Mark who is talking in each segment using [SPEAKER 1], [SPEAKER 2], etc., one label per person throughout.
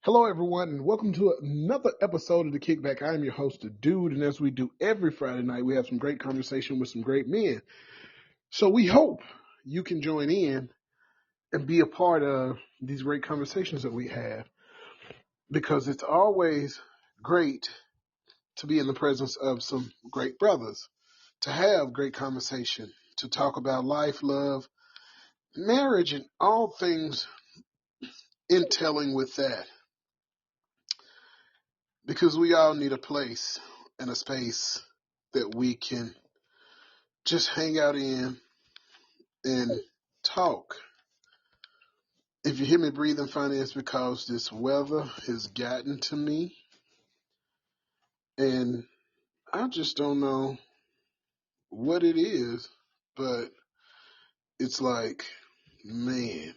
[SPEAKER 1] Hello, everyone, and welcome to another episode of The Kickback. I am your host, The Dude, and as we do every Friday night, we have some great conversation with some great men. So we hope you can join in and be a part of these great conversations that we have, because it's always great to be in the presence of some great brothers, to have great conversation, to talk about life, love, marriage, and all things entailing with that. Because we all need a place and a space that we can just hang out in and talk. If you hear me breathing funny, it's because this weather has gotten to me, and I just don't know what it is, but it's like, man,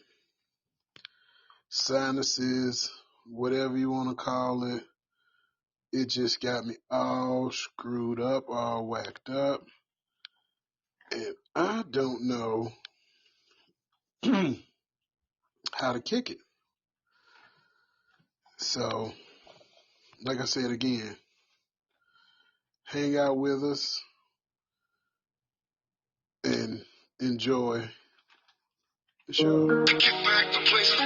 [SPEAKER 1] sinuses, whatever you want to call it, it just got me all screwed up, all whacked up, and I don't know how to kick it. So, like I said again, hang out with us and enjoy the show. The kickback, the place.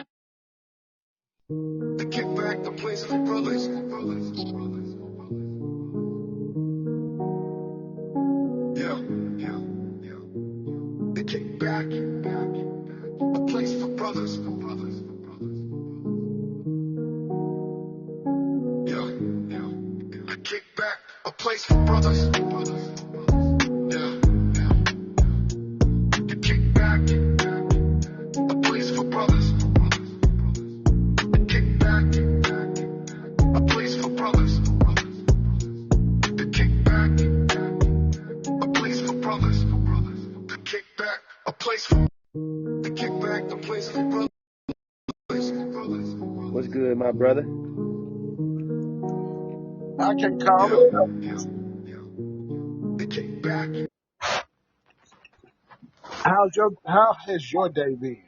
[SPEAKER 1] The kickback, the place for brothers. Yeah, yeah, yeah. The kickback, a place for brothers. Yeah, yeah. The kickback, a place for brothers. Yeah, yeah. The kickback, a place for brothers. The kickback, a place for brothers. The kickback, a place for brothers. The kickback, a place for the kickback, the place for brothers.
[SPEAKER 2] What's good, my brother?
[SPEAKER 1] I can call it.
[SPEAKER 2] The kickback.
[SPEAKER 1] How has your day been?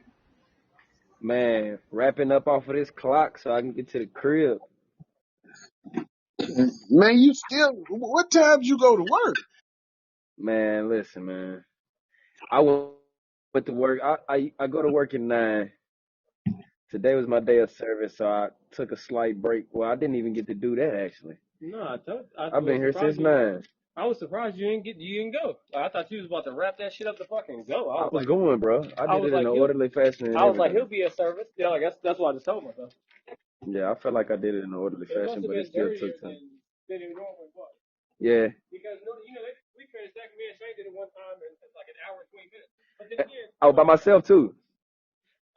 [SPEAKER 2] Man, wrapping up off of this clock so I can get to the crib.
[SPEAKER 1] Man, you still, what times you go to work?
[SPEAKER 2] Man, listen, man. I went to work. I go to work at 9. Today was my day of service, so I took a slight break. Well, I didn't even get to do that actually.
[SPEAKER 3] No,
[SPEAKER 2] I've been here since 9.
[SPEAKER 3] I was surprised you didn't go. I thought you was about to wrap that shit up to fucking go.
[SPEAKER 2] I was going, bro. I did it in an orderly fashion and
[SPEAKER 3] I was like,
[SPEAKER 2] everything.
[SPEAKER 3] he'll be a service. Yeah, like that's what I just told myself.
[SPEAKER 2] Yeah, I felt like I did it in an orderly
[SPEAKER 3] It must
[SPEAKER 2] fashion,
[SPEAKER 3] have
[SPEAKER 2] but it
[SPEAKER 3] been
[SPEAKER 2] still
[SPEAKER 3] dirtier
[SPEAKER 2] took time.
[SPEAKER 3] than it normally was.
[SPEAKER 2] Yeah.
[SPEAKER 3] Because we finished that. Me and Shane did it one time in like an hour and 20 minutes. But then again,
[SPEAKER 2] I was by myself too.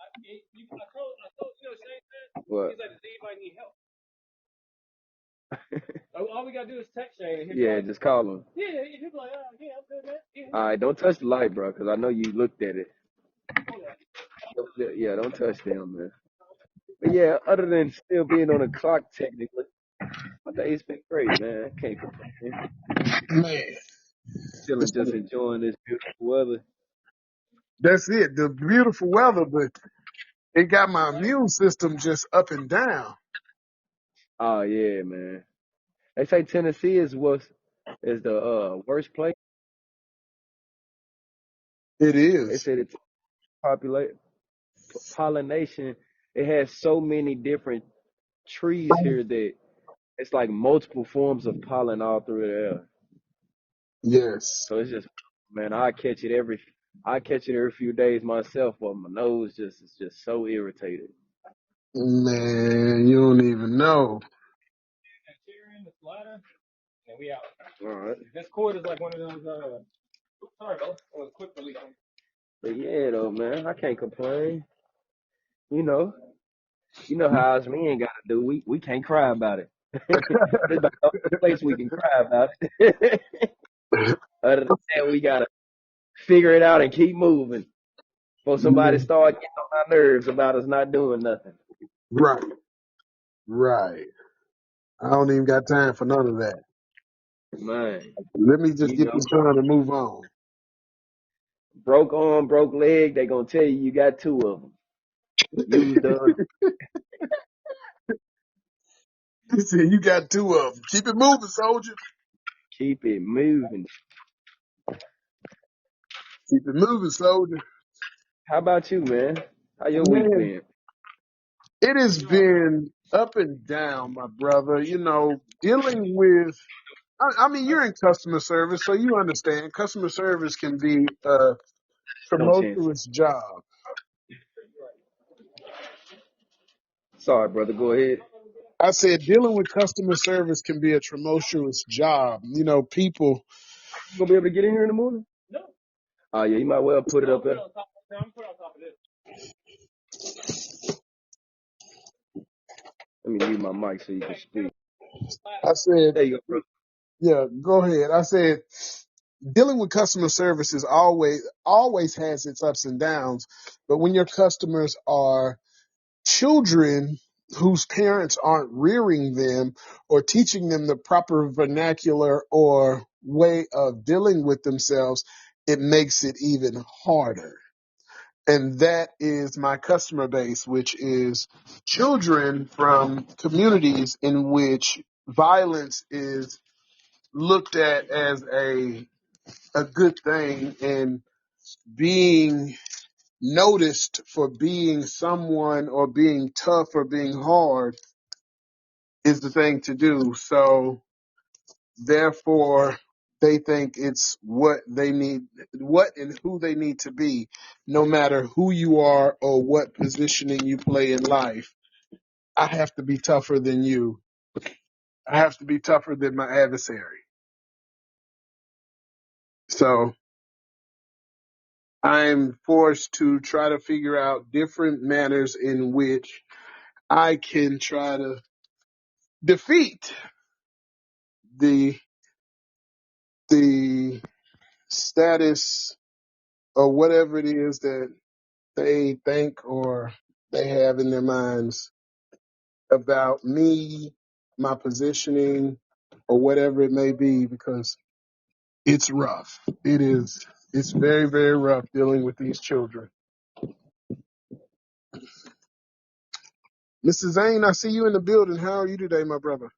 [SPEAKER 3] I told Shane said,
[SPEAKER 2] What?
[SPEAKER 3] he's like, does anybody need help? All we gotta do is text Shane. And
[SPEAKER 2] Yeah, just call him.
[SPEAKER 3] Yeah, he'll be like, yeah, I'm good, man. Yeah.
[SPEAKER 2] All right, don't touch the light, bro, because I know you looked at it. Yeah, don't touch them, man. But yeah, other than still being on the clock technically, my day's been great, man. I can't complain.
[SPEAKER 1] Man,
[SPEAKER 2] Chilling, just enjoying this beautiful weather.
[SPEAKER 1] that's it. The beautiful weather, but it got my immune system just up and down.
[SPEAKER 2] Oh yeah, man. They say Tennessee is the worst place.
[SPEAKER 1] It
[SPEAKER 2] They
[SPEAKER 1] is.
[SPEAKER 2] said it's pollination. It has so many different trees here that it's like multiple forms of pollen all through the air.
[SPEAKER 1] Yes.
[SPEAKER 2] So it's just, man, I catch it every few days myself, but my nose is just so irritated.
[SPEAKER 1] Man, you don't even know.
[SPEAKER 3] The slider, and we out.
[SPEAKER 2] All right.
[SPEAKER 3] This cord is like one of those. Sorry, bro. It was quick release.
[SPEAKER 2] But yeah, though, man, I can't complain. You know, how us men gotta do. We can't cry about it. There's about the only place we can cry about it. Other than that, we gotta figure it out and keep moving. Before somebody start getting on our nerves about us not doing nothing.
[SPEAKER 1] Right. Right. I don't even got time for none of that.
[SPEAKER 2] Man,
[SPEAKER 1] Let me just
[SPEAKER 2] you
[SPEAKER 1] get
[SPEAKER 2] know,
[SPEAKER 1] this done and move on.
[SPEAKER 2] broke arm, broke leg, they gonna tell you got 2 of them. You was done.
[SPEAKER 1] He said, you got two of them. Keep it moving, soldier.
[SPEAKER 2] Keep it moving.
[SPEAKER 1] Keep it moving, soldier.
[SPEAKER 2] How about you, man? How your week
[SPEAKER 1] Man,
[SPEAKER 2] been?
[SPEAKER 1] it has been up and down, my brother. You know, dealing with, I mean, you're in customer service, so you understand. Customer service can be a
[SPEAKER 2] No chance.
[SPEAKER 1] tumultuous job.
[SPEAKER 2] Sorry, brother. Go ahead.
[SPEAKER 1] I said, dealing with customer service can be a tumultuous job. You know, people,
[SPEAKER 2] You gonna be able to get in here in the morning?
[SPEAKER 3] No.
[SPEAKER 2] Oh yeah, you might well put it up there.
[SPEAKER 3] I'm put on top of this.
[SPEAKER 2] Let me mute my mic so you can speak.
[SPEAKER 1] I said,
[SPEAKER 2] There you go, bro.
[SPEAKER 1] yeah, go ahead. I said, dealing with customer service is always has its ups and downs, but when your customers are children whose parents aren't rearing them or teaching them the proper vernacular or way of dealing with themselves, it makes it even harder. And that is my customer base, which is children from communities in which violence is looked at as a good thing, and being noticed for being someone or being tough or being hard is the thing to do. So therefore they think it's what they need, what and who they need to be, no matter who you are or what positioning you play in life. I have to be tougher than you. I have to be tougher than my adversary. So I'm forced to try to figure out different manners in which I can try to defeat the the status or whatever it is that they think or they have in their minds about me, my positioning, or whatever it may be, because it's rough. It is. It's very, very rough dealing with these children. Mr. Zane, I see you in the building. How are you today, my brother?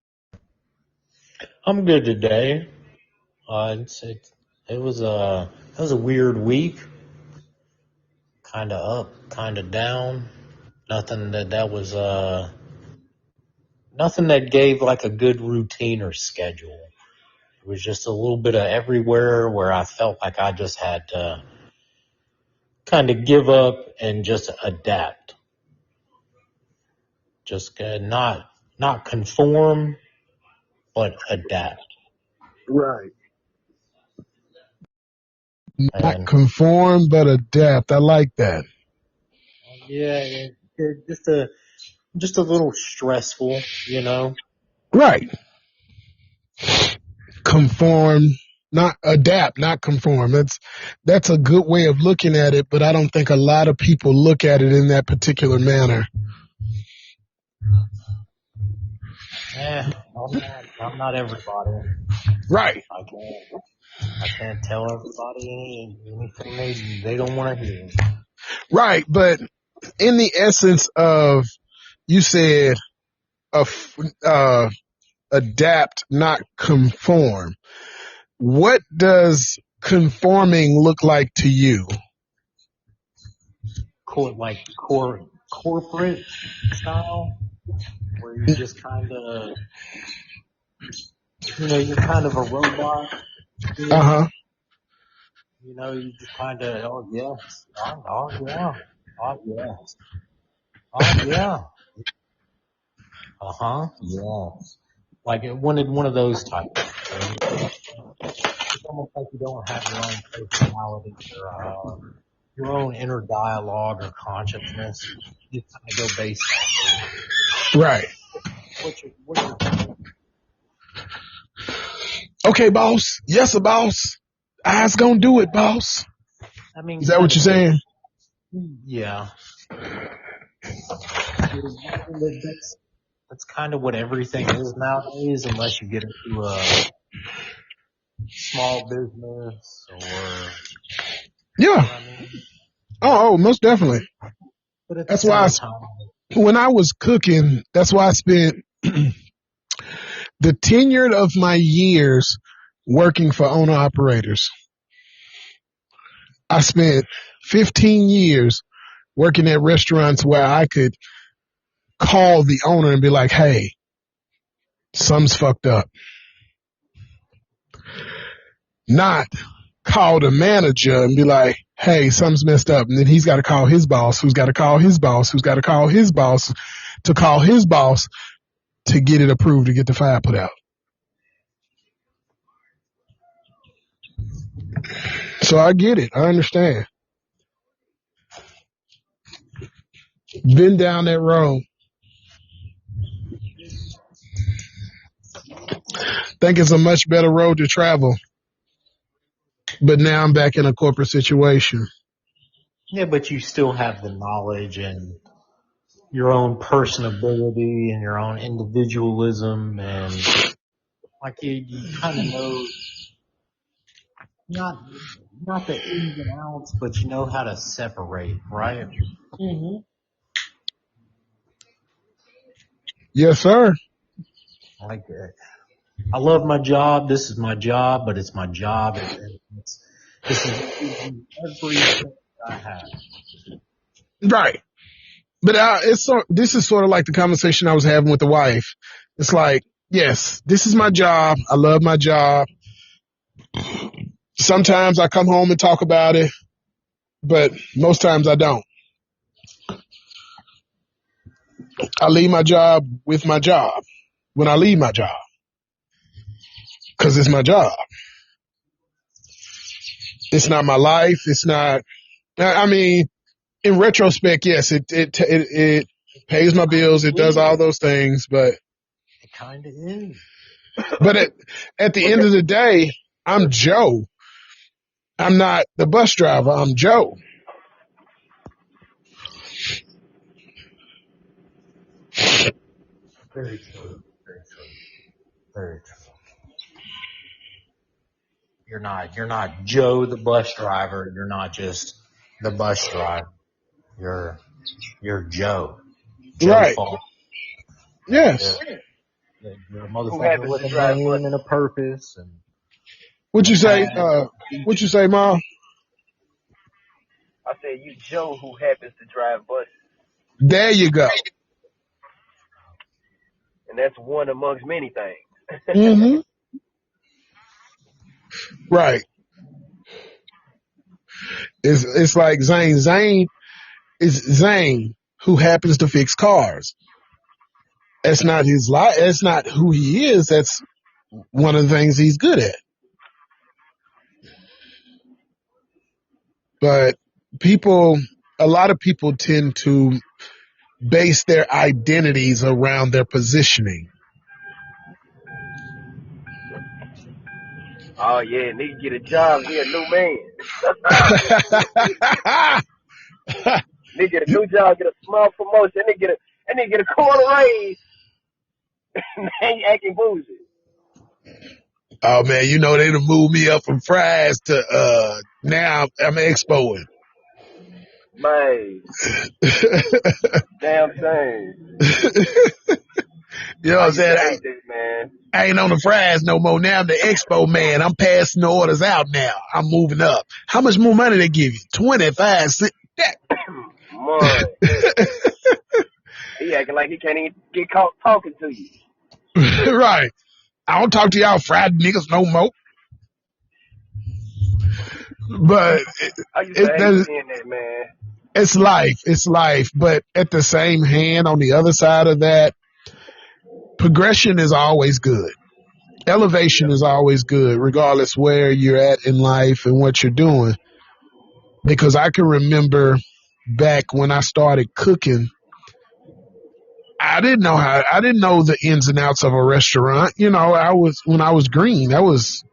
[SPEAKER 4] I'm good today. It was a weird week, kind of up, kind of down. Nothing that gave like a good routine or schedule. It was just a little bit of everywhere where I felt like I just had to kind of give up and just adapt. Just not conform, but adapt.
[SPEAKER 1] Right. Not
[SPEAKER 4] And
[SPEAKER 1] conform, but adapt. I like that.
[SPEAKER 4] yeah, just a little stressful, you know.
[SPEAKER 1] Right. Conform, not adapt, not conform. That's a good way of looking at it, but I don't think a lot of people look at it in that particular manner.
[SPEAKER 4] I'm not everybody.
[SPEAKER 1] Right.
[SPEAKER 4] I can't tell everybody anything they don't want to hear.
[SPEAKER 1] Right. But in the essence of, you said, adapt, not conform. What does conforming look like to you?
[SPEAKER 4] Corporate style, where you just kind of, you're kind of a robot.
[SPEAKER 1] Uh huh.
[SPEAKER 4] You just kind of, oh yes, yeah, oh yes, oh yeah, yes. Like it wanted one of those types. It's almost like you don't have your own personality or your own inner dialogue or consciousness. You kind of go based on
[SPEAKER 1] Right.
[SPEAKER 4] what you're thinking.
[SPEAKER 1] Okay, boss. Yes, a boss. I's gonna do it, boss.
[SPEAKER 4] I mean,
[SPEAKER 1] Is that what
[SPEAKER 4] kind
[SPEAKER 1] you're
[SPEAKER 4] of,
[SPEAKER 1] saying?
[SPEAKER 4] yeah. That's kind of what everything is nowadays, unless you get into a small business or,
[SPEAKER 1] Yeah.
[SPEAKER 4] I mean,
[SPEAKER 1] Oh, most definitely.
[SPEAKER 4] but at the
[SPEAKER 1] That's why
[SPEAKER 4] same time,
[SPEAKER 1] when I was cooking, that's why I spent The tenure of my years working for owner operators, I spent 15 years working at restaurants where I could call the owner and be like, hey, something's fucked up. Not call the manager and be like, hey, something's messed up. And then he's got to call his boss, who's got to call his boss, who's got to call his boss to call his boss to get it approved to get the fire put out. So I get it. I understand. Been down that road. Think it's a much better road to travel. But now I'm back in a corporate situation.
[SPEAKER 4] Yeah, but you still have the knowledge and your own personability and your own individualism, and like you kind of know not the ins and outs, but you know how to separate, right?
[SPEAKER 3] Mm-hmm.
[SPEAKER 1] Yes, sir.
[SPEAKER 4] Like I love my job. This is my job, but it's my job. This is everything I have.
[SPEAKER 1] Right. But this is sort of like the conversation I was having with the wife. It's like, yes, this is my job. I love my job. Sometimes I come home and talk about it, but most times I don't. I leave my job with my job when I leave my job because it's my job. It's not my life. It's not, I mean, in retrospect, yes, it pays my bills. It does all those things, but
[SPEAKER 4] It kind of is.
[SPEAKER 1] But at the end of the day, I'm Joe. I'm not the bus driver. I'm Joe.
[SPEAKER 4] Very true. Very true. Very true. You're not Joe the bus driver. You're not just the bus driver. You're Joe. Joe
[SPEAKER 1] Right.
[SPEAKER 4] Falk.
[SPEAKER 1] Yes.
[SPEAKER 4] You're a
[SPEAKER 2] Who
[SPEAKER 4] motherfucker
[SPEAKER 2] happens
[SPEAKER 4] with
[SPEAKER 2] to
[SPEAKER 4] a
[SPEAKER 2] drive
[SPEAKER 4] name
[SPEAKER 2] buses?
[SPEAKER 4] and a purpose. And
[SPEAKER 1] What you say? What you say, Mom?
[SPEAKER 2] I said, you Joe who happens to drive buses.
[SPEAKER 1] There you go.
[SPEAKER 2] And that's one amongst many things.
[SPEAKER 1] Mm-hmm. Right. It's like Zane. Zane is Zane who happens to fix cars. That's not his life. That's not who he is. That's one of the things he's good at. But a lot of people tend to base their identities around their positioning.
[SPEAKER 2] Oh, yeah, nigga get a job, he a new man. Nigga get a new job, get a small promotion, and they get a quarter raise. And they ain't acting bougie.
[SPEAKER 1] Oh man, you know they done moved me up from fries to now I'm expoing.
[SPEAKER 2] Man. Damn shame.
[SPEAKER 1] You know what I'm saying?
[SPEAKER 2] I hate this, man.
[SPEAKER 1] I ain't on the fries no more. Now I'm the expo man. I'm passing the orders out now. I'm moving up. How much more money they give you? 25 cents.
[SPEAKER 2] Man. He acting like he can't even get caught talking to you.
[SPEAKER 1] Right. I don't talk to y'all fried niggas no more. But
[SPEAKER 2] I used to hate seeing that, man.
[SPEAKER 1] it's life. It's life. But at the same hand, on the other side of that, progression is always good. Elevation is always good, regardless where you're at in life and what you're doing. Because I can remember back when I started cooking, I didn't know the ins and outs of a restaurant. You know, when I was green, that was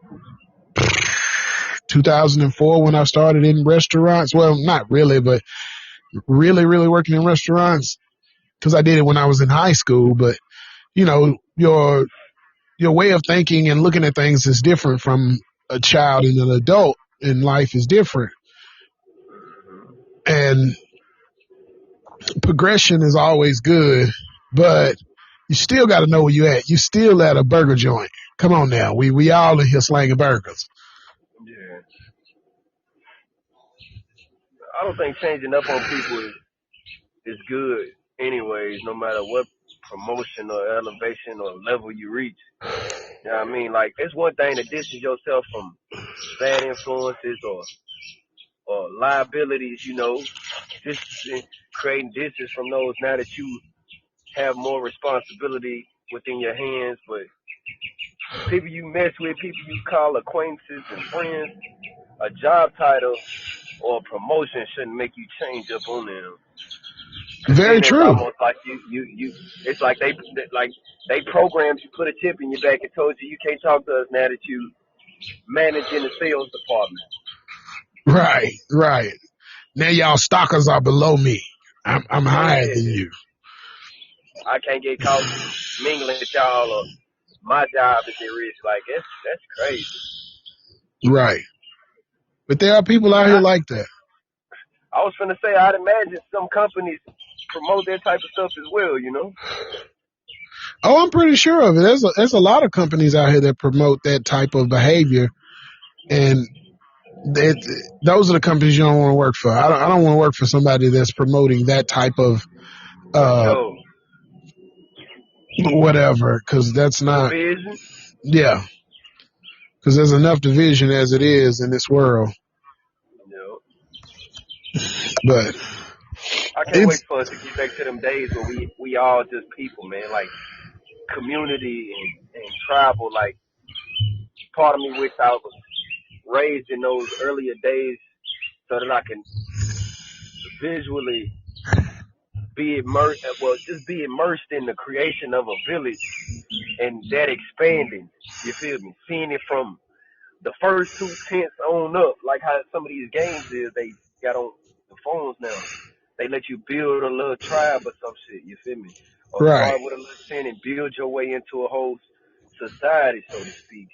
[SPEAKER 1] 2004 when I started in restaurants. Well, not really, but really, really working in restaurants because I did it when I was in high school. But, you know, your way of thinking and looking at things is different from a child and an adult, and life is different. And progression is always good, but You still got to know where you at. You still at a burger joint. Come on now. We all in here slanging burgers.
[SPEAKER 2] Yeah. I don't think changing up on people is good anyways, no matter what promotion or elevation or level you reach. You know what I mean? Like, it's one thing to distance yourself from bad influences or liabilities, you know, distancing, creating distance from those now that you have more responsibility within your hands. But people you mess with, people you call acquaintances and friends, a job title or a promotion shouldn't make you change up on them.
[SPEAKER 1] Very
[SPEAKER 2] Then it's
[SPEAKER 1] true.
[SPEAKER 2] almost like you. It's like they programmed you, put a chip in your back, and told you can't talk to us now that you manage in the sales department.
[SPEAKER 1] Right. Now y'all stalkers are below me. I'm higher than you.
[SPEAKER 2] I can't get caught mingling with y'all, or my job is at risk. Like, that's crazy.
[SPEAKER 1] Right. But there are people out here like that.
[SPEAKER 2] I was finna say, I'd imagine some companies promote that type of stuff as well, you know?
[SPEAKER 1] Oh, I'm pretty sure of it. There's a lot of companies out here that promote that type of behavior, and those are the companies you don't want to work for. I don't want to work for somebody that's promoting that type of whatever, because that's not.
[SPEAKER 2] Division?
[SPEAKER 1] Yeah. Because there's enough division as it is in this world.
[SPEAKER 2] Yeah.
[SPEAKER 1] But
[SPEAKER 2] I can't wait for us to get back to them days where we all just people, man. Like, community and tribal. Like, part of me wish I was raised in those earlier days so that I can visually be immersed in the creation of a village and that expanding. You feel me? Seeing it from the first 2 tents on up, like how some of these games is they got on the phones now. They let you build a little tribe or some shit. You feel me? Or start with a little tent and build your way into a whole society, so to speak,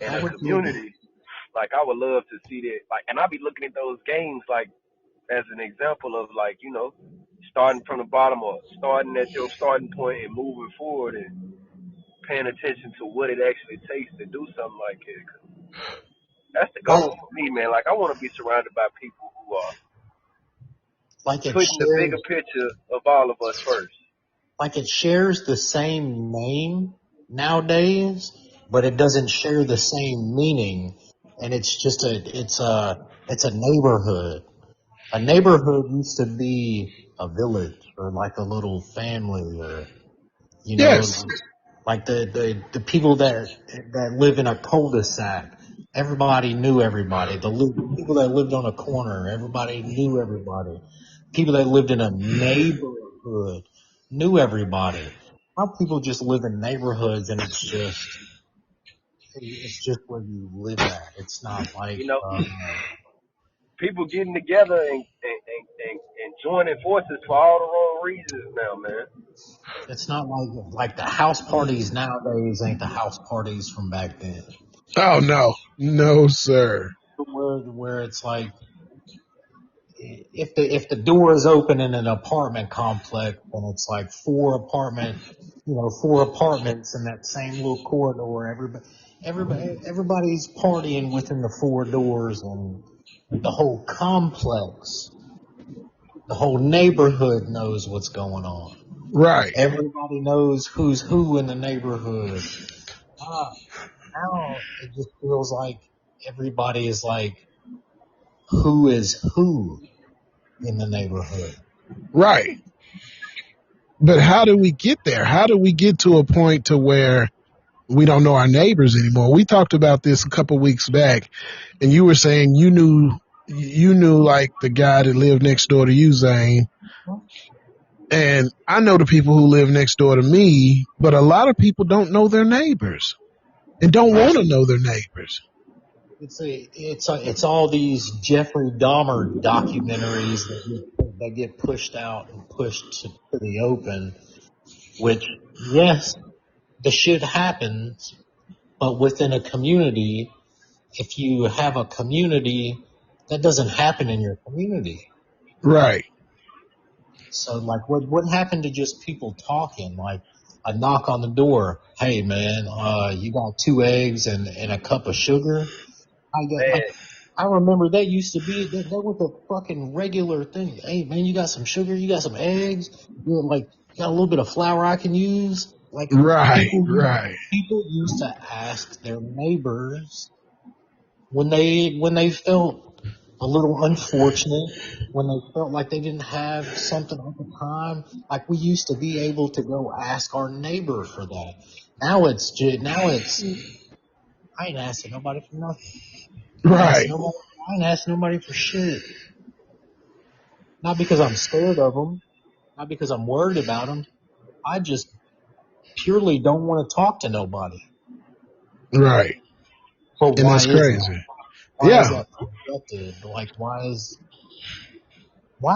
[SPEAKER 2] and a community. Like, I would love to see that. Like, and I be looking at those games like as an example of, like, you know, starting from the bottom or starting at your starting point and moving forward and paying attention to what it actually takes to do something like it. That's the goal for me, man. Like, I want to be surrounded by people who are putting the bigger picture of all of us first.
[SPEAKER 4] Like, it shares the same name nowadays, but it doesn't share the same meaning. And it's just it's a neighborhood. A neighborhood used to be a village or like a little family, or, you know, like the people that live in a cul-de-sac. Everybody knew everybody. The people that lived on a corner, everybody knew everybody. People that lived in a neighborhood knew everybody. How people just live in neighborhoods and it's just where you live at. It's not like,
[SPEAKER 2] you know, people getting together and joining forces for all the wrong reasons now, man.
[SPEAKER 4] It's not like the house parties nowadays ain't the house parties from back then.
[SPEAKER 1] Oh, no, sir.
[SPEAKER 4] Where it's like, if the door is open in an apartment complex and it's like four apartments in that same little corridor, everybody's partying within the four doors, and the whole complex, the whole neighborhood knows what's going on.
[SPEAKER 1] Right.
[SPEAKER 4] Everybody knows who's who in the neighborhood. Now it just feels like everybody is like, who is who in the neighborhood.
[SPEAKER 1] Right. But how do we get there? How do we get to a point to where we don't know our neighbors anymore? We talked about this a couple weeks back, and you were saying you knew like the guy that lived next door to you, Zane. And I know the people who live next door to me, but a lot of people don't know their neighbors and don't want to know their neighbors.
[SPEAKER 4] It's all these Jeffrey Dahmer documentaries that get pushed out and pushed to the open, which, yes, the shit happens, but within a community, if you have a community, that doesn't happen in your community.
[SPEAKER 1] Right.
[SPEAKER 4] So, like, what happened to just people talking? Like, a knock on the door. Hey man, you got 2 eggs and a cup of sugar?
[SPEAKER 2] Man,
[SPEAKER 4] I remember that used to be, that was a fucking regular thing. Hey man, you got some sugar? You got some eggs? You got a little bit of flour I can use? Like,
[SPEAKER 1] Right, right.
[SPEAKER 4] people used to ask their neighbors when they felt a little unfortunate, when they felt like they didn't have something at the time. Like, we used to be able to go ask our neighbor for that. Now it's I ain't asking nobody for nothing.
[SPEAKER 1] Right.
[SPEAKER 4] I ain't asking nobody for shit. Not because I'm scared of them, not because I'm worried about them. I just purely don't want to talk to nobody.
[SPEAKER 1] Right.
[SPEAKER 4] But
[SPEAKER 1] And that's crazy.
[SPEAKER 4] why is
[SPEAKER 1] Yeah.
[SPEAKER 4] that projected? Like, why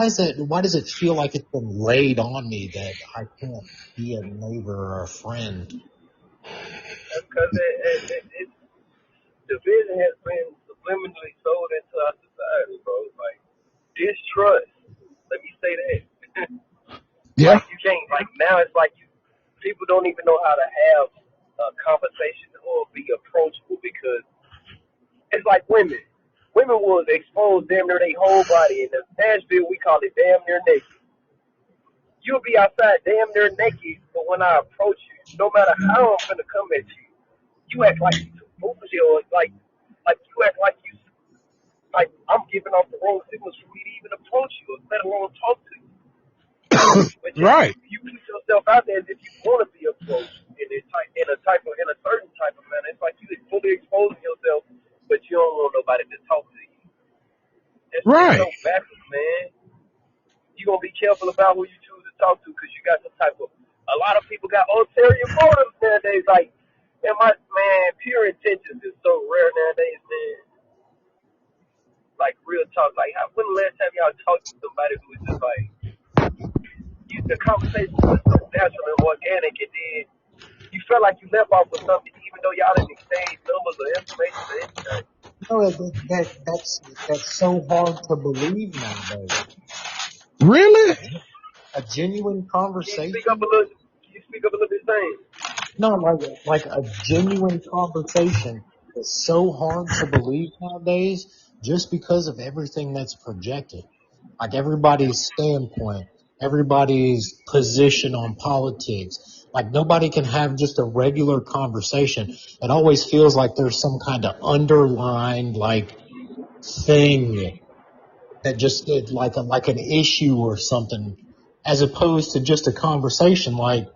[SPEAKER 4] does it feel like it's been laid on me that I can't be a neighbor or a friend?
[SPEAKER 2] because it division has been subliminally sold into our society, bro. Like distrust. Let me say that.
[SPEAKER 1] Yeah.
[SPEAKER 2] Like you can't. Like now, it's like people don't even know how to have a conversation or be approachable because it's like women. Women will expose damn near their whole body. In the Nashville, we call it damn near naked. You'll be outside damn near naked, but when I approach you, no matter how I'm gonna come at you, you act like you too bougie or like you act like I'm giving off the wrong signals for me to even approach you, or let alone talk to you. But yet
[SPEAKER 1] Right.
[SPEAKER 2] you put yourself out there as if you want to be approached in a certain type of manner. It's like you fully exposing yourself, but you don't want nobody to talk to you. It's
[SPEAKER 1] Right.
[SPEAKER 2] so backwards, man. You gonna be careful about who you choose to talk to because you got some type of. A lot of people got ulterior motives nowadays. Like, and my man, pure intentions is so rare nowadays, man. Like real talk. Like, when the last time y'all talked to somebody who was just like, the conversation was so natural and organic, and then you felt like you left off with something, even though y'all didn't exchange numbers or information or anything.
[SPEAKER 4] No, that's so hard to believe nowadays.
[SPEAKER 1] Really?
[SPEAKER 4] A genuine
[SPEAKER 2] Can you speak up
[SPEAKER 4] conversation?
[SPEAKER 2] a little? Can you speak up a little bit, thing?
[SPEAKER 4] No, like a genuine conversation is so hard to believe nowadays just because of everything that's projected. Like, everybody's standpoint, everybody's position on politics. Like, nobody can have just a regular conversation. It always feels like there's some kind of underlined thing that just like an issue or something, as opposed to just a conversation. Like,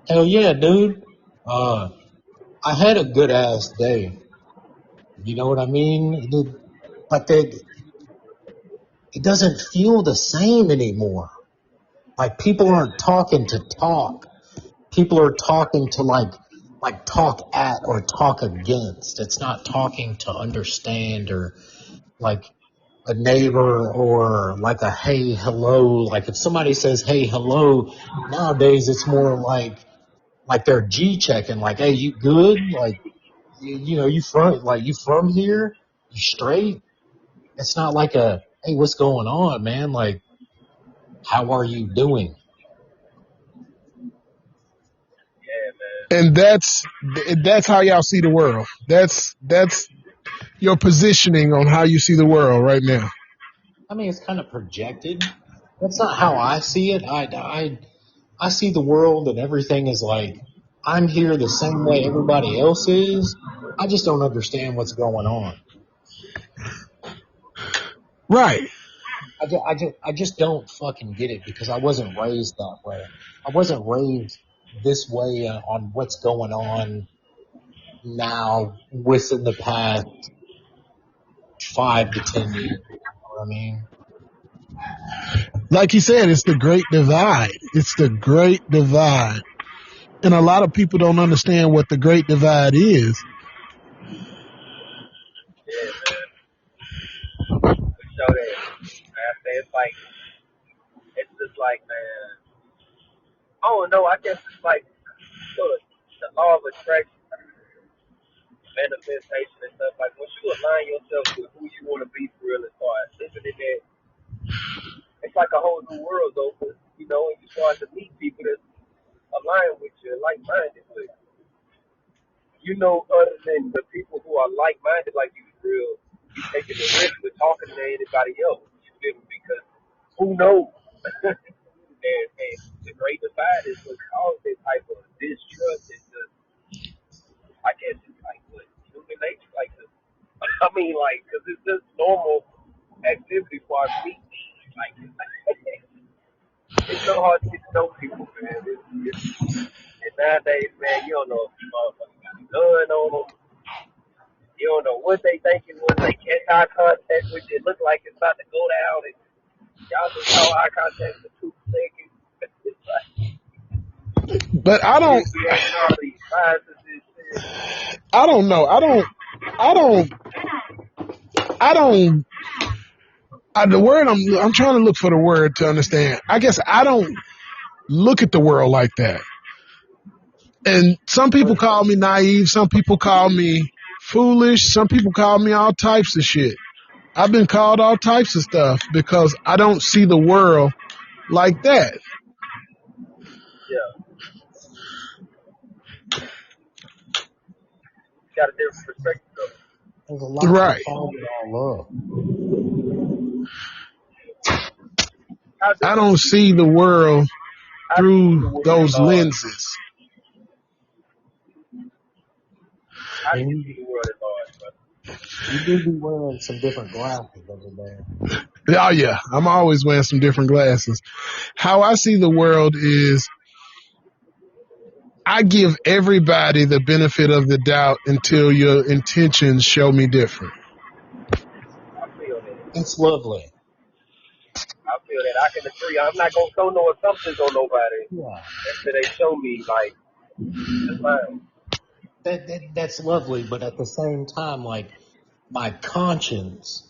[SPEAKER 4] hell yeah, dude. I had a good ass day. You know what I mean? But it doesn't feel the same anymore. Like, people aren't talking to talk. People are talking to talk at or talk against. It's not talking to understand, or like a neighbor, or like a hey, hello. Like, if somebody says hey, hello, nowadays it's more like they're G checking. Like, hey, you good? Like, you from here? You straight? It's not like a, hey, what's going on, man? Like, how are you doing?
[SPEAKER 2] Yeah, man.
[SPEAKER 1] And that's how y'all see the world. That's your positioning on how you see the world right now.
[SPEAKER 4] I mean, it's kind of projected. That's not how I see it. I see the world and everything is like, I'm here the same way everybody else is. I just don't understand what's going on.
[SPEAKER 1] Right.
[SPEAKER 4] I just don't fucking get it because I wasn't raised that way. I wasn't raised this way on what's going on now within the past 5 to 10 years. You know what I mean?
[SPEAKER 1] Like you said, it's the great divide. It's the great divide. And a lot of people don't understand what the great divide is.
[SPEAKER 2] Yeah, man. We show that. I say it's just like, man. I don't know. I guess it's like the law of attraction, manifestation, and stuff. Like once you align yourself with who you want to be for real, and start living in that, it's like a whole new world open. You know, and you start to meet people that
[SPEAKER 5] align with you and like-minded. But other than the people who are like-minded like you, real, you taking the risk with talking to anybody else. You feel me? Because who knows? and the great divide is what caused this type of distrust and just, I guess it's like what human nature, like this. I mean, like, because it's just normal activity for our species. Like, it's so hard to get to know people, man. And nowadays, man, you don't know if these motherfuckers got a gun on them. You don't know what they thinking when they catch eye contact with you. It look like it's about to go down, and y'all just saw eye contact for 2 seconds. It's like,
[SPEAKER 1] But I don't
[SPEAKER 5] all these biases and shit.
[SPEAKER 1] I don't know. The word I'm trying to look for the word to understand. I guess I don't look at the world like that. And some people call me naive. Some people call me foolish. Some people call me all types of shit. I've been called all types of stuff because I don't see the world like that.
[SPEAKER 5] Yeah, got a different perspective of it.
[SPEAKER 4] There's a lot
[SPEAKER 1] Right.
[SPEAKER 4] to follow it all up.
[SPEAKER 1] I don't see the world through those lenses.
[SPEAKER 5] How do you see the world at large, brother?
[SPEAKER 4] You do be wearing some different glasses over there.
[SPEAKER 1] Oh yeah, I'm always wearing some different glasses. How I see the world is I give everybody the benefit of the doubt until your intentions show me different.
[SPEAKER 5] I feel that.
[SPEAKER 4] It's lovely.
[SPEAKER 5] I feel that. I can agree. I'm not gonna throw no assumptions on nobody
[SPEAKER 4] Yeah.
[SPEAKER 5] until they show me like that's fine.
[SPEAKER 4] That's lovely, but at the same time, like, my conscience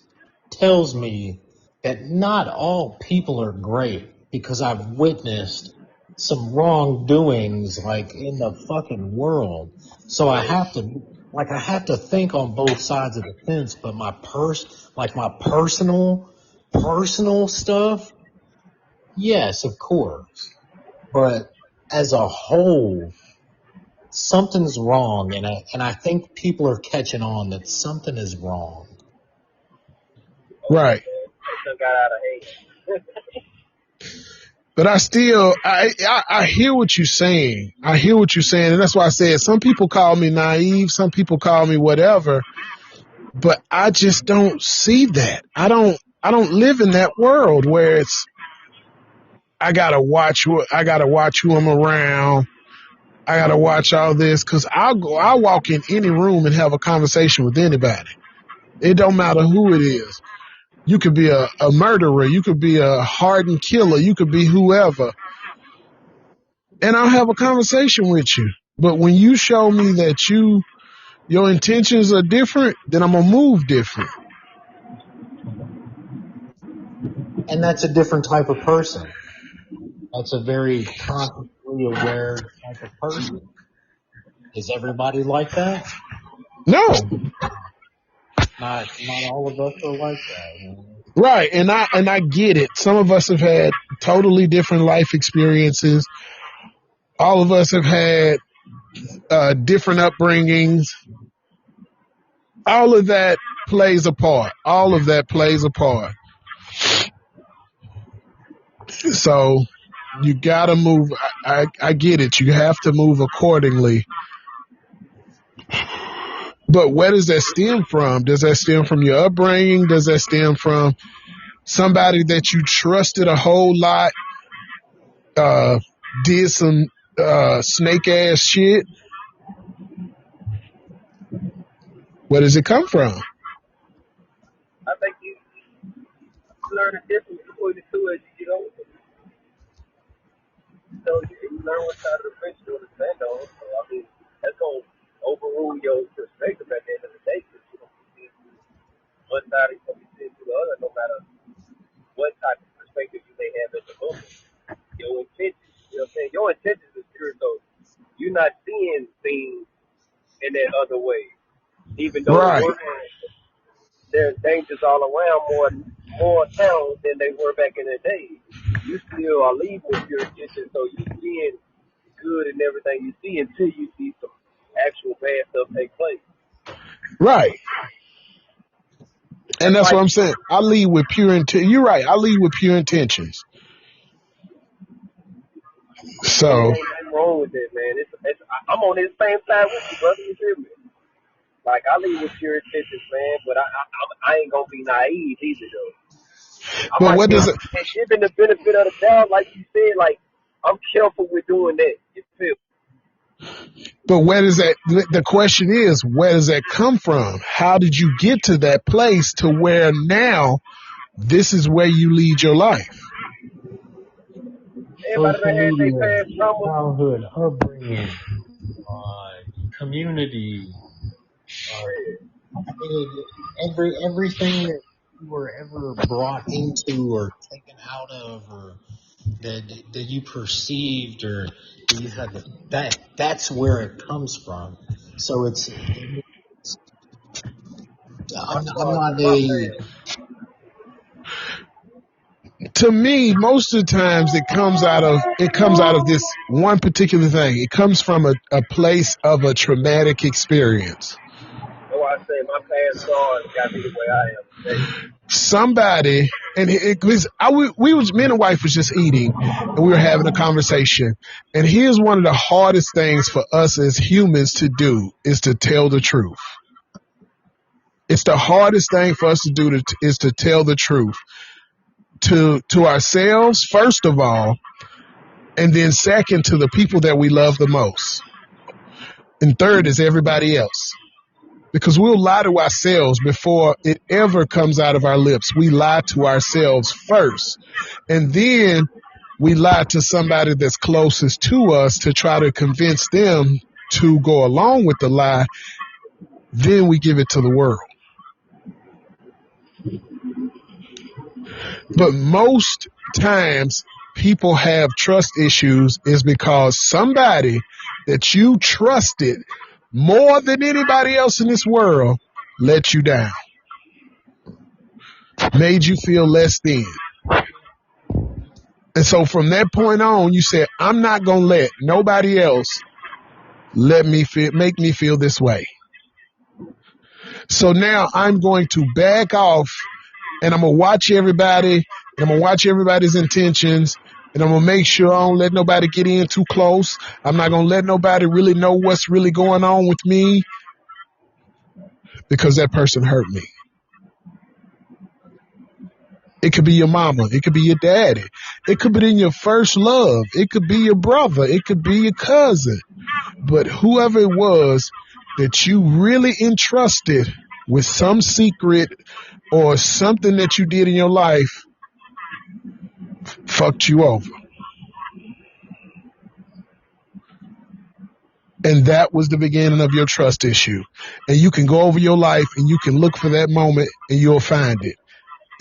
[SPEAKER 4] tells me that not all people are great because I've witnessed some wrongdoings like in the fucking world. So I have to think on both sides of the fence, but my personal stuff, yes, of course. But as a whole, something's wrong, and I think people are catching on that something is wrong.
[SPEAKER 1] Right.
[SPEAKER 5] It got out of hand.
[SPEAKER 1] But I hear what you're saying. I hear what you're saying. And that's why I said some people call me naive. Some people call me whatever. But I just don't see that. I don't live in that world where it's, I gotta watch who I'm around. I gotta watch all this. Cause I'll walk in any room and have a conversation with anybody. It don't matter who it is. You could be a murderer. You could be a hardened killer. You could be whoever. And I'll have a conversation with you. But when you show me that your intentions are different, then I'm going to move different.
[SPEAKER 4] And that's a different type of person. That's a very consciously aware type of person. Is everybody like that?
[SPEAKER 1] No.
[SPEAKER 4] Not all of us are like that. You know?
[SPEAKER 1] Right. And I get it. Some of us have had totally different life experiences. All of us have had different upbringings. All of that plays a part. So you gotta move. I get it. You have to move accordingly. But where does that stem from? Does that stem from your upbringing? Does that stem from somebody that you trusted a whole lot, did some snake ass shit? Where does it come from?
[SPEAKER 5] I think you learn the difference between the two as you get older. So you learn what side of the fence you want to stand on. So I mean, that's gonna overrule your perspective at the end of the day. Because you don't see one side is gonna be seen to the other, no matter what type of perspective you may have at the moment. Your intentions, you know what I'm saying? Your intentions is pure, so you're not seeing things in that other way. Even though
[SPEAKER 1] Right.
[SPEAKER 5] there's dangers all around more now than they were back in the day. You still are leaving with your intentions, so you seeing good in everything you see until you see some actual bad stuff take place.
[SPEAKER 1] Right. And
[SPEAKER 5] That's
[SPEAKER 1] that's what
[SPEAKER 5] like
[SPEAKER 1] I'm saying. I lead with pure intent. You're right. I lead with pure intentions.
[SPEAKER 5] and it
[SPEAKER 1] So,
[SPEAKER 5] ain't nothing wrong with that, man. I'm on this same side with you, brother. You feel me? Like I lead with pure intentions, man, but I ain't gonna be naive either, though. I
[SPEAKER 1] but
[SPEAKER 5] might
[SPEAKER 1] what
[SPEAKER 5] give
[SPEAKER 1] does it,
[SPEAKER 5] the benefit of the doubt, like you said. Like I'm careful with doing that. You feel?
[SPEAKER 1] but where does that, the question is, where does that come from? How did you get to that place to where now this is where you lead your life?
[SPEAKER 5] Everybody
[SPEAKER 4] Social
[SPEAKER 5] that had their
[SPEAKER 4] media,
[SPEAKER 5] past trauma.
[SPEAKER 4] childhood upbringing, community, everything that you were ever brought into or taken out of, or that you perceived or that you had that's where it comes from. So
[SPEAKER 5] I
[SPEAKER 4] I'm
[SPEAKER 5] started
[SPEAKER 4] not
[SPEAKER 5] from my
[SPEAKER 4] a
[SPEAKER 5] past.
[SPEAKER 1] To me, most of the times it comes out of this one particular thing. It comes from a place of a traumatic experience.
[SPEAKER 5] That's why I say my past scars got me the way I am today.
[SPEAKER 1] Somebody, and it was, me and the wife was just eating and we were having a conversation. And here's one of the hardest things for us as humans to do is to tell the truth. It's the hardest thing for us to do is to tell the truth to ourselves, first of all, and then second to the people that we love the most. And third is everybody else. Because we'll lie to ourselves before it ever comes out of our lips. We lie to ourselves first. And then we lie to somebody that's closest to us to try to convince them to go along with the lie. Then we give it to the world. But most times people have trust issues is because somebody that you trusted more than anybody else in this world let you down, made you feel less than. And so from that point on, you said, I'm not going to let nobody else make me feel this way. So now I'm going to back off and I'm going to watch everybody and I'm going to watch everybody's intentions and I'm going to make sure I don't let nobody get in too close. I'm not going to let nobody really know what's really going on with me because that person hurt me. It could be your mama. It could be your daddy. It could be in your first love. It could be your brother. It could be your cousin. But whoever it was that you really entrusted with some secret or something that you did in your life fucked you over. And that was the beginning of your trust issue. And you can go over your life and you can look for that moment and you'll find it.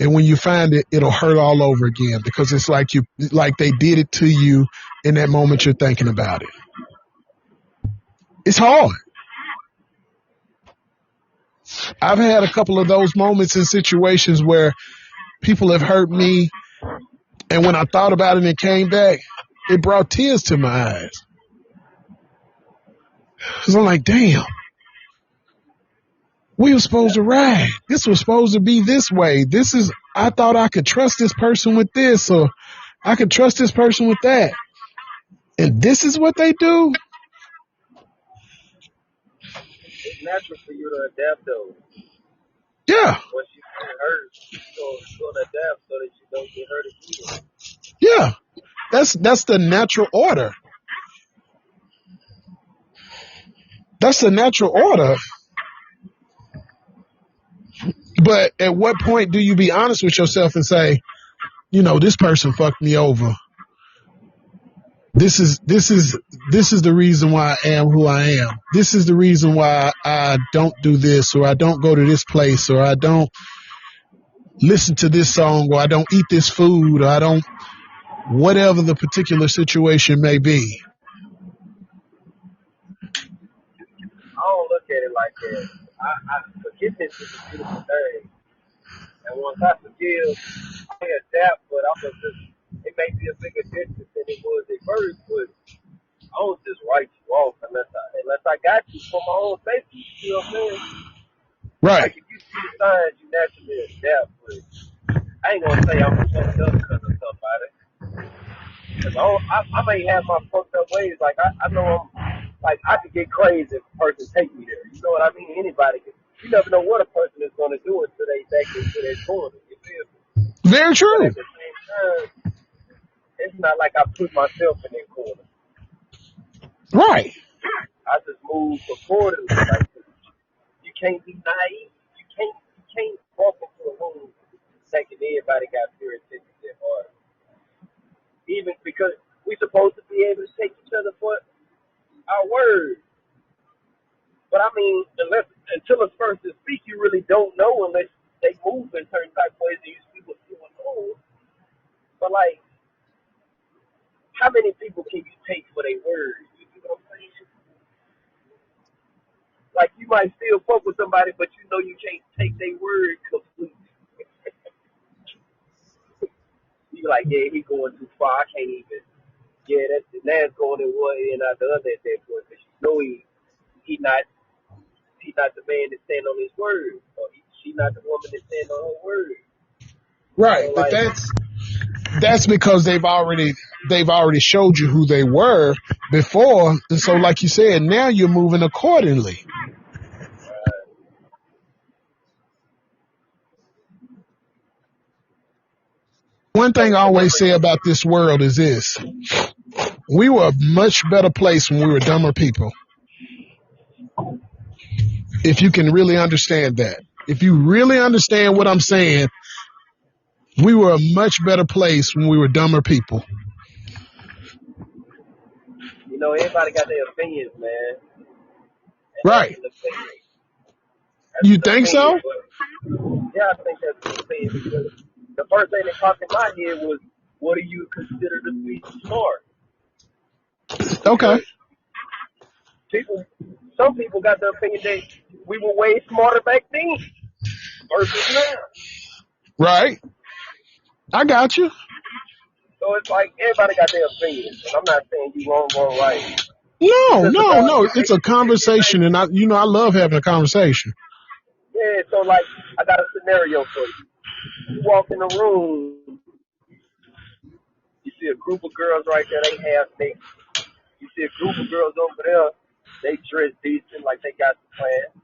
[SPEAKER 1] And when you find it, it'll hurt all over again because it's like they did it to you in that moment you're thinking about it. It's hard. I've had a couple of those moments in situations where people have hurt me. And when I thought about it and it came back, it brought tears to my eyes. Because I'm like, damn, we were supposed to ride. This was supposed to be this way. I thought I could trust this person with this, or I could trust this person with that. And this is what they do?
[SPEAKER 5] It's natural for you to adapt, though.
[SPEAKER 1] Yeah.
[SPEAKER 5] Once you get hurt, you're gonna adapt so that you don't get hurt again.
[SPEAKER 1] Yeah. That's the natural order. That's the natural order. But at what point do you be honest with yourself and say, this person fucked me over. This is the reason why I am who I am. This is the reason why I don't do this, or I don't go to this place, or I don't listen to this song, or I don't eat this food, or I don't, whatever the particular situation may be.
[SPEAKER 5] I don't look at it like that. Forgiveness is a beautiful thing. And once I forgive, I adapt, but it may be a bigger distance than it was at first, but I don't just write you off unless I got you for my own safety. You know what I'm saying?
[SPEAKER 1] Right.
[SPEAKER 5] Like if you see the signs, you naturally adapt. But I ain't gonna say I'm fucked up because of somebody. Cause I may have my fucked up ways. Like I know I'm like I could get crazy if a person take me there. You know what I mean? Anybody can. You never know what a person is gonna do until they back into their corner. You feel me?
[SPEAKER 1] Very
[SPEAKER 5] But
[SPEAKER 1] true.
[SPEAKER 5] at the same time, it's not like I put myself in their corner.
[SPEAKER 1] Right.
[SPEAKER 5] I just move accordingly. Like you can't be naive. You can't walk into a room thinking everybody got fear and attention to their heart. Even because we supposed to be able to take each other for our word. But I mean, until a person speaks, you really don't know unless they move in certain type of ways and you see what's going on. But like, how many people can you take for their word? You know what I'm saying? Like you might still fuck with somebody, but you know you can't take their word completely. You be like, yeah, he going too far. I can't even. Yeah, that's going in one ear and out the other at that point. But you know he not the man that stand on his word, or she not the woman that stand on her word.
[SPEAKER 1] Right.
[SPEAKER 5] So
[SPEAKER 1] But
[SPEAKER 5] like,
[SPEAKER 1] that's because they've already showed you who they were before. And so like you said, now you're moving accordingly. One thing I
[SPEAKER 5] so
[SPEAKER 1] always say about this world is this. We were a much better place when we were dumber people. If you can really understand that. If you really understand what I'm saying, we were a much better place when we were dumber people.
[SPEAKER 5] you know, everybody got their opinions, man, and that's
[SPEAKER 1] Right.
[SPEAKER 5] an opinion. That's
[SPEAKER 1] You
[SPEAKER 5] an
[SPEAKER 1] think
[SPEAKER 5] opinion,
[SPEAKER 1] so?
[SPEAKER 5] but yeah, I think that's an opinion because the first thing that popped in my head was, what do you consider to be smart?
[SPEAKER 1] Okay.
[SPEAKER 5] Because some people got the opinion that we were way smarter back then versus now.
[SPEAKER 1] Right. I got you.
[SPEAKER 5] So it's like everybody got their opinions, and I'm not saying you wrong or right. It's
[SPEAKER 1] No,
[SPEAKER 5] just
[SPEAKER 1] no,
[SPEAKER 5] about
[SPEAKER 1] no. It's a conversation, and I love having a conversation.
[SPEAKER 5] yeah. So like, I got a scenario for you. You walk in a room, you see a group of girls right there. They half naked. You see a group of girls over there. They dress decent, like they got some class.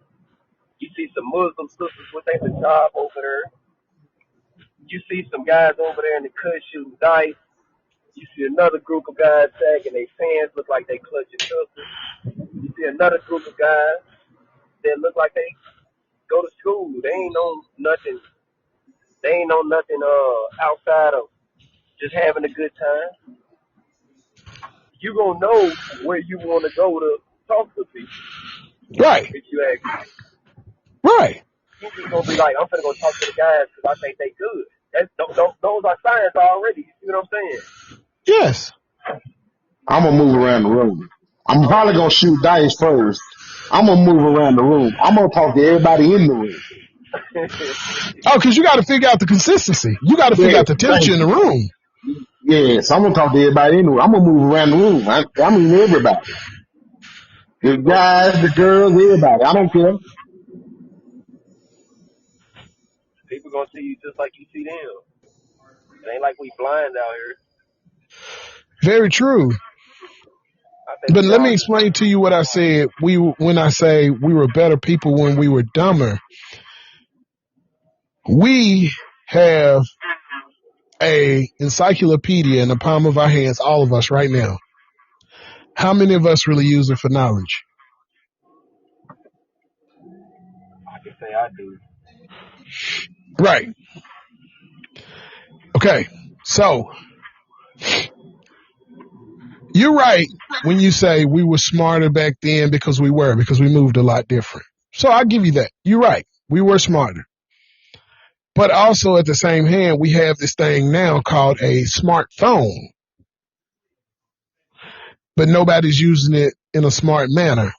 [SPEAKER 5] You see some Muslim sisters with their hijab over there. You see some guys over there in the cut shooting dice. You see another group of guys sagging their pants, look like they clutching pistols. You see another group of guys that look like they go to school. They ain't on nothing. They ain't on nothing outside of just having a good time. You gonna know where you want to go to talk to people.
[SPEAKER 1] Right.
[SPEAKER 5] If you ask me,
[SPEAKER 1] Right.
[SPEAKER 5] you just gonna be like, I'm gonna go talk to the guys because I think they good. Those are signs already. You see what I'm saying?
[SPEAKER 1] Yes.
[SPEAKER 6] I'm gonna move around the room. I'm
[SPEAKER 5] Oh,
[SPEAKER 6] probably gonna shoot dice first. I'm gonna move around the room. I'm gonna talk to everybody in the room.
[SPEAKER 1] Oh, because you got to figure out the consistency. You got to figure
[SPEAKER 6] Yeah,
[SPEAKER 1] out the temperature in the room.
[SPEAKER 6] yeah. So I'm gonna talk to everybody in the room. I'm gonna move around the room. I mean everybody. The
[SPEAKER 5] people gonna see
[SPEAKER 6] guys, the girls, everybody. I don't care.
[SPEAKER 5] people gonna see you just like you see them. It ain't like we blind out here.
[SPEAKER 1] Very true.
[SPEAKER 5] I think
[SPEAKER 1] But
[SPEAKER 5] we
[SPEAKER 1] let me
[SPEAKER 5] all just
[SPEAKER 1] explain to you what I said. When I say we were better people when we were dumber, we have a encyclopedia in the palm of our hands, all of us right now. How many of us really use it for knowledge?
[SPEAKER 5] I can say I do.
[SPEAKER 1] Right. Okay. So you're right when you say we were smarter back then because we moved a lot different. So I'll give you that. You're right. We were smarter. But also at the same hand, we have this thing now called a smartphone, but nobody's using it in a smart manner.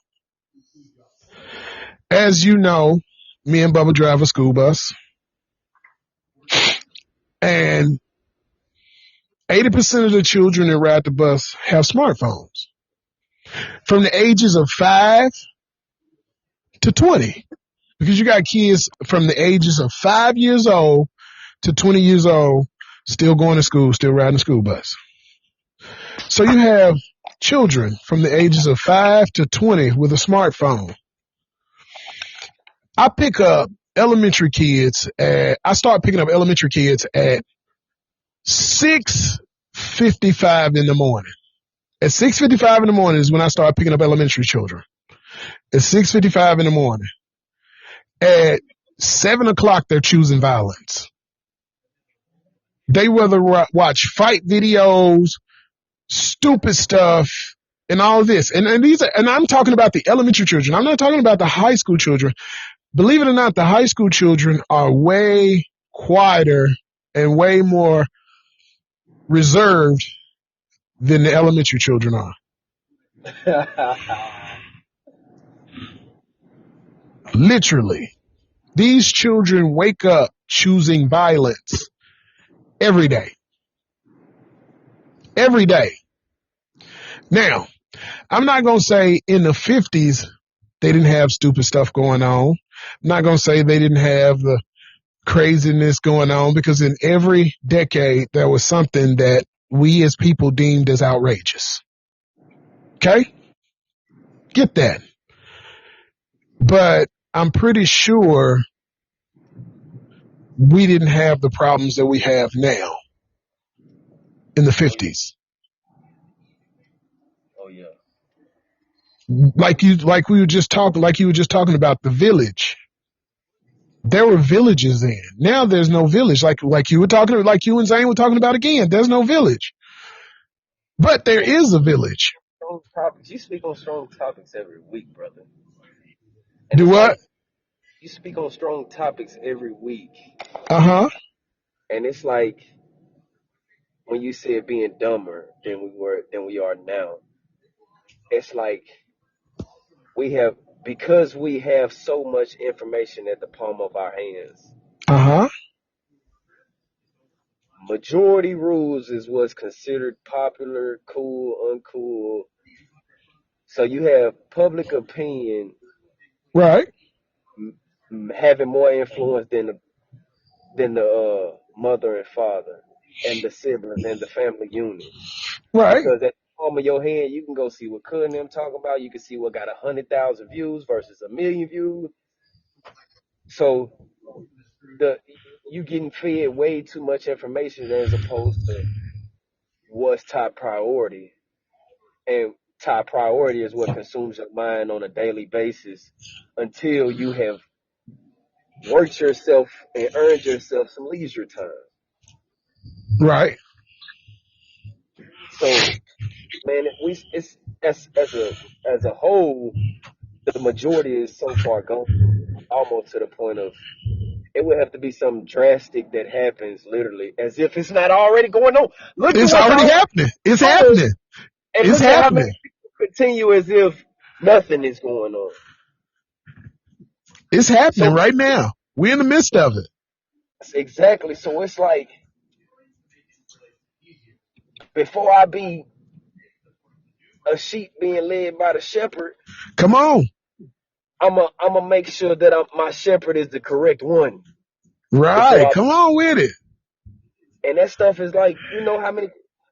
[SPEAKER 1] As you know, me and Bubba drive a school bus, and 80% of the children that ride the bus have smartphones. from the ages of 5 to 20. Because you got kids from the ages of 5 years old to 20 years old still going to school, still riding the school bus. So you have children from the ages of 5 to 20 with a smartphone. I start picking up elementary kids at 6:55 in the morning. At 6:55 in the morning is when I start picking up elementary children. At 6:55 in the morning. At 7 o'clock, they're choosing violence. They rather watch fight videos, stupid stuff, and all this. And I'm talking about the elementary children. I'm not talking about the high school children. Believe it or not, the high school children are way quieter and way more reserved than the elementary children are. Literally. These children wake up choosing violence every day. Every day. Now, I'm not going to say in the 50s they didn't have stupid stuff going on. I'm not going to say they didn't have the craziness going on, because in every decade there was something that we as people deemed as outrageous. Okay? Get that. But I'm pretty sure we didn't have the problems that we have now in the 50s.
[SPEAKER 2] Oh yeah.
[SPEAKER 1] Like you were just talking about the village. There were villages then. Now there's no village. Like you and Zane were talking about again. There's no village. But there is a village.
[SPEAKER 2] Strong topics. You speak on strong topics every week, brother. And
[SPEAKER 1] Do
[SPEAKER 2] it's
[SPEAKER 1] what?
[SPEAKER 2] like, you speak on strong topics every week.
[SPEAKER 1] Uh-huh.
[SPEAKER 2] And it's like when you said being dumber than we are now. It's like because we have so much information at the palm of our hands.
[SPEAKER 1] Uh-huh.
[SPEAKER 2] Majority rules is what's considered popular, cool, uncool. So you have public opinion
[SPEAKER 1] Right.
[SPEAKER 2] having more influence than the mother and father and the siblings and the family unit.
[SPEAKER 1] Right.
[SPEAKER 2] Because at the palm of your hand, you can go see what Cud and them talking about. You can see what got 100,000 views versus 1,000,000 views. So you getting fed way too much information as opposed to what's top priority. And top priority is what consumes your mind on a daily basis until you have worked yourself and earned yourself some leisure time.
[SPEAKER 1] Right.
[SPEAKER 2] So, man, it's as a whole, the majority is so far gone, almost to the point of it would have to be something drastic that happens, literally, as if it's not already going on. Look,
[SPEAKER 1] it's already happening. It's happening.
[SPEAKER 2] And
[SPEAKER 1] it's
[SPEAKER 2] look at how
[SPEAKER 1] happening.
[SPEAKER 2] many people continue as if nothing is going on.
[SPEAKER 1] It's happening right now. We're in the midst of it.
[SPEAKER 2] Exactly. So it's like, before I be a sheep being led by the shepherd,
[SPEAKER 1] come on,
[SPEAKER 2] I'm a make sure that my shepherd is the correct one.
[SPEAKER 1] Right. Come on with it.
[SPEAKER 2] And that stuff is like, you know how many,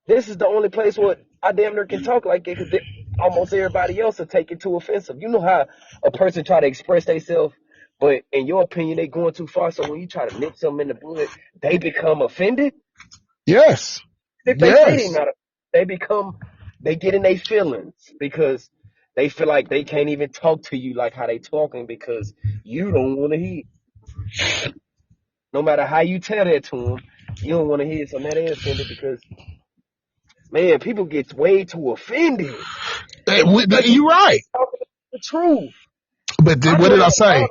[SPEAKER 2] this is the only place where I damn near can talk like it, because almost everybody else will take it too offensive. You know how a person try to express themselves, but in your opinion, they going too far. So when you try to nip something in the bud, they become offended.
[SPEAKER 1] Yes.
[SPEAKER 2] If they say they not, they get in their feelings because they feel like they can't even talk to you like how they talking because you don't want to hear. No matter how you tell that to them, you don't want to hear. So now they offended because, man, people get way too offended.
[SPEAKER 1] You're right.
[SPEAKER 2] The truth.
[SPEAKER 1] But what did I say?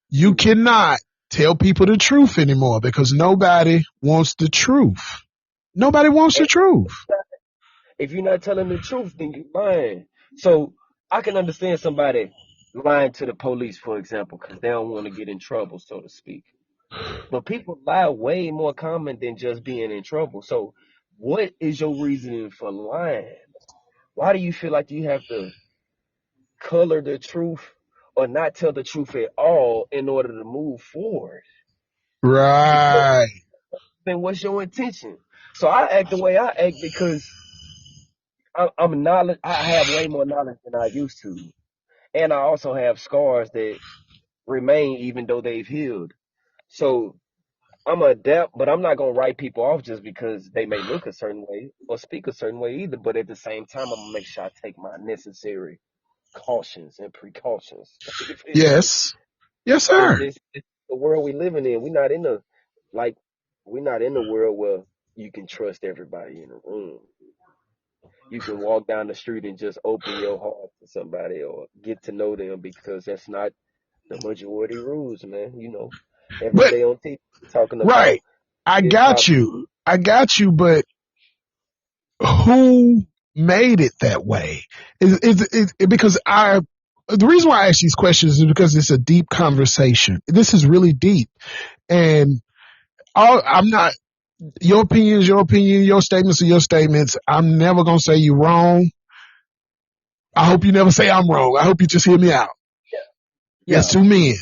[SPEAKER 1] You cannot tell people the truth anymore because nobody wants the truth. Nobody wants the truth.
[SPEAKER 2] If you're not telling the truth, then you're lying. So I can understand somebody lying to the police, for example, because they don't want to get in trouble, so to speak. But people lie way more common than just being in trouble. So what is your reasoning for lying? Why do you feel like you have to color the truth or not tell the truth at all in order to move forward.
[SPEAKER 1] Right.
[SPEAKER 2] Then what's your intention? So I act the way I act because I'm knowledge. I have way more knowledge than I used to, and I also have scars that remain even though they've healed. So I'm gonna adapt, but I'm not gonna write people off just because they may look a certain way or speak a certain way either. But at the same time, I'm gonna make sure I take my necessary cautions and precautions. You feel me?
[SPEAKER 1] Yes. Yes, sir.
[SPEAKER 2] It's the world we living in. We're not in the world where you can trust everybody in the room. You can walk down the street and just open your heart to somebody or get to know them, because that's not the majority rules, man. You know, every
[SPEAKER 1] But
[SPEAKER 2] day on TV talking about
[SPEAKER 1] right. I
[SPEAKER 2] this
[SPEAKER 1] got
[SPEAKER 2] topic.
[SPEAKER 1] you. I got you, but who made it that way? Because the reason why I ask these questions is because it's a deep conversation. This is really deep. And I'm not, your opinion is your opinion, your statements are your statements. I'm never going to say you're wrong. I hope you never say I'm wrong. I hope you just hear me out.
[SPEAKER 2] Yeah.
[SPEAKER 1] It's two men.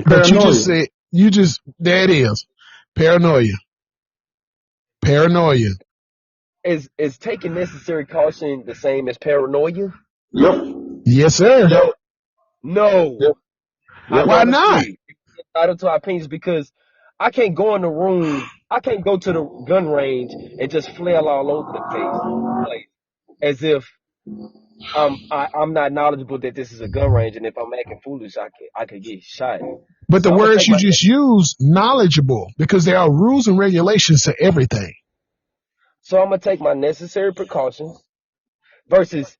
[SPEAKER 1] But you just said, there it is. Paranoia.
[SPEAKER 2] Is taking necessary caution the same as paranoia?
[SPEAKER 6] Yep.
[SPEAKER 1] Yes, sir.
[SPEAKER 6] Yep.
[SPEAKER 2] No.
[SPEAKER 6] Yep.
[SPEAKER 2] I
[SPEAKER 1] Why
[SPEAKER 2] don't
[SPEAKER 1] not?
[SPEAKER 2] agree. It's entitled to our opinions because I can't go in the room. I can't go to the gun range and just flail all over the place as if I'm not knowledgeable that this is a gun range, and if I'm acting foolish, I could get shot.
[SPEAKER 1] But
[SPEAKER 2] So
[SPEAKER 1] the
[SPEAKER 2] I'ma
[SPEAKER 1] words
[SPEAKER 2] take
[SPEAKER 1] you
[SPEAKER 2] my
[SPEAKER 1] just used, knowledgeable, because there are rules and regulations to everything.
[SPEAKER 2] So I'm gonna take my necessary precautions versus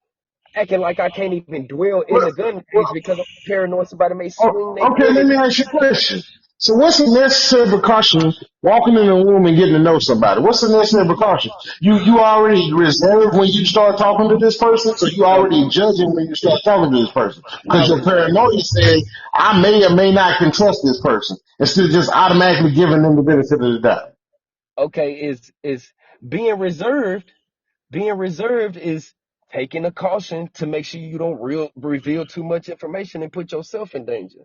[SPEAKER 2] acting like I can't even dwell in the gun range because I'm paranoid somebody may swing their
[SPEAKER 6] Okay,
[SPEAKER 2] gun
[SPEAKER 6] let
[SPEAKER 2] at
[SPEAKER 6] me
[SPEAKER 2] me.
[SPEAKER 6] ask you a question. So what's the necessary precaution walking in a room and getting to know somebody? What's the necessary precaution? You already reserved when you start talking to this person, so you
[SPEAKER 2] No,
[SPEAKER 6] already judging when you start talking to this person.
[SPEAKER 2] I
[SPEAKER 6] Because your
[SPEAKER 2] reserve.
[SPEAKER 6] paranoia says, I may or may not can trust this person, instead of just automatically giving them the benefit of the doubt.
[SPEAKER 2] Okay, is being reserved. Being reserved is taking a caution to make sure you don't reveal too much information and put yourself in danger.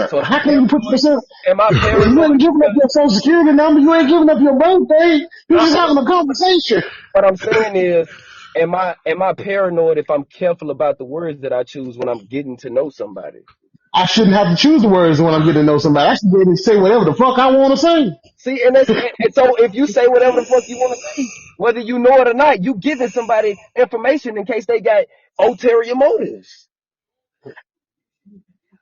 [SPEAKER 2] So
[SPEAKER 6] How can you put yourself?
[SPEAKER 2] am I
[SPEAKER 6] You
[SPEAKER 2] paranoid?
[SPEAKER 6] ain't giving up your social security number. You ain't giving up your birthday. You're just having a conversation.
[SPEAKER 2] What I'm saying is, am I paranoid if I'm careful about the words that I choose when I'm getting to know somebody?
[SPEAKER 6] I shouldn't have to choose the words when I'm getting to know somebody. I should be able to say whatever the fuck I want to say.
[SPEAKER 2] See, and so if you say whatever the fuck you want to say, whether you know it or not, you giving somebody information in case they got ulterior motives.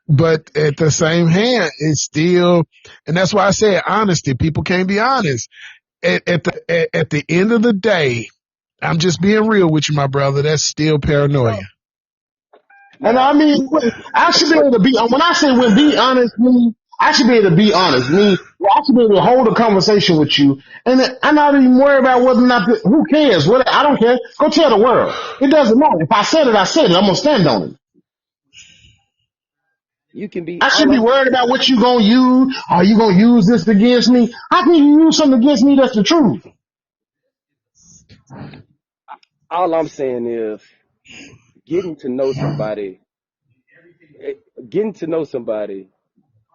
[SPEAKER 1] But at the same hand, it's still, and that's why I said honesty. People can't be honest. At the end of the day, I'm just being real with you, my brother. That's still paranoia.
[SPEAKER 6] And I mean, I should be able to be, when I say when be honest, I should be able to be honest. I should be able to hold a conversation with you. And I'm not even worried about whether or not, who cares? I don't care. Go tell the world. It doesn't matter. If I said it, I said it. I'm going to stand on it.
[SPEAKER 2] You can be.
[SPEAKER 6] I shouldn't be worried about what you going to use. Are you going to use this against me? How can you use something against me that's the truth?
[SPEAKER 2] All I'm saying is getting to know somebody.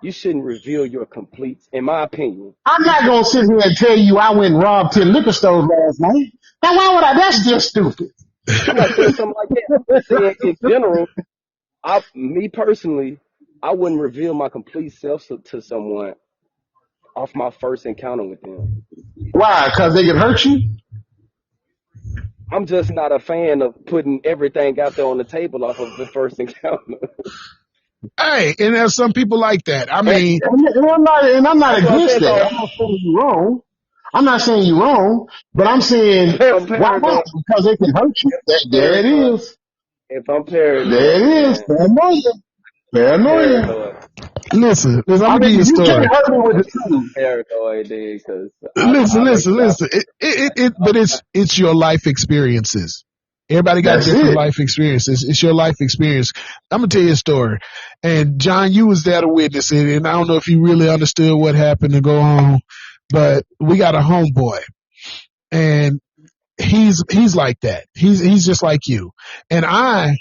[SPEAKER 2] You shouldn't reveal your complete, in my opinion.
[SPEAKER 6] I'm not going to sit here and tell you I went and robbed 10 liquor stores last night. Now, why would I? That's just stupid.
[SPEAKER 2] I'm not saying something like that. I'm just saying in general, me personally, I wouldn't reveal my complete self to someone off my first encounter with them.
[SPEAKER 6] Why? Because they can hurt you?
[SPEAKER 2] I'm just not a fan of putting everything out there on the table off of the first encounter.
[SPEAKER 1] Hey, and there's some people like that. I mean,
[SPEAKER 6] And I'm not against that. I'm not saying you're wrong. I'm not saying you're wrong, but I'm saying why not? Because they can hurt you. There it is.
[SPEAKER 2] If I'm paranoid,
[SPEAKER 6] there it is. Paranoia.
[SPEAKER 1] Listen, I'm gonna give you a story.
[SPEAKER 6] You can't hurt me with the truth.
[SPEAKER 2] Paranoid, because
[SPEAKER 1] listen. But it's your life experiences. Everybody got different life experiences. It's your life experience. I'm gonna tell you a story. And John, you was there to witness it, and I don't know if you really understood what happened to go on, but we got a homeboy, and he's like that. He's just like you. And I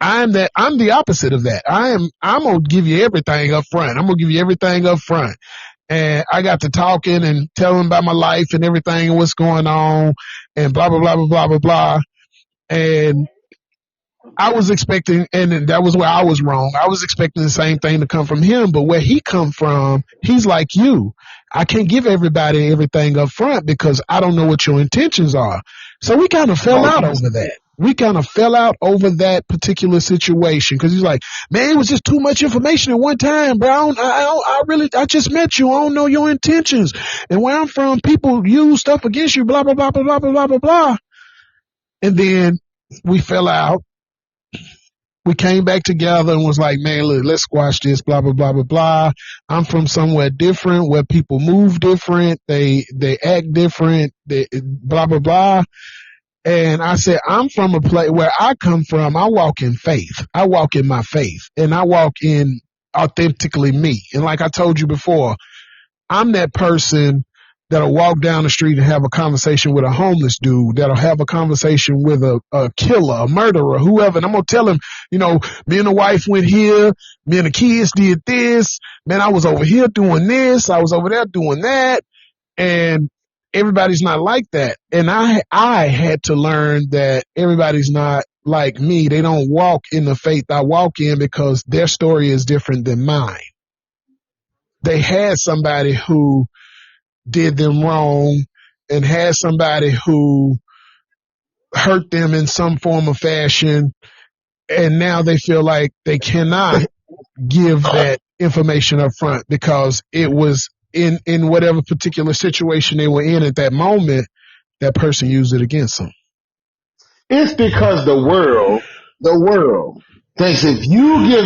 [SPEAKER 1] I'm the opposite of that. I'm going to give you everything up front. I'm going to give you everything up front. And I got to talking and telling about my life and everything and what's going on and blah, blah, blah, blah, blah, blah, blah. And I was expecting, and that was where I was wrong. I was expecting the same thing to come from him, but where he come from, he's like you. I can't give everybody everything up front because I don't know what your intentions are. So we kind of fell out over that. We kind of fell out over that particular situation because he's like, man, it was just too much information at one time, bro. I just met you. I don't know your intentions. And where I'm from, people use stuff against you, blah, blah, blah, blah, blah, blah, blah, blah. And then we fell out. We came back together and was like, man, look, let's squash this, blah, blah, blah, blah, blah. I'm from somewhere different where people move different. They act different, blah, blah, blah. And I said, I'm from a place where I come from. I walk in faith. I walk in my faith and I walk in authentically me. And like I told you before, I'm that person that'll walk down the street and have a conversation with a homeless dude, that'll have a conversation with a killer, a murderer, whoever. And I'm going to tell him, you know, me and the wife went here, me and the kids did this, man, I was over here doing this, I was over there doing that. And everybody's not like that. And I had to learn that everybody's not like me. They don't walk in the faith I walk in because their story is different than mine. They had somebody who did them wrong and had somebody who hurt them in some form or fashion, and now they feel like they cannot give that information up front because it was in whatever particular situation they were in at that moment, that person used it against them.
[SPEAKER 6] It's because the world thinks if you give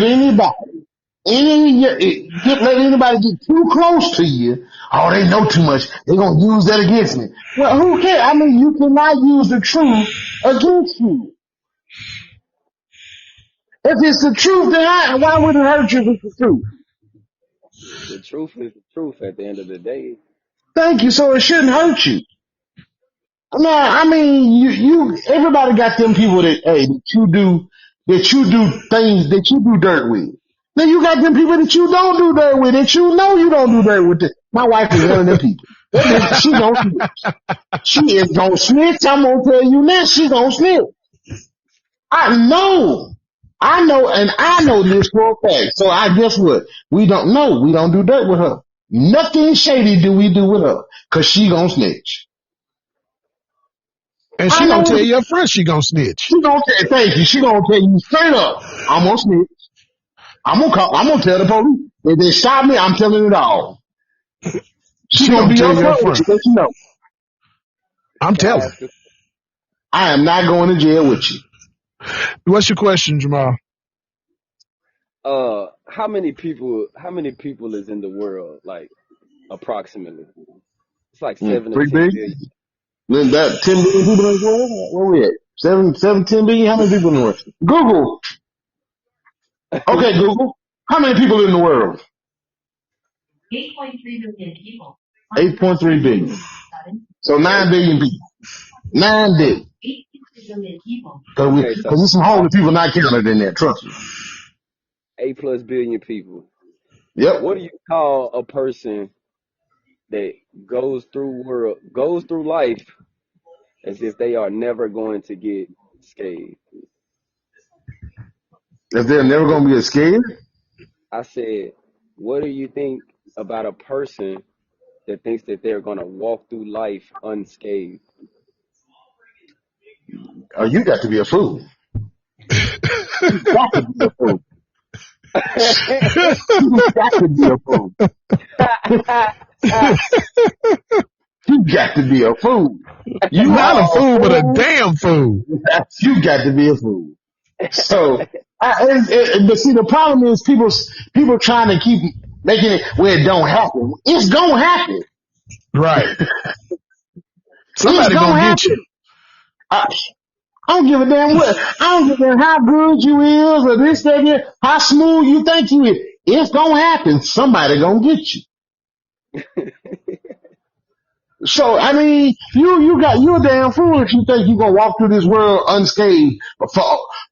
[SPEAKER 6] let anybody get too close to you, oh, they know too much, they're going to use that against me. Well, who cares? I mean, you cannot use the truth against you. If it's the truth, then why would it hurt you if it's the truth?
[SPEAKER 2] The truth is the truth at the end of the day.
[SPEAKER 6] Thank you. So it shouldn't hurt you. No, I mean, everybody got them people that you do things that you do dirt with. Then you got them people that you don't do dirt with, that you know you don't do dirt with. My wife is one of them people. She don't snitch. She is gonna snitch. I'm gonna tell you now, she gonna snitch. I know, and I know this for a fact. So I guess what? We don't do dirt with her. Nothing shady do we do with her, cause she gonna snitch.
[SPEAKER 1] And she gonna tell you up front she gonna snitch.
[SPEAKER 6] She gonna thank you. She gonna tell you straight up, I'm gonna snitch. I'm gonna tell the police. If they stop me, I'm telling it all. She gonna be up front. Let you know.
[SPEAKER 1] I'm telling.
[SPEAKER 6] I am not going to jail with you.
[SPEAKER 1] What's your question, Jamal?
[SPEAKER 2] How many people is in the world, like, approximately? It's like 7 to 10 billion.
[SPEAKER 6] Then that 10 billion people in the world? Where we at? 10 billion? How many people in the world? Google. Okay, Google. How many people in the world?
[SPEAKER 7] 8.3 billion people.
[SPEAKER 6] 8.3 billion. So 9 billion people. 9 billion.
[SPEAKER 7] 8 billion people.
[SPEAKER 6] Because there's some holy people not counted in there, trust me.
[SPEAKER 2] 8+ billion people.
[SPEAKER 6] Yep.
[SPEAKER 2] What do you call a person that goes through life as if they are never going to get scathed?
[SPEAKER 6] If they're never going to be scared?
[SPEAKER 2] I said, what do you think about a person that thinks that they're going to walk through life unscathed?
[SPEAKER 6] Oh, you got to be a fool. You got to be a fool. You got to be a fool. You got to be a fool.
[SPEAKER 1] You're not a fool, but a damn fool.
[SPEAKER 6] You got to be a fool. So, but see, the problem is people trying to keep making it where it don't happen. It's gonna happen.
[SPEAKER 1] Right. Somebody gonna get you.
[SPEAKER 6] I don't give a damn what. I don't give a damn how good you is or this, that, how smooth you think you is. It's gonna happen. Somebody gonna get you. So I mean, you're damn fool if you think you're gonna walk through this world unscathed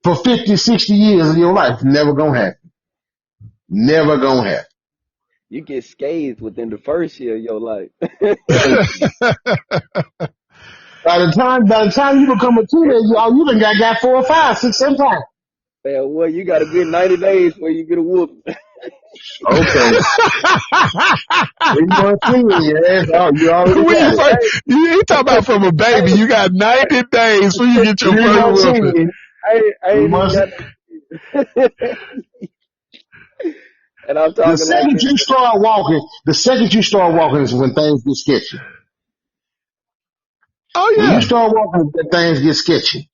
[SPEAKER 6] for 50, 60 years of your life. Never gonna happen. Never gonna happen.
[SPEAKER 2] You get scathed within the first year of your life.
[SPEAKER 6] By the time you become a teenager, you done got 4 or 5, 6, 7 times.
[SPEAKER 2] Man, well, you got a good 90 days where you get a whoop.
[SPEAKER 6] Okay. 3 months in, yeah. Oh, you already
[SPEAKER 1] When
[SPEAKER 6] got
[SPEAKER 1] you
[SPEAKER 6] it.
[SPEAKER 1] first, you talk about from a baby, you got 90 days before you get your
[SPEAKER 6] 3 months
[SPEAKER 1] first whooping.
[SPEAKER 6] in.
[SPEAKER 2] I ain't
[SPEAKER 6] 3
[SPEAKER 2] even
[SPEAKER 6] months
[SPEAKER 2] got no And I'm
[SPEAKER 6] The
[SPEAKER 2] talking like
[SPEAKER 6] second
[SPEAKER 2] this.
[SPEAKER 6] you start walking is when things get sketchy.
[SPEAKER 1] Oh
[SPEAKER 6] When you
[SPEAKER 1] yeah.
[SPEAKER 6] start walking, things get sketchy.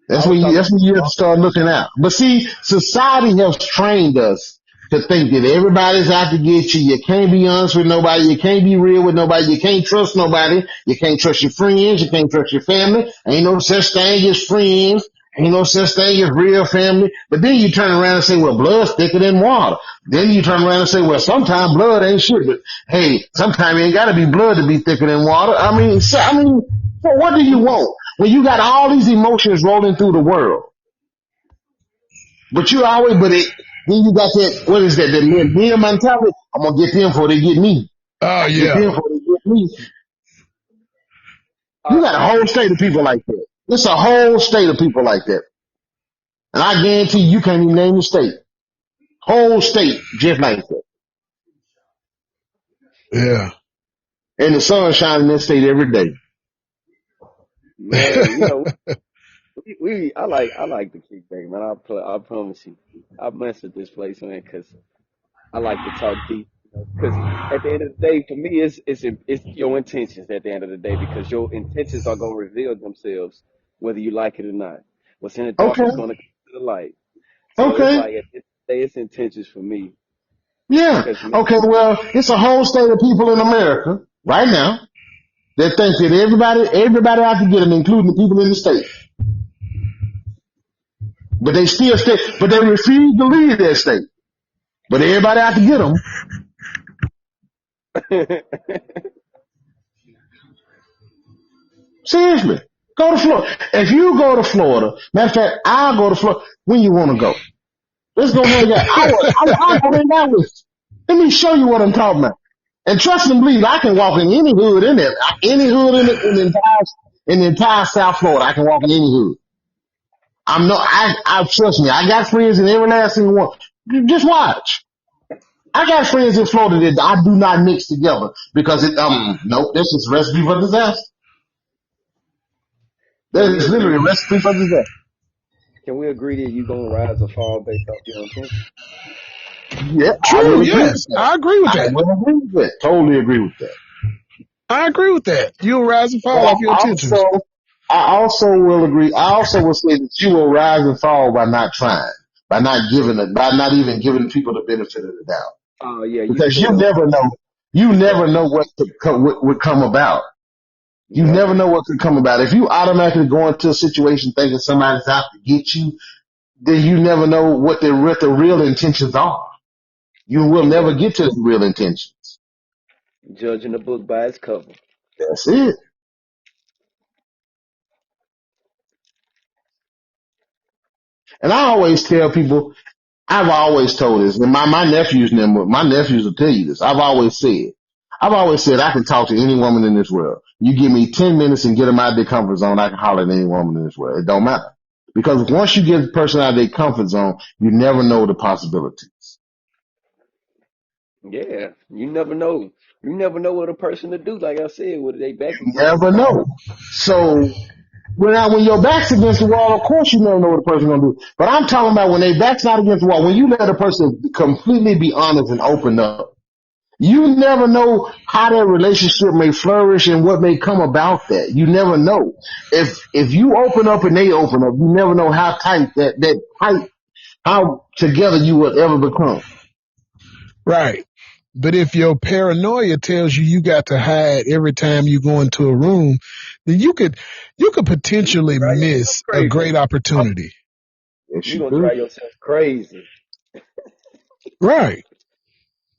[SPEAKER 6] That's
[SPEAKER 2] I was
[SPEAKER 6] when you
[SPEAKER 2] talking
[SPEAKER 6] have to start looking out. But see, society has trained us to think that everybody's out to get you. You can't be honest with nobody. You can't be real with nobody. You can't trust nobody. You can't trust your friends. You can't trust your family. Ain't no such thing as friends. Ain't no such thing as real family. But then you turn around and say, well, blood's thicker than water. Then you turn around and say, well, sometimes blood ain't shit. But hey, sometimes it ain't got to be blood to be thicker than water. So what do you want? When you got all these emotions rolling through the world, then you got that, what is that mentality? I'm gonna get them before they get me.
[SPEAKER 1] Oh
[SPEAKER 6] Get
[SPEAKER 1] yeah.
[SPEAKER 6] them before they get me. You
[SPEAKER 2] uh,
[SPEAKER 6] got a whole state of people like that. It's a whole state of people like that. And I guarantee you can't even name the state. Whole state just like that.
[SPEAKER 1] Yeah.
[SPEAKER 6] And the sun shining in that state every day.
[SPEAKER 2] man, you know, I like the kickback, man. I promise you. I mess with this place, man, because I like to talk deep. Because at the end of the day, for me, it's your intentions at the end of the day, because your intentions are gonna reveal themselves whether you like it or not. What's in the dark
[SPEAKER 6] Okay.
[SPEAKER 2] is gonna come to the light. So it's
[SPEAKER 6] Okay.
[SPEAKER 2] like at the end of the day, it's intentions for me.
[SPEAKER 6] Yeah.
[SPEAKER 2] Because me,
[SPEAKER 6] Okay. Well, it's a whole state of people in America right now that think that everybody out to get them, including the people in the state. But they refuse to leave that state. But everybody out to get them. Seriously. Go to Florida. If you go to Florida, matter of fact, I'll go to Florida when you want to go. Let's go hang out. I'll go hang out with you. Let me show you what I'm talking about. And trust and believe, I can walk in any hood in there. Any hood in the entire South Florida. I can walk in any hood. I trust me. I got friends in every last single one. Just watch. I got friends in Florida that I do not mix together because nope, this is recipe for disaster. That
[SPEAKER 2] can we
[SPEAKER 6] is
[SPEAKER 2] agree?
[SPEAKER 6] literally a recipe for disaster.
[SPEAKER 2] Can we agree that you're gonna rise or fall based off your intentions?
[SPEAKER 6] Yeah, I will
[SPEAKER 1] True.
[SPEAKER 6] agree with
[SPEAKER 1] Yes.
[SPEAKER 6] that.
[SPEAKER 1] I agree with
[SPEAKER 6] I
[SPEAKER 1] that.
[SPEAKER 6] will agree with that. Totally agree with that.
[SPEAKER 1] I agree with that. You'll rise and
[SPEAKER 6] But
[SPEAKER 1] fall off your intentions.
[SPEAKER 6] I also will agree. I also will say that you will rise and fall by not trying, by not even giving people the benefit of the doubt,
[SPEAKER 2] Oh yeah, you
[SPEAKER 6] because
[SPEAKER 2] said
[SPEAKER 6] you
[SPEAKER 2] a
[SPEAKER 6] never know. You
[SPEAKER 2] yeah,
[SPEAKER 6] never know what would come about. You
[SPEAKER 2] yep.
[SPEAKER 6] never know what could come about. If you automatically go into a situation thinking somebody's out to get you, then you never know what the real intentions are. You will never
[SPEAKER 2] Exactly.
[SPEAKER 6] get to the real intentions.
[SPEAKER 2] Judging the book by its cover.
[SPEAKER 6] That's it. And I always tell people, I've always told this, and my nephews will tell you this. I've always said I can talk to any woman in this world. You give me 10 minutes and get them out of their comfort zone, I can holler at any woman in this world. It don't matter. Because once you get the person out of their comfort zone, you never know the possibilities.
[SPEAKER 2] Yeah, you never know. You never know what a person to do. Like I said, whether they back
[SPEAKER 6] You
[SPEAKER 2] against the
[SPEAKER 6] never
[SPEAKER 2] wall.
[SPEAKER 6] know. So when your back's against the wall, of course you never know what the person's gonna do. But I'm talking about when their back's not against the wall, when you let a person completely be honest and open up. You never know how that relationship may flourish and what may come about that. You never know. If you open up and they open up, you never know how tight how together you will ever become.
[SPEAKER 1] Right. But if your paranoia tells you got to hide every time you go into a room, then you could potentially
[SPEAKER 2] Drive yourself
[SPEAKER 1] miss a
[SPEAKER 2] crazy.
[SPEAKER 1] great opportunity.
[SPEAKER 6] Yes,
[SPEAKER 2] You're
[SPEAKER 6] you
[SPEAKER 2] gonna
[SPEAKER 6] could.
[SPEAKER 2] drive yourself crazy.
[SPEAKER 1] Right.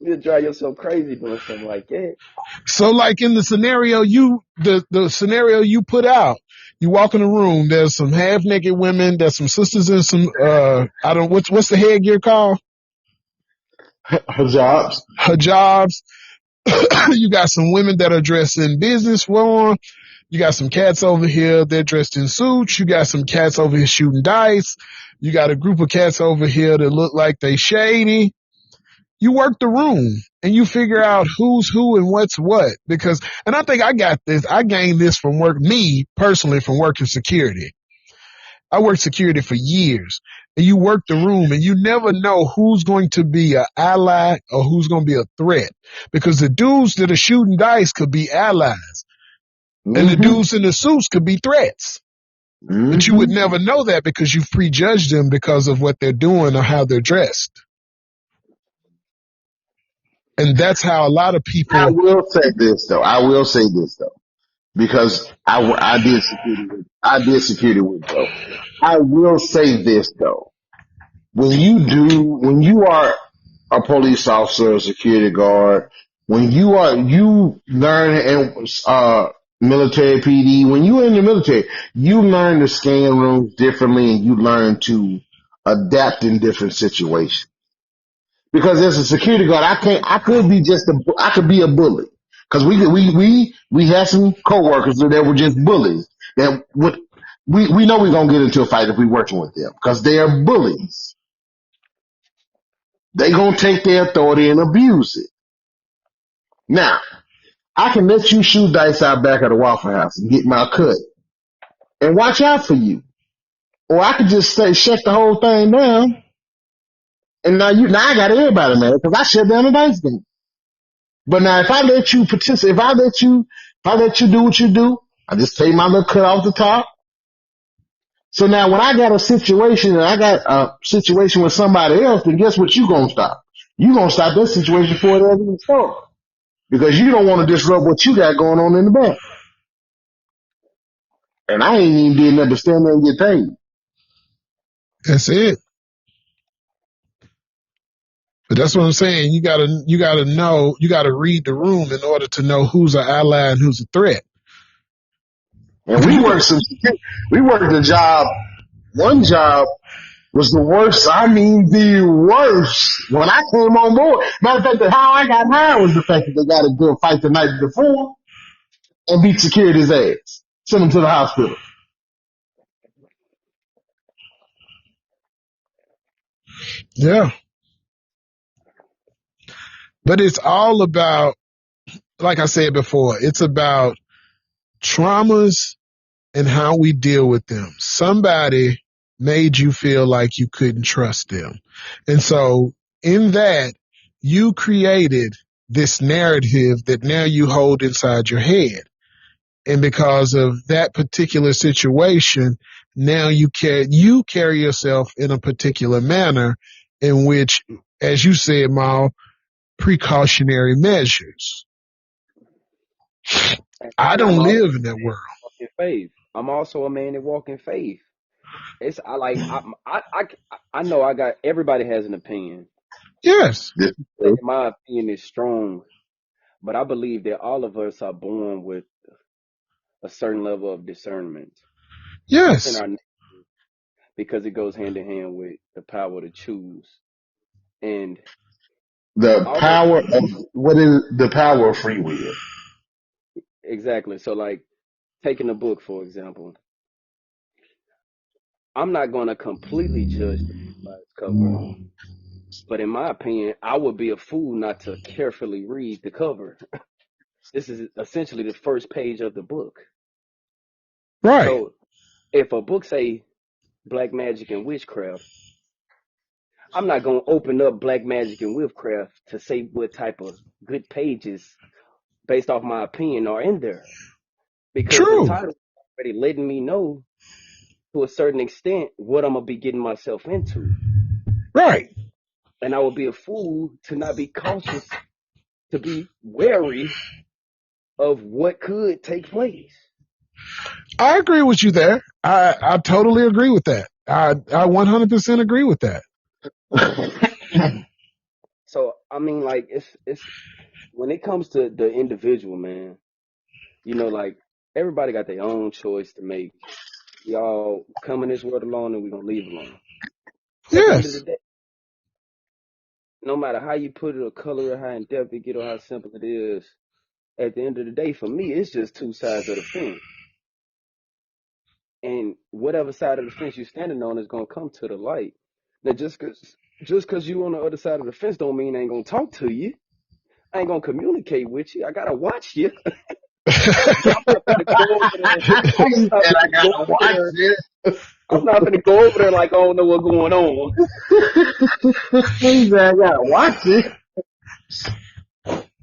[SPEAKER 2] You'll drive yourself crazy doing something like that.
[SPEAKER 1] So like in the scenario the scenario you put out, you walk in a room, there's some half naked women, there's some sisters in some what's the headgear called?
[SPEAKER 6] Hijabs.
[SPEAKER 1] Hijabs. You got some women that are dressed in business form. You got some cats over here, they're dressed in suits. You got some cats over here shooting dice. You got a group of cats over here that look like they shady. You work the room and you figure out who's who and what's what. And I think I gained this from me personally from working security. I worked security for years, and you work the room and you never know who's going to be an ally or who's going to be a threat, because the dudes that are shooting dice could be allies and the dudes in the suits could be threats. But you would never know that because you've prejudged them because of what they're doing or how they're dressed. And that's how a lot of people.
[SPEAKER 6] I will say this though, because I did security with Joe. I will say this though, when you are a police officer, a security guard, you learn in military PD. When you're in the military, you learn to scan rooms differently, and you learn to adapt in different situations. Because as a security guard, I could be a bully. Cause we had some coworkers that were just bullies we know we're going to get into a fight if we're working with them, cause they are bullies. They going to take their authority and abuse it. Now, I can let you shoot dice out back at the Waffle House and get my cut and watch out for you. Or I could just shut the whole thing down. And now I got everybody mad because I shut down the dice game. But now if I let you participate, if I let you do what you do, I just take my little cut off the top. So now when I got a situation with somebody else, then guess what you gonna stop? You gonna stop that situation before it ever even starts. Because you don't want to disrupt what you got going on in the back. And I ain't even did nothing but stand there and get paid.
[SPEAKER 1] That's it. But that's what I'm saying. You gotta know, you gotta read the room in order to know who's an ally and who's a threat.
[SPEAKER 6] And we worked a job. One job was the worst. I mean, the worst. When I came on board, matter of fact, how I got hired was the fact that they got to go fight the night before and beat security's ass, send them to the hospital.
[SPEAKER 1] Yeah. But it's all about, like I said before, it's about traumas and how we deal with them. Somebody made you feel like you couldn't trust them. And so in that, you created this narrative that now you hold inside your head. And because of that particular situation, now you carry yourself in a particular manner in which, as you said, Mal, precautionary measures. I don't live in that world.
[SPEAKER 2] In faith. I'm also a man that walk in faith. I know everybody has an opinion.
[SPEAKER 1] Yes.
[SPEAKER 2] My opinion is strong, but I believe that all of us are born with a certain level of discernment.
[SPEAKER 1] Yes.
[SPEAKER 2] Because it goes hand in hand with the power to choose. And
[SPEAKER 6] the power of free will.
[SPEAKER 2] Exactly. So like taking a book, for example, I'm not going to completely judge the book by its cover. But in my opinion, I would be a fool not to carefully read the cover. This is essentially the first page of the book.
[SPEAKER 1] Right.
[SPEAKER 2] So if a book say Black Magic and Witchcraft, I'm not going to open up Black Magic and Witchcraft to say what type of good pages based off my opinion are in there. Because the title is already letting me know to a certain extent what I'm going to be getting myself into.
[SPEAKER 1] Right.
[SPEAKER 2] And I would be a fool to not be cautious, to be wary of what could take place.
[SPEAKER 1] I agree with you there. I totally agree with that. I 100% agree with that.
[SPEAKER 2] So I mean, like it's when it comes to the individual, man. Like everybody got their own choice to make. We all come in this world alone, and we gonna leave alone. At the end of the
[SPEAKER 1] Yes.
[SPEAKER 2] day, no matter how you put it or color it, how in depth it get or how simple it is, at the end of the day, for me, it's just two sides of the fence. And whatever side of the fence you're standing on is gonna come to the light. Now, just cause you on the other side of the fence don't mean I ain't gonna talk to you. I ain't gonna communicate with you. I gotta watch you. I'm not gonna go over there. I'm not
[SPEAKER 6] And I
[SPEAKER 2] gonna go
[SPEAKER 6] gotta
[SPEAKER 2] over
[SPEAKER 6] watch
[SPEAKER 2] there.
[SPEAKER 6] it.
[SPEAKER 2] I'm not gonna go over there like I don't know what's going on.
[SPEAKER 6] He said, I gotta watch it.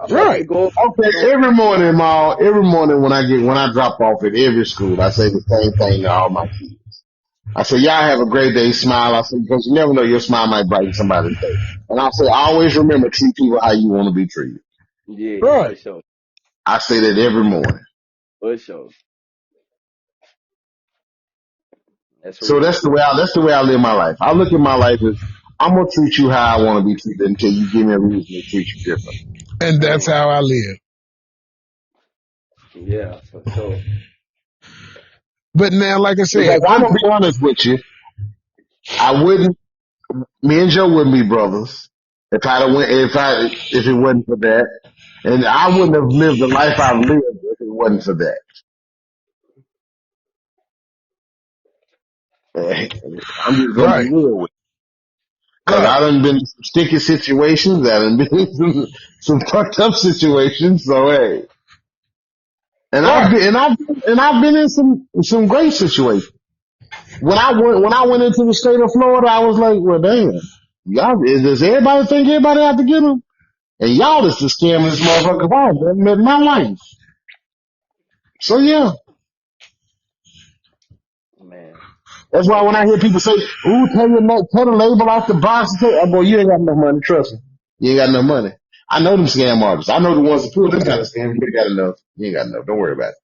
[SPEAKER 2] I'm not gonna
[SPEAKER 1] Right.
[SPEAKER 2] go over
[SPEAKER 6] Okay,
[SPEAKER 2] there.
[SPEAKER 6] every morning, Ma, every morning when I drop off at every school, I say the same thing to all my kids. I say, y'all have a great day, smile. I say, because you never know, your smile might brighten somebody's day. And I say, always remember, treat people how you want to be treated.
[SPEAKER 2] Yeah, for
[SPEAKER 1] Right.
[SPEAKER 2] sure.
[SPEAKER 6] I say that every morning.
[SPEAKER 2] For sure. That's
[SPEAKER 6] So
[SPEAKER 2] real.
[SPEAKER 6] that's the way I live my life. I look at my life as, I'm going to treat you how I want to be treated until you give me a reason to treat you different.
[SPEAKER 1] And that's
[SPEAKER 2] Man,
[SPEAKER 1] how I live.
[SPEAKER 2] yeah, for sure.
[SPEAKER 1] But now, like I said,
[SPEAKER 6] Because I'm going to be honest with you, me and Joe wouldn't be brothers if it wasn't for that. And I wouldn't have lived the life I've lived if it wasn't for that. I'm just gonna be
[SPEAKER 1] right,
[SPEAKER 6] real with you. Cause
[SPEAKER 1] right,
[SPEAKER 6] I done been in some sticky situations, I done been in some fucked up situations, so hey. And
[SPEAKER 1] right.
[SPEAKER 6] I've been in some great situations. When I went into the state of Florida, I was like, well damn, does everybody think everybody have to get them? And y'all is just scamming this motherfucker I've never met in my life. So yeah.
[SPEAKER 2] Man,
[SPEAKER 6] That's why
[SPEAKER 2] that's
[SPEAKER 6] when I hear people say, "Ooh, tell the label off the box," boy, you ain't got enough money. Trust me, you ain't got enough money. I know them scam artists. I know the ones that pull them kind of scam. You ain't got enough. You ain't got enough. Don't worry about it.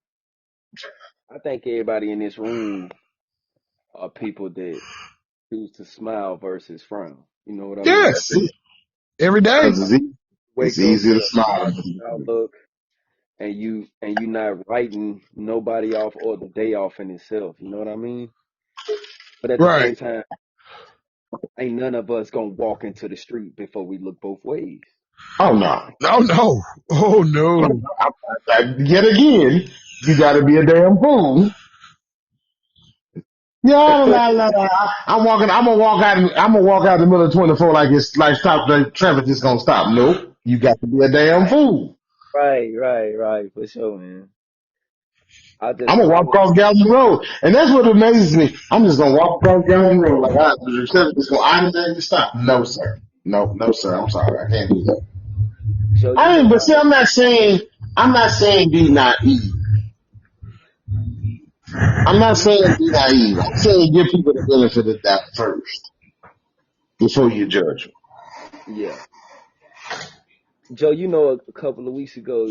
[SPEAKER 2] I think everybody in this room are people that choose to smile versus frown. You know what I mean?
[SPEAKER 6] That's
[SPEAKER 1] Yes.
[SPEAKER 6] it.
[SPEAKER 1] Every day.
[SPEAKER 6] Because it's
[SPEAKER 2] Wake up
[SPEAKER 6] easier
[SPEAKER 2] with
[SPEAKER 6] to
[SPEAKER 2] a
[SPEAKER 6] smile.
[SPEAKER 2] positive outlook, and you not writing nobody off or the day off in itself. You know what I mean? But at the
[SPEAKER 1] Right.
[SPEAKER 2] same time, ain't none of us gonna walk into the street before we look both ways.
[SPEAKER 6] Oh no.
[SPEAKER 1] Oh no. Oh no.
[SPEAKER 6] Yet again, you got to be a damn fool. Yeah, I'm walking. I'm gonna walk out. I'm gonna walk out in the middle of 24 like it's like stop. The traffic just gonna stop. Nope. You got to be a damn fool.
[SPEAKER 2] Right, for sure, man.
[SPEAKER 6] I'm gonna
[SPEAKER 2] I
[SPEAKER 6] walk
[SPEAKER 2] was
[SPEAKER 6] across Galveston Road, and that's what amazes me. I'm just gonna walk across Galveston Road like the traffic is gonna automatically stop. No, sir. No, sir. I'm sorry. I can't do that.
[SPEAKER 2] Joe. You
[SPEAKER 6] I
[SPEAKER 2] know
[SPEAKER 6] mean, but see,
[SPEAKER 2] how
[SPEAKER 6] I'm not saying be naive. I'm not saying be naive. I'm saying give people the benefit of that first before you judge them.
[SPEAKER 2] yeah, Joe. You know a couple of weeks ago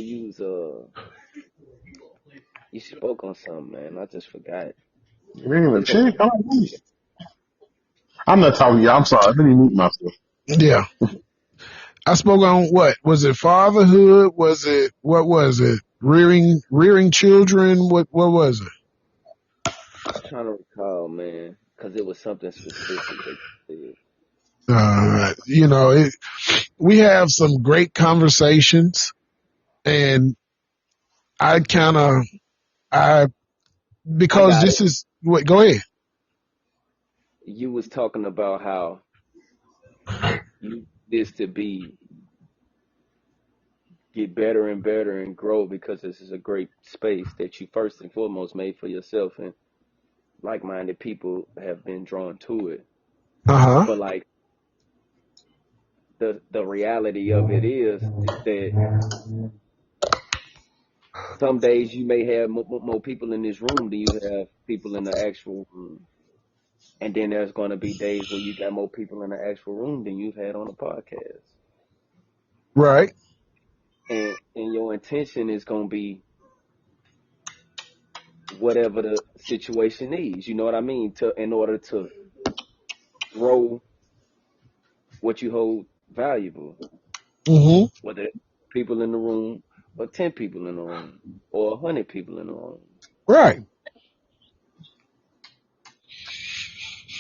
[SPEAKER 2] you spoke on something, man. I just forgot.
[SPEAKER 6] You ain't even
[SPEAKER 2] It's gonna
[SPEAKER 6] check. I'm not talking to you. I'm sorry. Let me mute myself.
[SPEAKER 1] Yeah. I spoke on what? Was it fatherhood? What was it? Rearing children? What was it?
[SPEAKER 2] trying to recall, man, because it was something specific that you
[SPEAKER 1] We have some great conversations, and I kind of, I,
[SPEAKER 2] said. I
[SPEAKER 1] because
[SPEAKER 2] got it.
[SPEAKER 1] this is what, go ahead.
[SPEAKER 2] You was talking about how you this to be get better and better and grow because this is a great space that you first and foremost made for yourself, and like-minded people have been drawn to it.
[SPEAKER 1] Uh huh.
[SPEAKER 2] But like the reality of it is that some days you may have more people in this room than you have people in the actual room. And then there's going to be days where you got more people in the actual room than you've had on the podcast.
[SPEAKER 1] Right.
[SPEAKER 2] And your intention is going to be whatever the situation needs. You know what I mean? In order to grow what you hold valuable.
[SPEAKER 6] Hmm.
[SPEAKER 2] whether it's people in the room or 10 people in the room or 100 people in the room.
[SPEAKER 6] Right.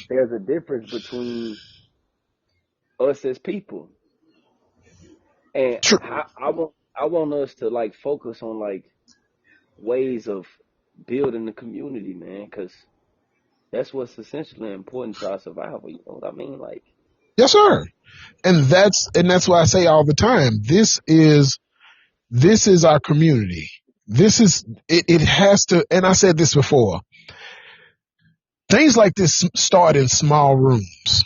[SPEAKER 2] There's a difference between us as people, and
[SPEAKER 6] True.
[SPEAKER 2] I want us to like focus on like ways of building the community, man, because that's what's essentially important to our survival. You know what I mean? Like,
[SPEAKER 6] Yes, sir. And that's why I say all the time, this is our community. It has to, and I said this before, things like this start in small rooms.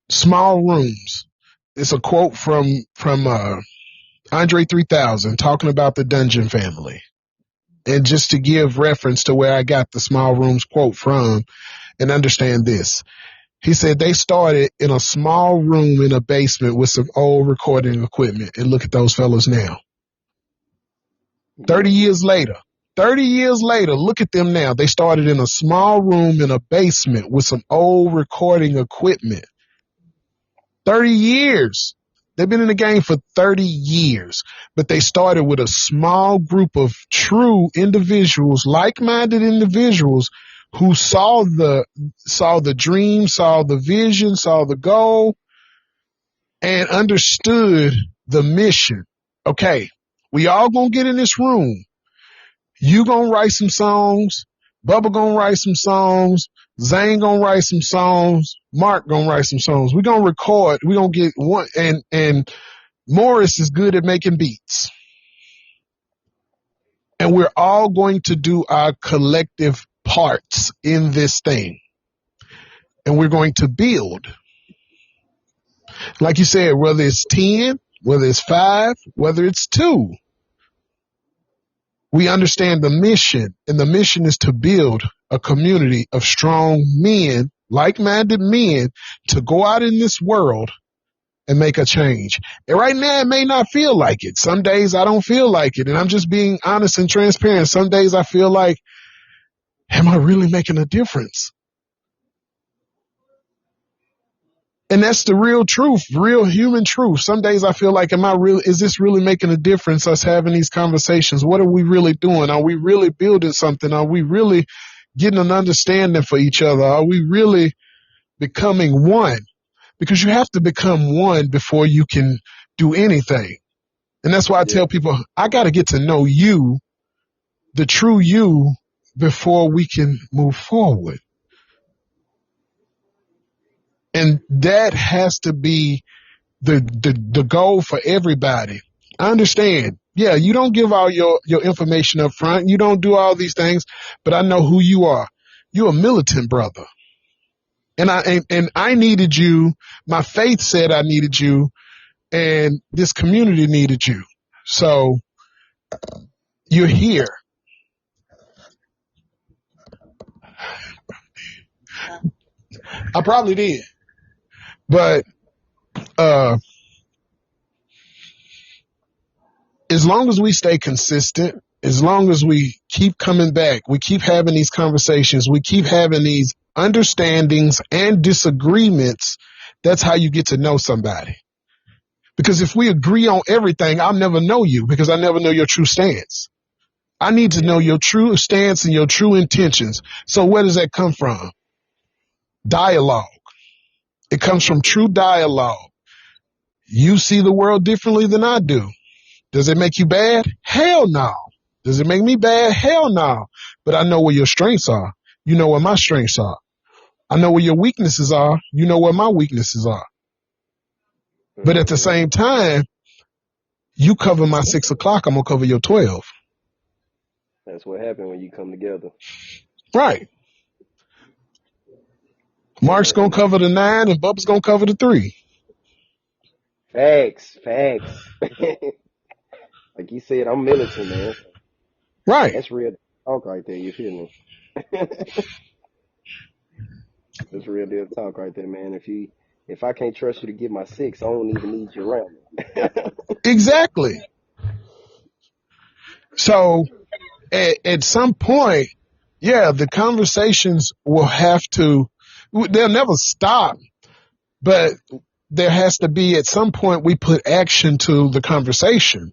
[SPEAKER 6] Small rooms. It's a quote from Andre 3000 talking about the Dungeon family. And just to give reference to where I got the small rooms quote from and understand this. He said they started in a small room in a basement with some old recording equipment. And look at those fellas now. 30 years later, look at them now. They started in a small room in a basement with some old recording equipment. 30 years. They've been in the game for 30 years, but they started with a small group of true individuals, like-minded individuals who saw the dream, saw the vision, saw the goal, and understood the mission. Okay, we all gonna get in this room. You gonna write some songs. Bubba gonna write some songs. Zane gonna write some songs. Mark gonna write some songs. We gonna record. We gonna get one. And Morris is good at making beats. And we're all going to do our collective parts in this thing. And we're going to build. Like you said, whether it's 10, whether it's 5, whether it's 2. We understand the mission, and the mission is to build a community of strong men, like-minded men, to go out in this world and make a change. And right now, it may not feel like it. Some days I don't feel like it, and I'm just being honest and transparent. Some days I feel like, am I really making a difference? And that's the real truth, real human truth. Some days I feel like, is this really making a difference, us having these conversations? What are we really doing? Are we really building something? Are we really getting an understanding for each other? Are we really becoming one? Because you have to become one before you can do anything. And that's why I tell people, I got to get to know you, the true you, before we can move forward. And that has to be the goal for everybody. I understand. Yeah, you don't give all your information up front. You don't do all these things, but I know who you are. You're a militant brother. And I needed you. My faith said I needed you, and this community needed you. So you're here. I probably did. But as long as we stay consistent, as long as we keep coming back, we keep having these conversations, we keep having these understandings and disagreements, that's how you get to know somebody. Because if we agree on everything, I'll never know you because I never know your true stance. I need to know your true stance and your true intentions. So where does that come from? Dialogue. It comes from true dialogue. You see the world differently than I do. Does it make you bad? Hell no. Does it make me bad? Hell no. But I know where your strengths are. You know where my strengths are. I know where your weaknesses are. You know where my weaknesses are. But at the same time, you cover my 6 o'clock, I'm going to cover your 12.
[SPEAKER 2] That's what happened when you come together.
[SPEAKER 6] Right. Mark's going to cover the 9 and Bubba's going to cover the 3.
[SPEAKER 2] Facts. Like you said, I'm militant, man.
[SPEAKER 6] Right.
[SPEAKER 2] That's real talk right there. You feel me? That's real deal talk right there, man. If I can't trust you to get my 6, I don't even need you around me.
[SPEAKER 6] Exactly. So at some point, yeah, the conversations will have to, they'll never stop, but
[SPEAKER 1] there has to be, at some point, we put action to the conversation.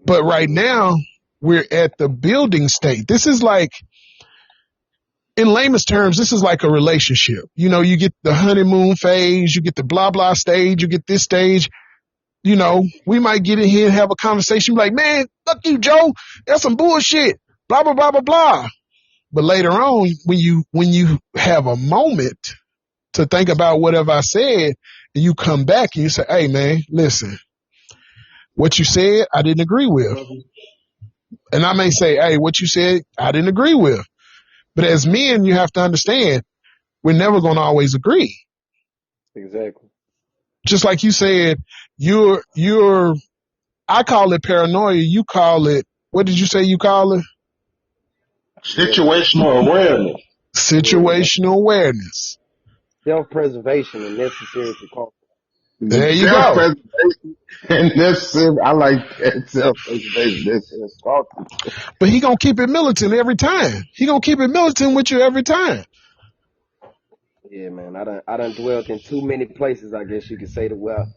[SPEAKER 1] But right now, we're at the building state. This is like, in layman's terms, this is like a relationship. You know, you get the honeymoon phase, you get the blah, blah stage, you get this stage. You know, we might get in here and have a conversation like, man, fuck you, Joe. That's some bullshit. Blah, blah, blah, blah, blah. But later on, when you have a moment to think about whatever I said, and you come back and you say, hey, man, listen, what you said, I didn't agree with. And I may say, hey, what you said, I didn't agree with. But as men, you have to understand, we're never going to always agree.
[SPEAKER 2] Exactly.
[SPEAKER 1] Just like you said, I call it paranoia. You call it, what did you say you call it?
[SPEAKER 6] Situational awareness.
[SPEAKER 1] Situational awareness.
[SPEAKER 2] Self-preservation and necessary precaution.
[SPEAKER 1] There you go.
[SPEAKER 6] Self-preservation and necessary. I like that. Self-preservation, necessary precaution.
[SPEAKER 1] But he gonna keep it militant every time. He gonna keep it militant with you every time.
[SPEAKER 2] Yeah, man. I done dwelt in too many places, I guess you could say, well,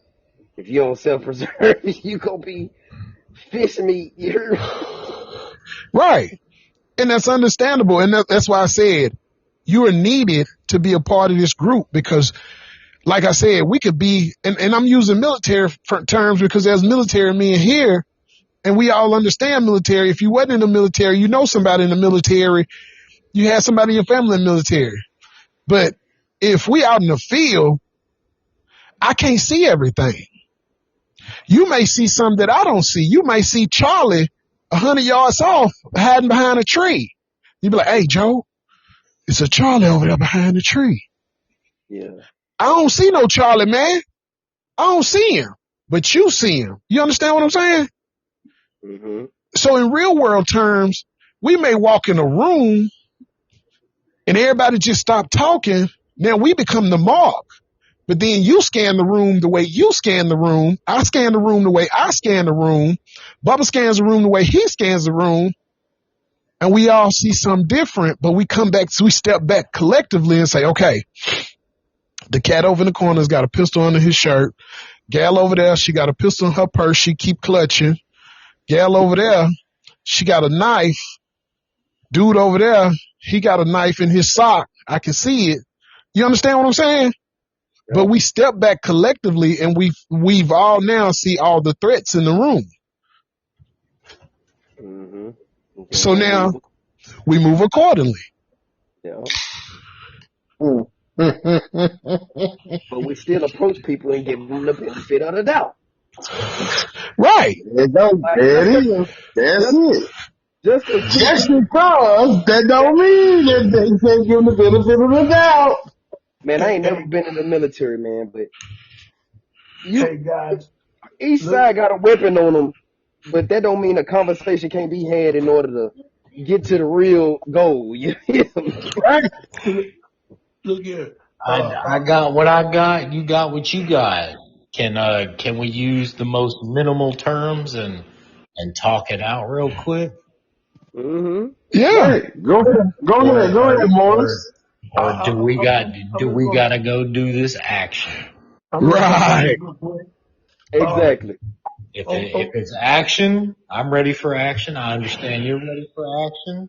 [SPEAKER 2] if you don't self-preserve, you gonna be fish meat. You heard me?
[SPEAKER 1] Right. And that's understandable. And that's why I said you are needed to be a part of this group, because like I said, we could be, and I'm using military terms because there's military men here and we all understand military. If you wasn't in the military, you know somebody in the military, you had somebody in your family in the military. But if we out in the field, I can't see everything. You may see something that I don't see. You may see Charlie 100 yards off hiding behind a tree. You be like, hey, Joe, it's a Charlie over there behind the tree.
[SPEAKER 2] Yeah.
[SPEAKER 1] I don't see no Charlie, man. I don't see him, but you see him. You understand what I'm saying?
[SPEAKER 2] Mm-hmm.
[SPEAKER 1] So in real world terms, we may walk in a room and everybody just stop talking. Now we become the mark. But then you scan the room the way you scan the room. I scan the room the way I scan the room. Bubba scans the room the way he scans the room. And we all see something different, but we come back, so we step back collectively and say, okay, the cat over in the corner's got a pistol under his shirt. Gal over there, she got a pistol in her purse. She keep clutching. Gal over there, she got a knife. Dude over there, he got a knife in his sock. I can see it. You understand what I'm saying? But we step back collectively and we've all now see all the threats in the room.
[SPEAKER 2] Mm-hmm. Okay.
[SPEAKER 1] So now we move accordingly.
[SPEAKER 2] Yeah. But we still approach people and give them the benefit of the doubt.
[SPEAKER 1] Right.
[SPEAKER 6] There it is. That's it.
[SPEAKER 2] Just
[SPEAKER 6] because that don't mean that they can't give them the benefit of the doubt.
[SPEAKER 2] Man, I ain't never been in the military, man, but
[SPEAKER 8] Hey guys,
[SPEAKER 2] each
[SPEAKER 8] look,
[SPEAKER 2] side got a weapon on them, but that don't mean a conversation can't be had in order to get to the real goal. You hear me?
[SPEAKER 8] look here.
[SPEAKER 4] I got what I got. You got what you got. Can we use the most minimal terms and talk it out real quick?
[SPEAKER 2] Mm-hmm.
[SPEAKER 1] Yeah.
[SPEAKER 6] Right. Go ahead, Morris.
[SPEAKER 4] Or do we gotta go do this action?
[SPEAKER 1] Right.
[SPEAKER 2] Exactly.
[SPEAKER 4] If it's action, I'm ready for action. I understand you're ready for action,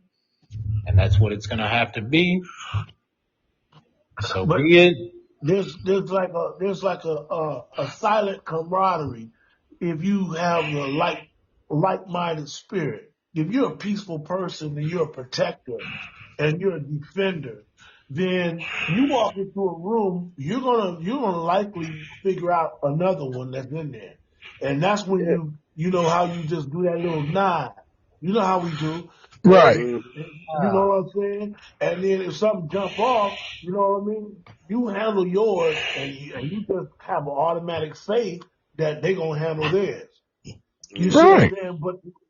[SPEAKER 4] and that's what it's gonna have to be. So
[SPEAKER 8] But
[SPEAKER 4] be it.
[SPEAKER 8] there's like a silent camaraderie if you have the like-minded spirit. If you're a peaceful person and you're a protector and you're a defender, then you walk into a room, you're gonna likely figure out another one that's in there. And that's when you know how you just do that little nod. You know how we do.
[SPEAKER 1] Right.
[SPEAKER 8] You know what I'm saying? And then if something jump off, you know what I mean? You handle yours and you just have an automatic faith that they gonna handle theirs. You see what I'm saying?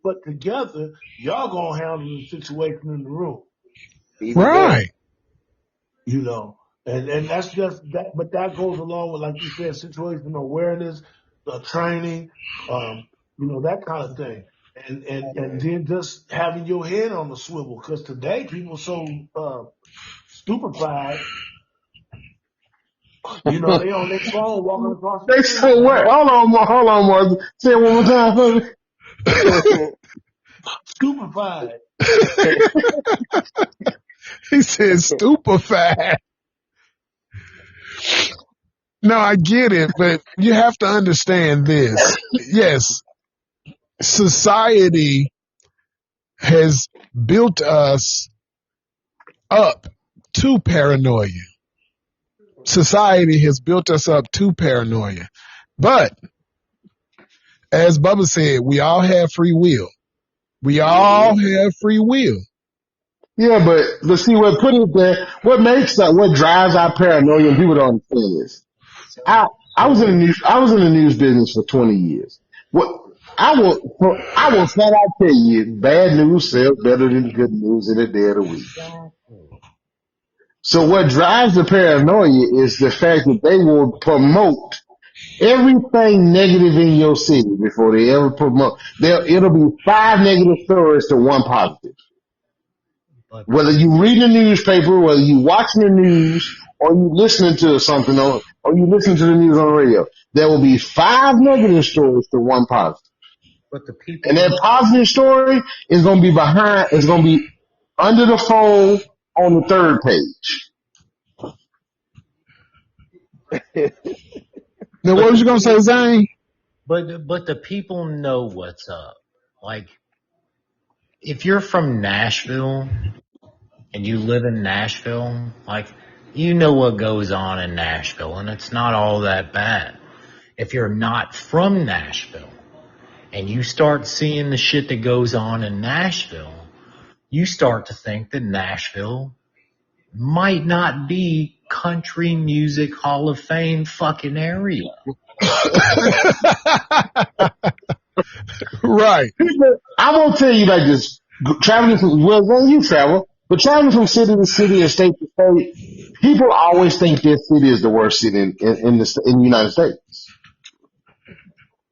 [SPEAKER 8] But together, y'all gonna handle the situation in the room.
[SPEAKER 1] Right.
[SPEAKER 8] You know, and that's just that, but that goes along with, like you said, situational awareness, training, that kind of thing. And then just having your head on the swivel, because today people so stupefied You know, they on their phone walking across the
[SPEAKER 6] They
[SPEAKER 8] street.
[SPEAKER 6] say what? Hold on, Mark. Say it one more time for me.
[SPEAKER 8] Stupefied.
[SPEAKER 1] He said stupefied. No, I get it, but you have to understand this. Yes, society has built us up to paranoia. Society has built us up to paranoia. But, as Bubba said, we all have free will. We all have free will.
[SPEAKER 6] Yeah, but see what put it there. What drives our paranoia? And people don't understand this. I was in the news business for 20 years. I will flat out tell you, bad news sells better than good news in a day of the week. So what drives the paranoia is the fact that they will promote everything negative in your city before they ever promote. It'll be 5 negative stories to 1 positive. Whether you read the newspaper, whether you watching the news, or you listening to something, or you listening to the news on the radio, there will be 5 negative stories to 1 positive.
[SPEAKER 4] But the people,
[SPEAKER 6] And that positive story is going to be under the fold on the 3rd page.
[SPEAKER 1] Now, what was you going to say, Zane?
[SPEAKER 4] but the people know what's up. Like, if you're from Nashville and you live in Nashville, like, you know what goes on in Nashville, and it's not all that bad. If you're not from Nashville and you start seeing the shit that goes on in Nashville, you start to think that Nashville might not be country music Hall of Fame fucking area.
[SPEAKER 1] Right.
[SPEAKER 6] I won't tell you like this. Traveling from, well, you travel, but traveling from city to city and state to state, people always think their city is the worst city in the United States.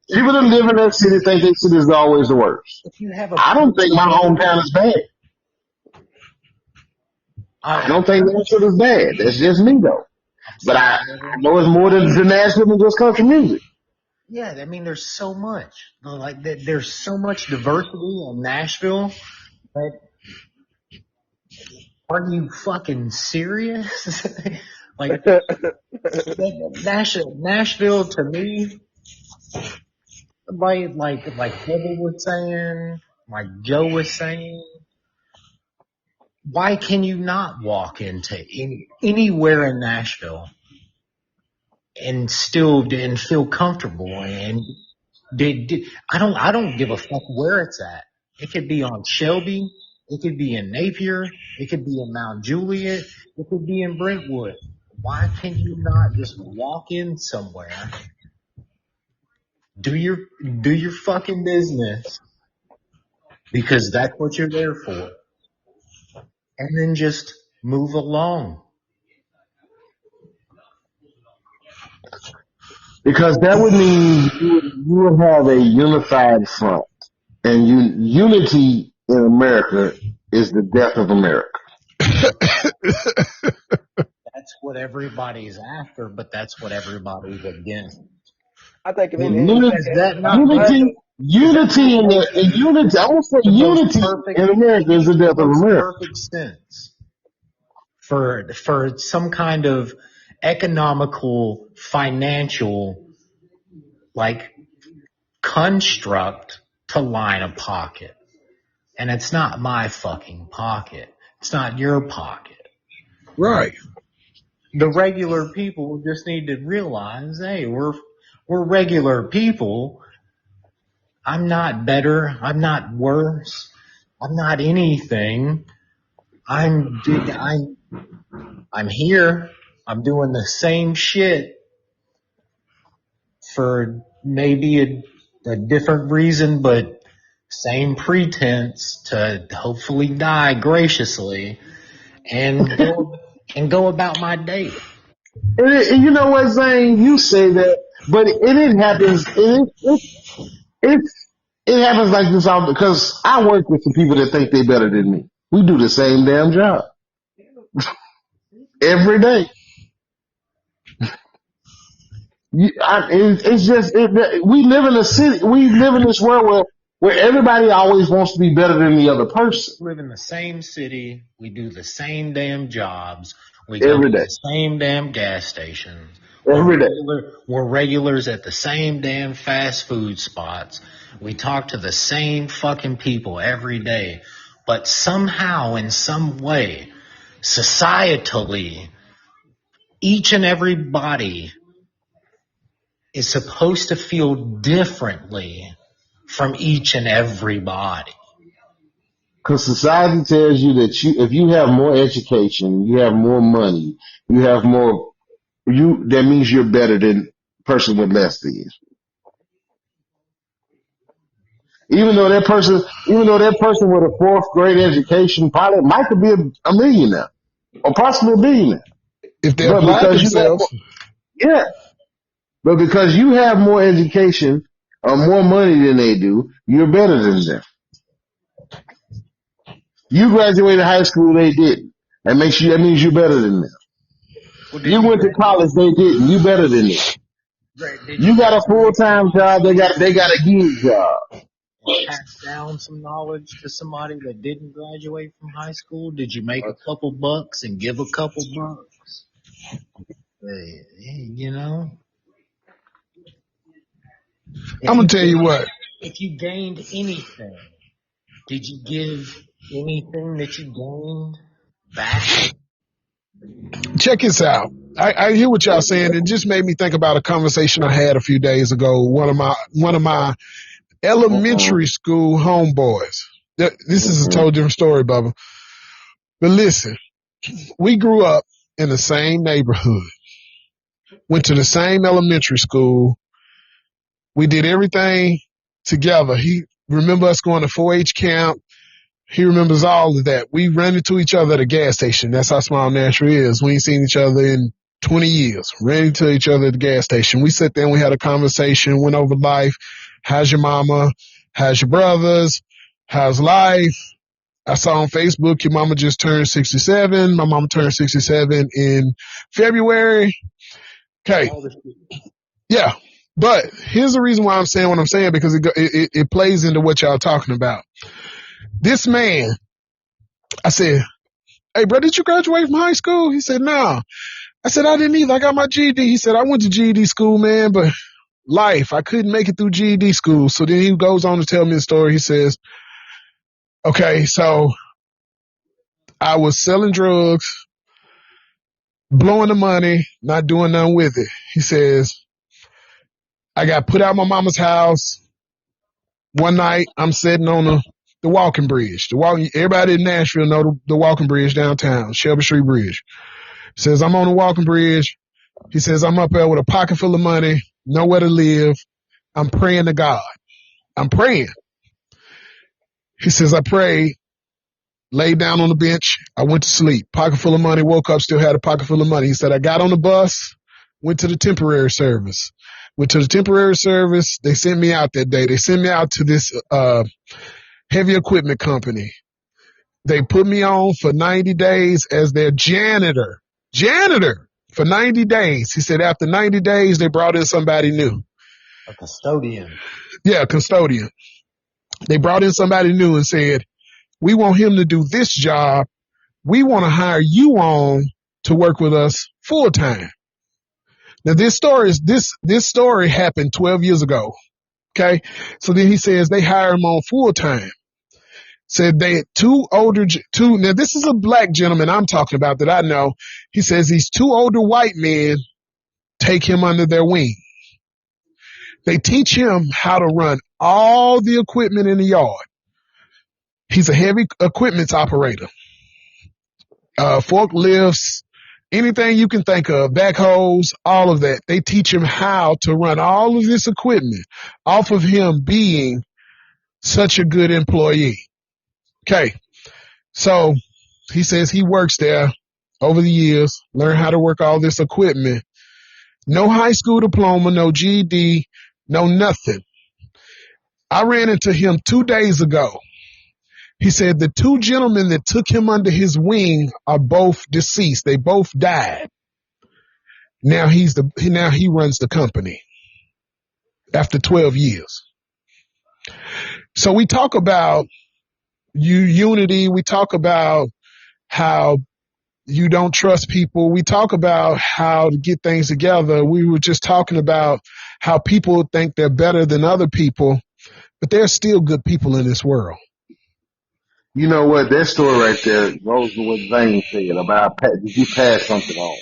[SPEAKER 6] People that live in that city think their city is always the worst.
[SPEAKER 4] If you have
[SPEAKER 6] I don't think my hometown is bad. I don't think Nashville is bad. That's just me though. But I know it's more than Nashville than just country music.
[SPEAKER 4] Yeah, I mean, there's so much. Like, there's so much diversity in Nashville. But are you fucking serious? Like, Nashville to me, like Heather was saying, like Joe was saying, why can you not walk into anywhere in Nashville and feel comfortable? And I don't give a fuck where it's at. It could be on Shelby, it could be in Napier, it could be in Mount Juliet, it could be in Brentwood. Why can you not just walk in somewhere, do your fucking business, because that's what you're there for, and then just move along?
[SPEAKER 6] Because that would mean you would have a unified front. And unity in America is the death of America.
[SPEAKER 4] That's what everybody's after, but that's what everybody's against.
[SPEAKER 2] I think if
[SPEAKER 6] Unity in America is the death of America.
[SPEAKER 4] Perfect sense for some kind of economical, financial, like, construct to line a pocket. And it's not my fucking pocket. It's not your pocket.
[SPEAKER 1] Right.
[SPEAKER 4] The regular people just need to realize, hey, we're regular people. I'm not better. I'm not worse. I'm not anything. I'm here. I'm doing the same shit for maybe a different reason, but same pretense to hopefully die graciously and go about my day.
[SPEAKER 6] And you know what, Zane? You say that, but it happens. It happens like this all because I work with some people that think they're better than me. We do the same damn job every day. We live in a city. We live in this world where everybody always wants to be better than the other person.
[SPEAKER 4] We live in the same city. We do the same damn jobs. We go
[SPEAKER 6] Every
[SPEAKER 4] to
[SPEAKER 6] day.
[SPEAKER 4] the same damn gas stations.
[SPEAKER 6] Every day.
[SPEAKER 4] We're regulars at the same damn fast food spots. We talk to the same fucking people every day. But somehow, in some way, societally, each and every body is supposed to feel differently from each and every body.
[SPEAKER 6] Because society tells you that if you have more education, you have more money, you have more, that means you're better than the person with less than you. Even though that person with a fourth grade education probably might be a millionaire or possibly a billionaire.
[SPEAKER 1] If they apply themselves.
[SPEAKER 6] But because you have more education or more money than they do, you're better than them. You graduated high school, they didn't. That means you're better than them. You went to college, they didn't. You better than them. You got a full-time job, they got a gig job.
[SPEAKER 4] Pass down some knowledge to somebody that didn't graduate from high school? Did you make a couple bucks and give a couple bucks? You know?
[SPEAKER 1] I'm going to tell you what.
[SPEAKER 4] If you gained anything, did you give anything that you gained back?
[SPEAKER 1] Check this out. I hear what y'all saying. It just made me think about a conversation I had a few days ago. One of my elementary school homeboys. This is a totally different story, Bubba. But listen, we grew up in the same neighborhood. Went to the same elementary school. We did everything together. He remember us going to 4-H camp. He remembers all of that. We ran into each other at a gas station. That's how small Nashville is. We ain't seen each other in 20 years. Ran into each other at the gas station. We sat there and we had a conversation, went over life. How's your mama? How's your brothers? How's life? I saw on Facebook your mama just turned 67. My mama turned 67 in February. Okay. Yeah. But here's the reason why I'm saying what I'm saying, because it plays into what y'all talking about. This man, I said, hey, bro, did you graduate from high school? He said, no. I said, I didn't either. I got my GED. He said, I went to GED school, man, but life, I couldn't make it through GED school. So then he goes on to tell me the story. He says, okay, so I was selling drugs, blowing the money, not doing nothing with it. He says, I got put out my mama's house. One night, I'm sitting on the walking bridge. Everybody in Nashville know the walking bridge downtown, Shelby Street Bridge. He says, I'm on the walking bridge. He says, I'm up there with a pocket full of money, nowhere to live. I'm praying to God. I'm praying. He says, I prayed, laid down on the bench. I went to sleep. Pocket full of money, woke up, still had a pocket full of money. He said, I got on the bus, went to the temporary service. Went to the temporary service. They sent me out that day. They sent me out to this heavy equipment company. They put me on for 90 days as their janitor for 90 days. He said after 90 days, they brought in somebody new.
[SPEAKER 4] A custodian.
[SPEAKER 1] Yeah, custodian. They brought in somebody new and said, we want him to do this job. We want to hire you on to work with us full time. Now this story happened 12 years ago. Okay. So then he says they hire him on full time. Said they had now this is a black gentleman I'm talking about that I know. He says these two older white men take him under their wing. They teach him how to run all the equipment in the yard. He's a heavy equipment operator. Forklifts, anything you can think of, backhoes, all of that. They teach him how to run all of this equipment off of him being such a good employee. Okay. So he says he works there over the years, learned how to work all this equipment. No high school diploma, no GED, no nothing. I ran into him 2 days ago. He said the two gentlemen that took him under his wing are both deceased. They both died. Now he runs the company after 12 years. So we talk about unity. We talk about how you don't trust people. We talk about how to get things together. We were just talking about how people think they're better than other people, but there's still good people in this world.
[SPEAKER 6] You know what? That story right there goes with what Zane said about did you pass something on?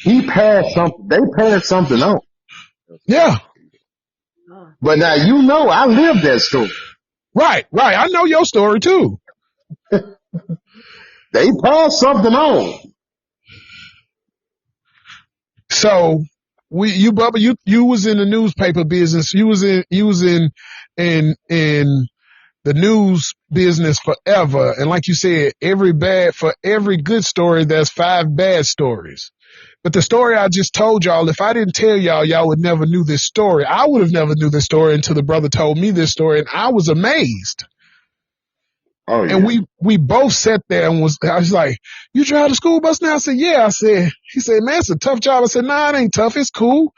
[SPEAKER 6] He passed something. They passed something on.
[SPEAKER 1] Yeah.
[SPEAKER 6] But now you know I lived that story.
[SPEAKER 1] Right. I know your story too.
[SPEAKER 6] They passed something on.
[SPEAKER 1] So Bubba, you was in the newspaper business. You was in the news business forever. And like you said, for every good story, there's 5 bad stories. But the story I just told y'all, if I didn't tell y'all would never knew this story. I would have never knew this story until the brother told me this story, and I was amazed.
[SPEAKER 6] Oh, yeah.
[SPEAKER 1] And we both sat there and I was like, you drive the school bus now? I said, yeah. He said, man, it's a tough job. I said, nah, it ain't tough. It's cool.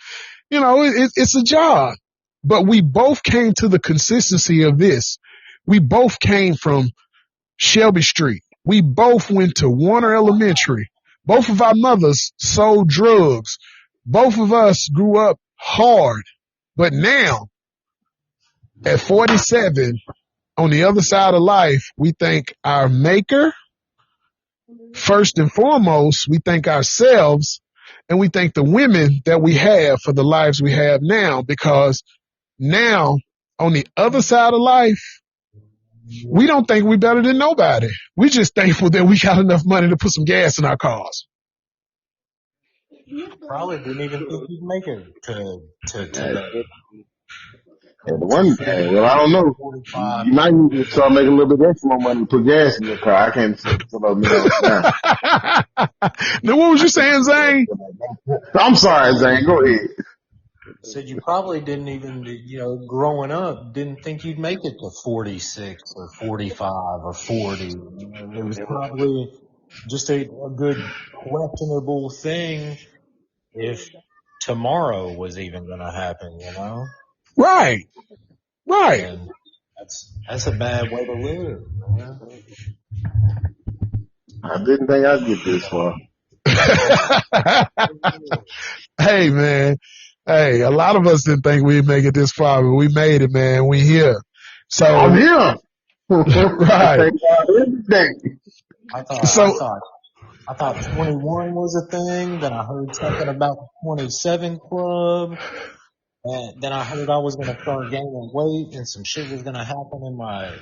[SPEAKER 1] You know, it's a job. But we both came to the consistency of this. We both came from Shelby Street. We both went to Warner Elementary. Both of our mothers sold drugs. Both of us grew up hard. But now, at 47, on the other side of life, we thank our maker. First and foremost, we thank ourselves, and we thank the women that we have for the lives we have now, because now on the other side of life, we don't think we're better than nobody. We're just thankful that we got enough money to put some gas in our cars.
[SPEAKER 4] Probably didn't even think you'd make it to that.
[SPEAKER 6] Well, I don't know. You might need to start making a little bit extra more money to put gas in your car. I can't say about me all the time.
[SPEAKER 1] Now, what was you saying, Zane?
[SPEAKER 6] I'm sorry, Zane. Go ahead.
[SPEAKER 4] Said you probably didn't even, growing up, didn't think you'd make it to 46 or 45 or 40. It was probably just a good questionable thing if tomorrow was even going to happen,
[SPEAKER 1] Right.
[SPEAKER 4] And that's a bad way to live, man.
[SPEAKER 6] I didn't think I'd get this far.
[SPEAKER 1] Hey, man. Hey, a lot of us didn't think we'd make it this far, but we made it, man. We here. So
[SPEAKER 6] I'm here.
[SPEAKER 1] Right.
[SPEAKER 4] I thought 21 was a thing. Then I heard something about the 27 club. And then I heard I was going to start gaining weight and some shit was going to happen in my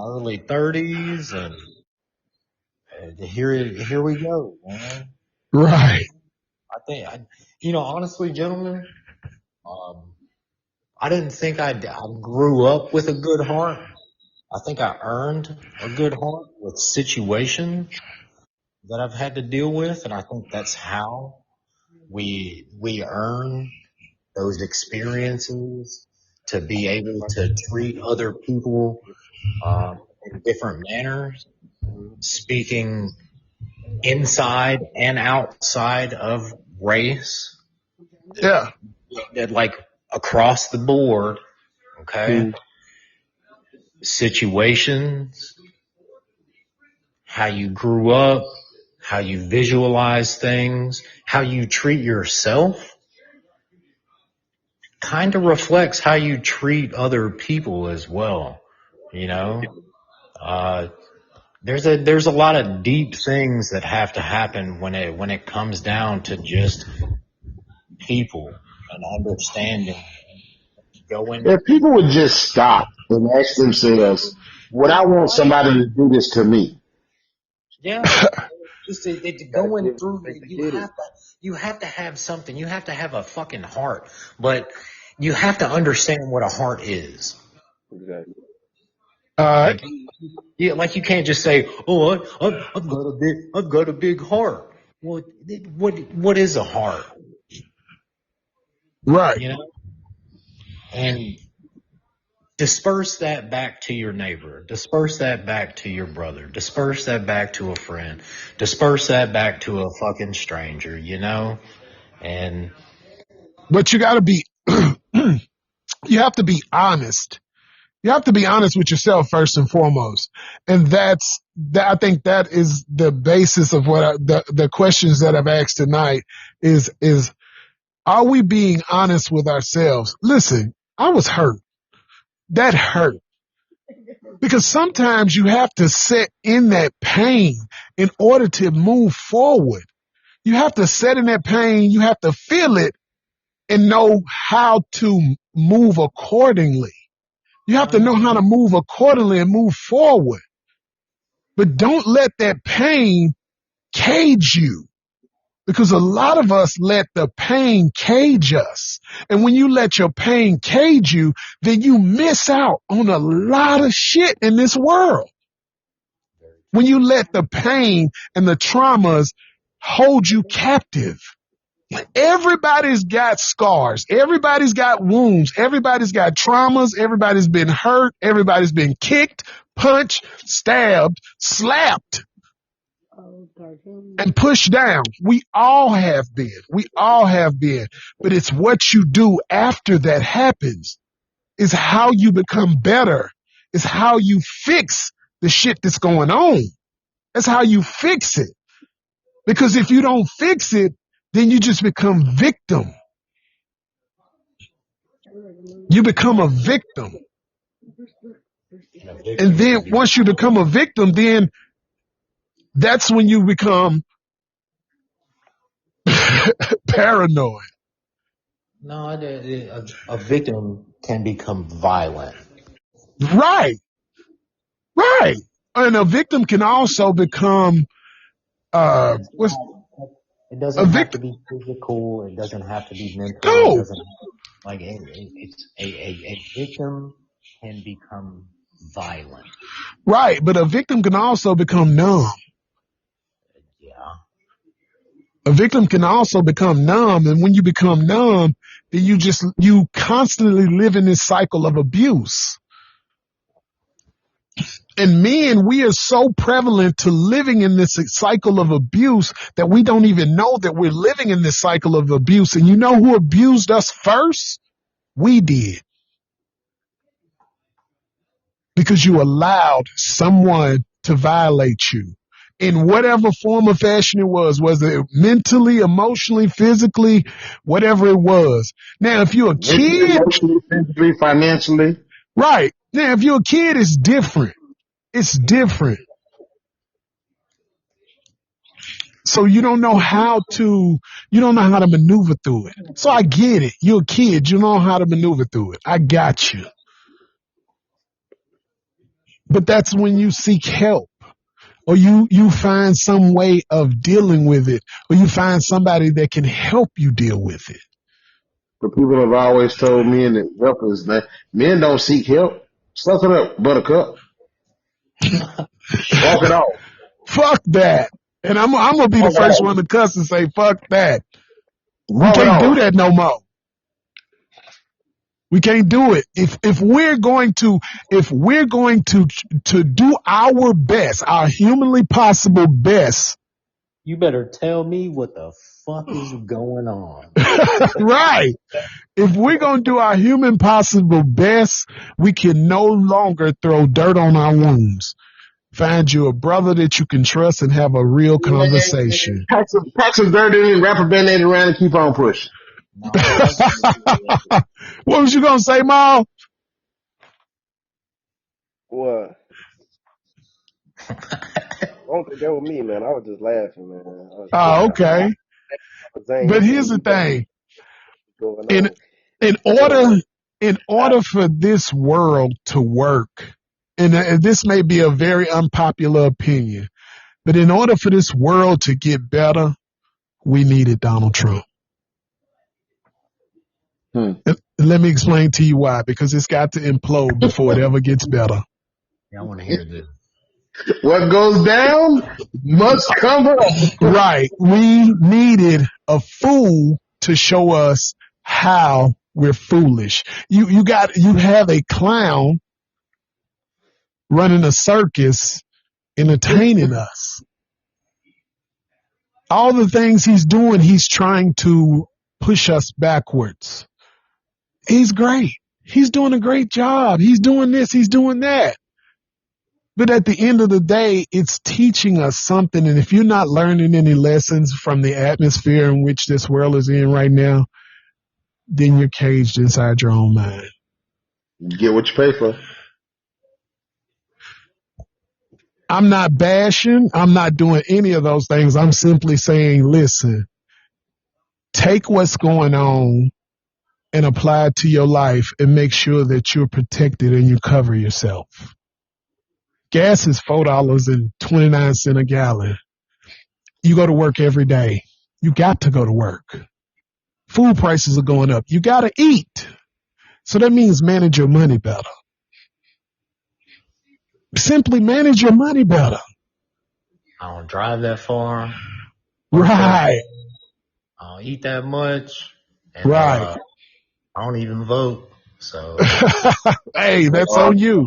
[SPEAKER 4] early 30s. And here we go, man.
[SPEAKER 1] Right.
[SPEAKER 4] I think, honestly, gentlemen, I didn't think I grew up with a good heart. I think I earned a good heart with situations that I've had to deal with. And I think that's how we earn those experiences to be able to treat other people in different manners, speaking inside and outside of race.
[SPEAKER 1] Yeah.
[SPEAKER 4] Like across the board, okay? Situations, how you grew up, how you visualize things, how you treat yourself, kind of reflects how you treat other people as well, There's a lot of deep things that have to happen when it comes down to just people and understanding.
[SPEAKER 6] If people would just stop and ask themselves, would I want somebody to do this to me?
[SPEAKER 4] Yeah. Just going through it, you have to have something. You have to have a fucking heart, but you have to understand what a heart is.
[SPEAKER 2] Exactly.
[SPEAKER 4] Like you can't just say, "Oh, I've got a big heart." Well, what is a heart?
[SPEAKER 1] Right.
[SPEAKER 4] And disperse that back to your neighbor. Disperse that back to your brother. Disperse that back to a friend. Disperse that back to a fucking stranger, And
[SPEAKER 1] But you got to be, you have to be honest. You have to be honest with yourself first and foremost. And I think that is the basis of what the questions that I've asked tonight is, are we being honest with ourselves? Listen, I was hurt. That hurt. Because sometimes you have to sit in that pain in order to move forward. You have to sit in that pain. You have to feel it and know how to move accordingly. You have to know how to move accordingly and move forward. But don't let that pain cage you. Because a lot of us let the pain cage us. And when you let your pain cage you, then you miss out on a lot of shit in this world. When you let the pain and the traumas hold you captive. Everybody's got scars. Everybody's got wounds. Everybody's got traumas. Everybody's been hurt. Everybody's been kicked, punched, stabbed, slapped, and pushed down. We all have been. We all have been. But it's what you do after that happens. It's how you become better. It's how you fix the shit that's going on. That's how you fix it. Because if you don't fix it, then you just become victim. You become a victim. And then once you become a victim, then that's when you become paranoid.
[SPEAKER 4] no, a victim can become violent.
[SPEAKER 1] Right. Right. And a victim can also become,
[SPEAKER 4] It doesn't
[SPEAKER 1] a
[SPEAKER 4] have
[SPEAKER 1] victim.
[SPEAKER 4] to be physical. It doesn't have to be mental.
[SPEAKER 1] No.
[SPEAKER 4] It doesn't it's a victim can become violent.
[SPEAKER 1] Right. But a victim can also become numb.
[SPEAKER 4] Yeah.
[SPEAKER 1] A victim can also become numb. And when you become numb, then you constantly live in this cycle of abuse. And men, we are so prevalent to living in this cycle of abuse that we don't even know that we're living in this cycle of abuse. And you know who abused us first? We did. Because you allowed someone to violate you in whatever form or fashion it was it mentally, emotionally, physically, whatever it was. Now, if you're a kid,
[SPEAKER 6] Emotionally, physically, financially.
[SPEAKER 1] right. Now, if you're a kid, it's different. It's different. So you don't know how to maneuver through it. So I get it. You're a kid. You know how to maneuver through it. I got you. But that's when you seek help, or you find some way of dealing with it, or you find somebody that can help you deal with it.
[SPEAKER 6] The people have always told men that help is that men don't seek help. Suck it up, buttercup. Walk it off.
[SPEAKER 1] Fuck that. And I'm gonna be the first one to cuss and say, fuck that. We
[SPEAKER 6] Walk it
[SPEAKER 1] can't do
[SPEAKER 6] off.
[SPEAKER 1] that no more. We can't do it. If we're going to do our best, our humanly possible best,
[SPEAKER 4] You better tell me what the fuck is going on.
[SPEAKER 1] right. If we're going to do our human possible best, we can no longer throw dirt on our wounds. Find you a brother that you can trust and have a real conversation.
[SPEAKER 6] Pack some dirt in, wrap a band-aid around and keep on pushing.
[SPEAKER 4] No,
[SPEAKER 1] What was you going to say, Mal?
[SPEAKER 2] What? I don't think that was me, man. I was just laughing, man. I was
[SPEAKER 1] Oh, okay.
[SPEAKER 2] saying,
[SPEAKER 1] But here's the thing.
[SPEAKER 2] going
[SPEAKER 1] In
[SPEAKER 2] on.
[SPEAKER 1] in order for this world to work, and this may be a very unpopular opinion, but in order for this world to get better, we needed Donald Trump. And let me explain to you why, because it's got to implode before it ever gets better.
[SPEAKER 4] I want to hear this.
[SPEAKER 6] What goes down must come up.
[SPEAKER 1] Right. We needed a fool to show us how we're foolish. You have a clown running a circus, entertaining us. All the things he's doing, he's trying to push us backwards. He's great. He's doing a great job. He's doing this. He's doing that. But at the end of the day, it's teaching us something. And if you're not learning any lessons from the atmosphere in which this world is in right now, then you're caged inside your own mind.
[SPEAKER 6] You get what you pay for.
[SPEAKER 1] I'm not bashing. I'm not doing any of those things. I'm simply saying, listen, take what's going on and apply it to your life and make sure that you're protected and you cover yourself. Gas is $4.29 a gallon. You go to work every day. You got to go to work. Food prices are going up. You got to eat. So that means manage your money better. Simply manage your money better.
[SPEAKER 4] I don't drive that far.
[SPEAKER 1] Right.
[SPEAKER 4] I don't eat that much. And,
[SPEAKER 1] Right.
[SPEAKER 4] I don't even vote. So
[SPEAKER 1] Hey, that's on you.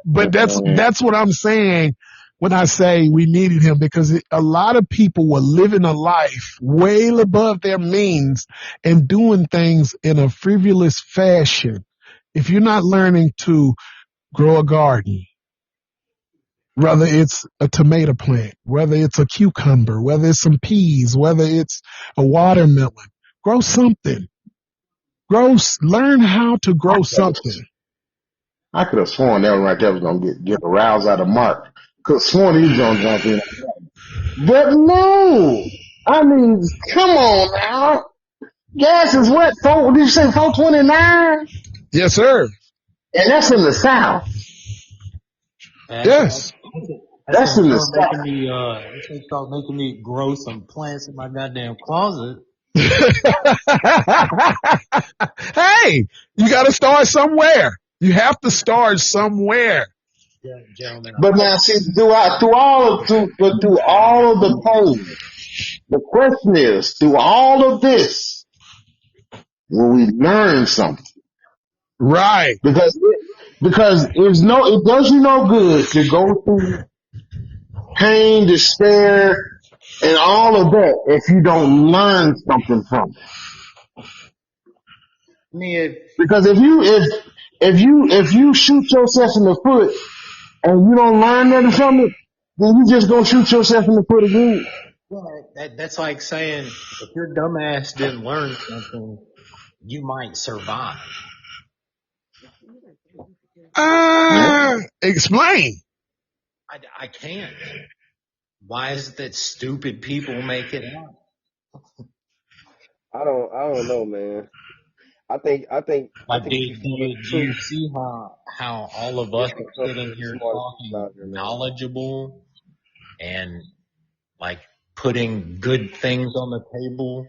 [SPEAKER 1] But that's what I'm saying when I say we needed him, because a lot of people were living a life way above their means and doing things in a frivolous fashion. If you're not learning to grow a garden, whether it's a tomato plant, whether it's a cucumber, whether it's some peas, whether it's a watermelon, grow something. Learn how to grow something.
[SPEAKER 6] I could have sworn that one right there was going to get a rouse out of Mark. Could have sworn he was going to jump in. But no! I mean, come on now. Gas is what? Did you say $4.29?
[SPEAKER 1] Yes, sir.
[SPEAKER 6] And that's in the South.
[SPEAKER 1] Yes.
[SPEAKER 6] That's in the South.
[SPEAKER 4] They start making me grow some plants in my goddamn closet.
[SPEAKER 1] Hey, you got to start somewhere. You have to start somewhere.
[SPEAKER 4] Yeah, gentlemen.
[SPEAKER 6] But now, see, through all of the pain, the question is, through all of this, will we learn something?
[SPEAKER 1] Right.
[SPEAKER 6] Because it does you no good to go through pain, despair, and all of that if you don't learn something from it.
[SPEAKER 4] I mean,
[SPEAKER 6] Because if you shoot yourself in the foot and you don't learn nothing from it, then you just gonna shoot yourself in the foot again.
[SPEAKER 4] that's like saying if your dumbass didn't learn something, you might survive.
[SPEAKER 1] Explain.
[SPEAKER 4] I can't. Why is it that stupid people make it up?
[SPEAKER 2] I don't know, man. I think
[SPEAKER 4] Like,
[SPEAKER 2] if
[SPEAKER 4] do
[SPEAKER 2] you follow the
[SPEAKER 4] you
[SPEAKER 2] truth,
[SPEAKER 4] see how all of us
[SPEAKER 2] there's
[SPEAKER 4] are
[SPEAKER 2] some
[SPEAKER 4] sitting
[SPEAKER 2] of the
[SPEAKER 4] here
[SPEAKER 2] smartest people
[SPEAKER 4] talking
[SPEAKER 2] out there, man.
[SPEAKER 4] knowledgeable and like putting good things on the table,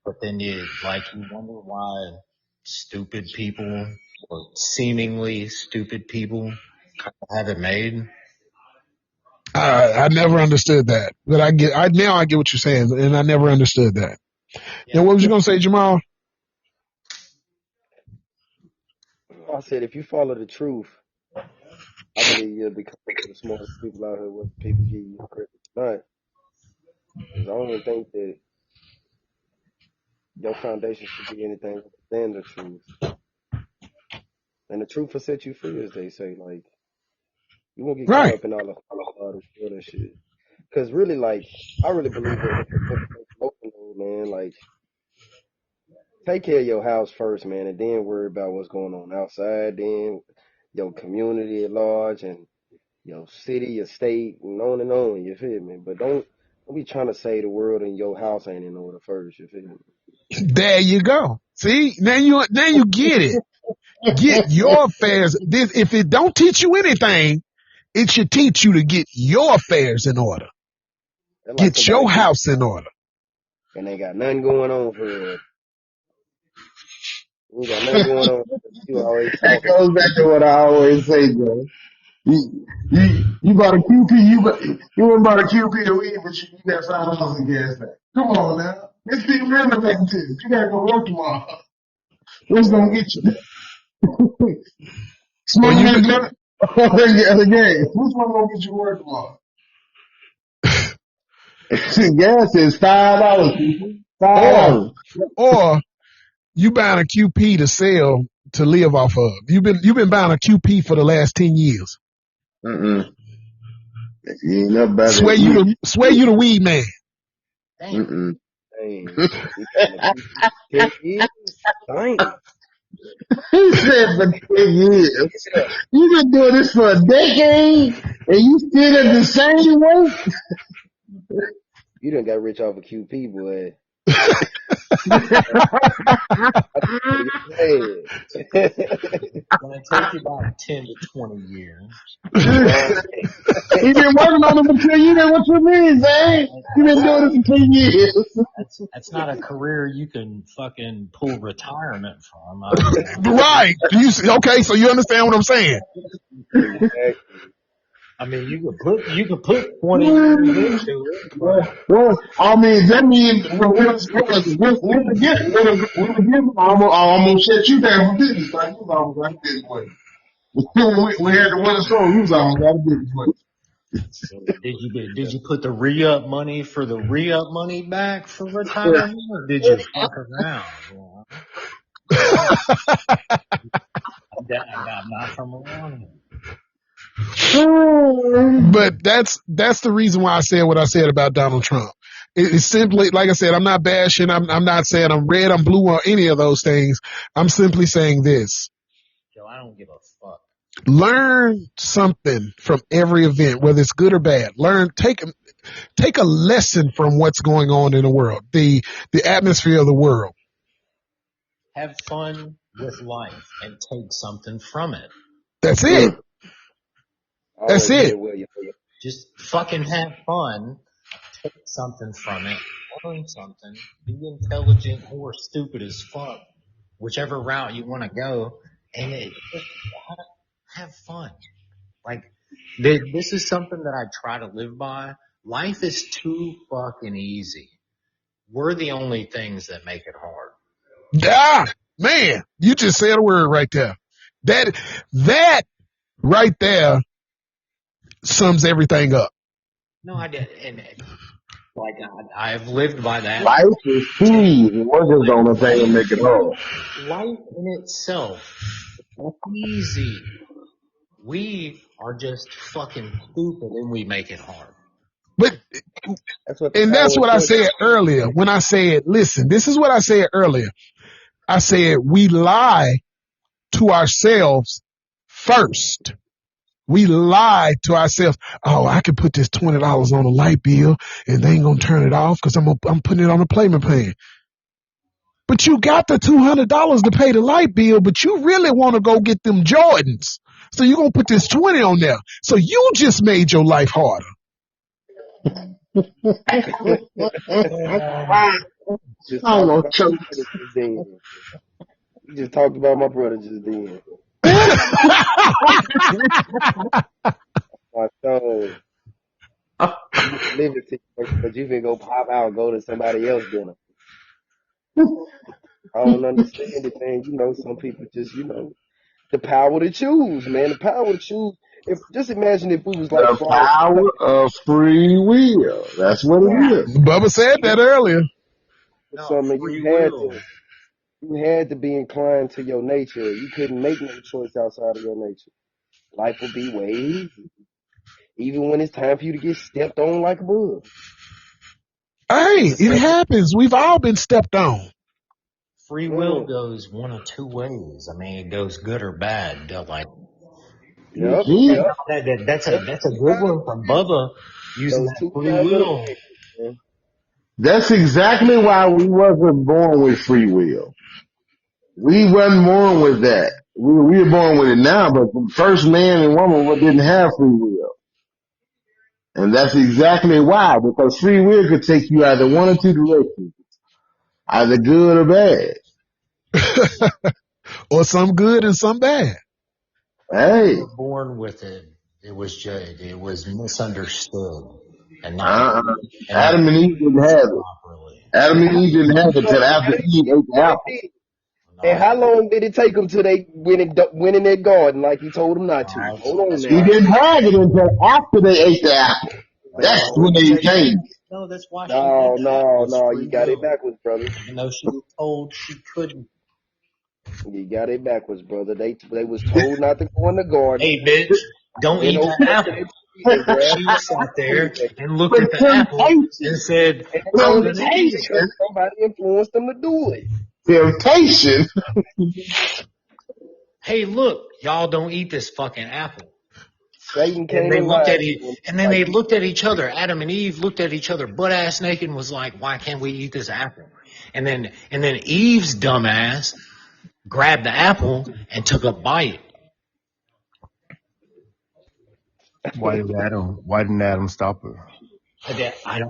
[SPEAKER 4] but then you wonder why stupid people or seemingly stupid people kind of have it made.
[SPEAKER 1] I never understood that, but now I get what you're saying, and I never understood that.
[SPEAKER 4] Yeah.
[SPEAKER 1] And what was you gonna say, Jamal?
[SPEAKER 2] I said if you follow the truth, I believe you'll become one of the smartest people out here, whether people give you credit or not. Because I don't think that your foundation should be anything other than the truth. And the truth will set you free, as they say. Like, you won't get caught
[SPEAKER 1] Right.
[SPEAKER 2] up in all the world and shit. Because really, like, I really believe that man, like, take care of your house first, man, and then worry about what's going on outside, then your community at large, and your city, your state, and on, you feel me? But don't be trying to say the world and your house ain't in order first, you feel me?
[SPEAKER 1] There you go. See, now you get it. Get your affairs. If it don't teach you anything, it should teach you to get your affairs in order.
[SPEAKER 2] That's like
[SPEAKER 1] Get your
[SPEAKER 2] somebody
[SPEAKER 1] house in order.
[SPEAKER 2] and they got nothing going on for real. You got nothing going on. You always
[SPEAKER 6] That
[SPEAKER 2] talking.
[SPEAKER 6] goes back to what I always say, bro. You bought a QP, you went bought a QP of weed, but you got $5 in gas back. Come on now. It's being renovated to you. You gotta go work tomorrow. What's gonna get you there? Smoke
[SPEAKER 1] Well,
[SPEAKER 6] and gun the game. Which one gonna get you to work tomorrow? Gas is $5, people. $5.
[SPEAKER 1] or you buying a QP to sell to live off of. You've been buying a QP for the last 10 years.
[SPEAKER 6] You ain't never better
[SPEAKER 1] Swear you the weed man.
[SPEAKER 2] Dang, we been a few 10 years. Dang.
[SPEAKER 6] He said for 10 years. You've been doing this for a decade, and you still at the same way?
[SPEAKER 2] You done got rich off of QP, boy.
[SPEAKER 4] It's gonna take you about 10 to 20 years.
[SPEAKER 6] He been working on it for 10 years. What you mean, Zane? You been doing it for 10 years.
[SPEAKER 4] That's not a career you can fucking pull retirement from.
[SPEAKER 1] Right. Okay, so you understand what I'm saying?
[SPEAKER 4] I mean, you could put 20 years into it.
[SPEAKER 6] Well, I mean, that means I almost shut you down for business. Like, you was almost like this way. We had the winter storm. You was almost out of business way.
[SPEAKER 4] Did you put the re-up money for the re-up money back for retirement, or did you fuck around? I'm not from around here.
[SPEAKER 1] But that's the reason why I said what I said about Donald Trump. It's simply, like I said, I'm not bashing. I'm not saying I'm red, I'm blue, or any of those things. I'm simply saying this.
[SPEAKER 4] Joe, I don't give a fuck.
[SPEAKER 1] Learn something from every event, whether it's good or bad. Take a lesson from what's going on in the world, the atmosphere of the world.
[SPEAKER 4] Have fun with life and take something from it.
[SPEAKER 1] That's it. That's it.
[SPEAKER 4] Just fucking have fun, take something from it, learn something, be intelligent or stupid as fuck, whichever route you want to go, and just have fun. Like, this is something that I try to live by. Life is too fucking easy. We're the only things that make it hard.
[SPEAKER 1] Ah, man, you just said a word right there. That right there sums everything up.
[SPEAKER 4] No, I did, and like I've lived by that.
[SPEAKER 6] Life is easy. We're just on the thing and make it hard.
[SPEAKER 4] Life in itself is easy. We are just fucking stupid and we make it hard.
[SPEAKER 1] But that's what I said earlier. When I said, listen, this is what I said earlier. I said we lie to ourselves first. We lie to ourselves. Oh, I can put this $20 on a light bill and they ain't gonna turn it off because I'm putting it on a payment plan. But you got the $200 to pay the light bill, but you really want to go get them Jordans. So you're gonna put this 20 on there. So you just made your life harder.
[SPEAKER 2] You just talked about my brother just then. My soul. You live it, but you can go pop out, go to somebody else's dinner. I don't understand it, man. You know, some people just, the power to choose, man. The power to choose. Just imagine if we was like
[SPEAKER 6] the power of free will. That's what it is.
[SPEAKER 1] Bubba said that earlier.
[SPEAKER 2] So, man, you had to be inclined to your nature. You couldn't make no choice outside of your nature. Life would be way easier. Even when it's time for you to get stepped on like a bug.
[SPEAKER 1] Hey, it happens. We've all been stepped on.
[SPEAKER 4] Free will goes one of two ways. I mean, it goes good or bad. Like,
[SPEAKER 2] Yep.
[SPEAKER 4] That's a good one from Bubba using that free will.
[SPEAKER 6] That's exactly why we wasn't born with free will. We wasn't born with that. We were born with it now, but the first man and woman didn't have free will. And that's exactly why, because free will could take you either one or two directions. Either good or bad.
[SPEAKER 1] Or some good and some bad.
[SPEAKER 6] Hey.
[SPEAKER 4] We were born with it. It was misunderstood. And
[SPEAKER 6] Adam and Eve didn't have it. Adam and Eve didn't have it until after Eve ate the apple.
[SPEAKER 2] And how long did it take them till they went in their garden like he told them not to? Hold on now.
[SPEAKER 6] He didn't have it until after they ate the apple. That's
[SPEAKER 2] No,
[SPEAKER 6] when they
[SPEAKER 4] That's
[SPEAKER 6] came.
[SPEAKER 4] no, that's why she
[SPEAKER 2] no,
[SPEAKER 4] did that.
[SPEAKER 2] no,
[SPEAKER 4] Was
[SPEAKER 2] no.
[SPEAKER 4] free
[SPEAKER 2] You got it
[SPEAKER 4] will.
[SPEAKER 2] backwards, brother.
[SPEAKER 4] Even though she was told she couldn't.
[SPEAKER 2] You got it backwards, brother. They was told not to go in the garden.
[SPEAKER 4] Hey, bitch, don't
[SPEAKER 2] Went
[SPEAKER 4] eat
[SPEAKER 2] over
[SPEAKER 4] that
[SPEAKER 2] there to
[SPEAKER 4] apple.
[SPEAKER 2] that tree and grabbed
[SPEAKER 4] She
[SPEAKER 2] the
[SPEAKER 4] sat
[SPEAKER 2] apple
[SPEAKER 4] there
[SPEAKER 2] anyway.
[SPEAKER 4] and looked
[SPEAKER 6] But
[SPEAKER 4] at the apple and said,
[SPEAKER 2] And they
[SPEAKER 4] I'm
[SPEAKER 2] only
[SPEAKER 4] gonna
[SPEAKER 2] did
[SPEAKER 4] eat
[SPEAKER 2] it
[SPEAKER 4] it.
[SPEAKER 2] because somebody influenced them to do it.
[SPEAKER 6] temptation.
[SPEAKER 4] Hey, look, y'all don't eat this fucking apple.
[SPEAKER 2] Satan
[SPEAKER 4] And
[SPEAKER 2] came
[SPEAKER 4] they
[SPEAKER 2] and
[SPEAKER 4] looked
[SPEAKER 2] lied
[SPEAKER 4] at
[SPEAKER 2] to
[SPEAKER 4] it,
[SPEAKER 2] them.
[SPEAKER 4] and then
[SPEAKER 2] Like,
[SPEAKER 4] they looked at each other. Adam and Eve looked at each other butt ass naked and was like, "Why can't we eat this apple?" And then Eve's dumbass grabbed the apple and took a bite.
[SPEAKER 9] Why didn't Adam stop her?
[SPEAKER 4] I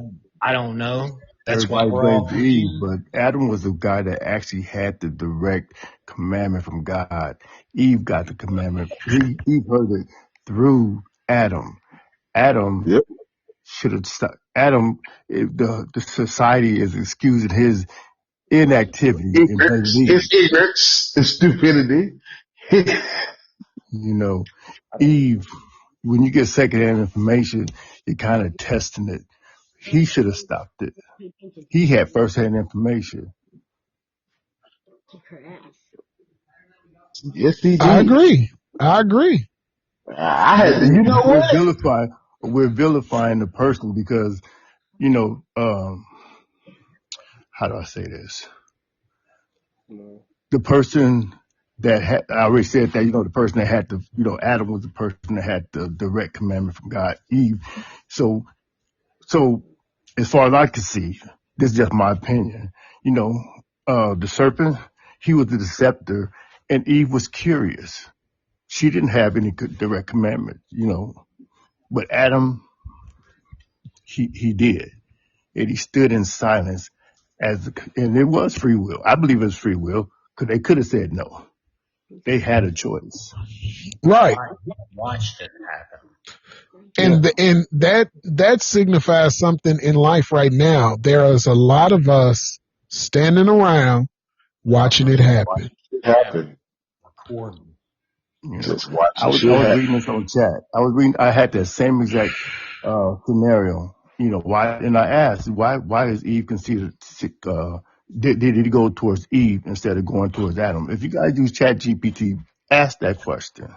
[SPEAKER 4] don't know. That's why
[SPEAKER 9] Everybody
[SPEAKER 4] we're all
[SPEAKER 9] blames Eve,
[SPEAKER 4] confused.
[SPEAKER 9] but Adam was the guy that actually had the direct commandment from God. Eve got the commandment. Eve heard it through Adam. Adam
[SPEAKER 6] Yep.
[SPEAKER 9] should have stopped. Adam, the society is excusing his inactivity in blaming Eve.
[SPEAKER 6] It's ignorance. It's stupidity.
[SPEAKER 9] You know, Eve, when you get secondhand information, you're kind of testing it. He should have stopped it. He had firsthand information.
[SPEAKER 6] Yes, he
[SPEAKER 1] I
[SPEAKER 6] did.
[SPEAKER 1] agree. I agree.
[SPEAKER 6] I had, you know what?
[SPEAKER 9] We're vilifying the person because, you know, how do I say this? The person that had, I already said that, you know, the person that had the, you know, Adam was the person that had the direct commandment from God. Eve. So as far as I can see, this is just my opinion, you know, the serpent, he was the deceptor and Eve was curious. She didn't have any direct commandment, you know, but Adam, he did. And he stood in silence and it was free will. I believe it was free will because they could have said no. They had a choice.
[SPEAKER 1] Right.
[SPEAKER 4] Watched it happen.
[SPEAKER 1] And that signifies something in life right now. There is a lot of us standing around watching it happen.
[SPEAKER 6] It happened.
[SPEAKER 4] Recording.
[SPEAKER 9] You know,
[SPEAKER 6] Just watch
[SPEAKER 9] I was reading this on chat. I had that same exact scenario. You know, why? And I asked, why is Eve considered sick? Did he go towards Eve instead of going towards Adam? If you guys use Chat GPT, ask that question.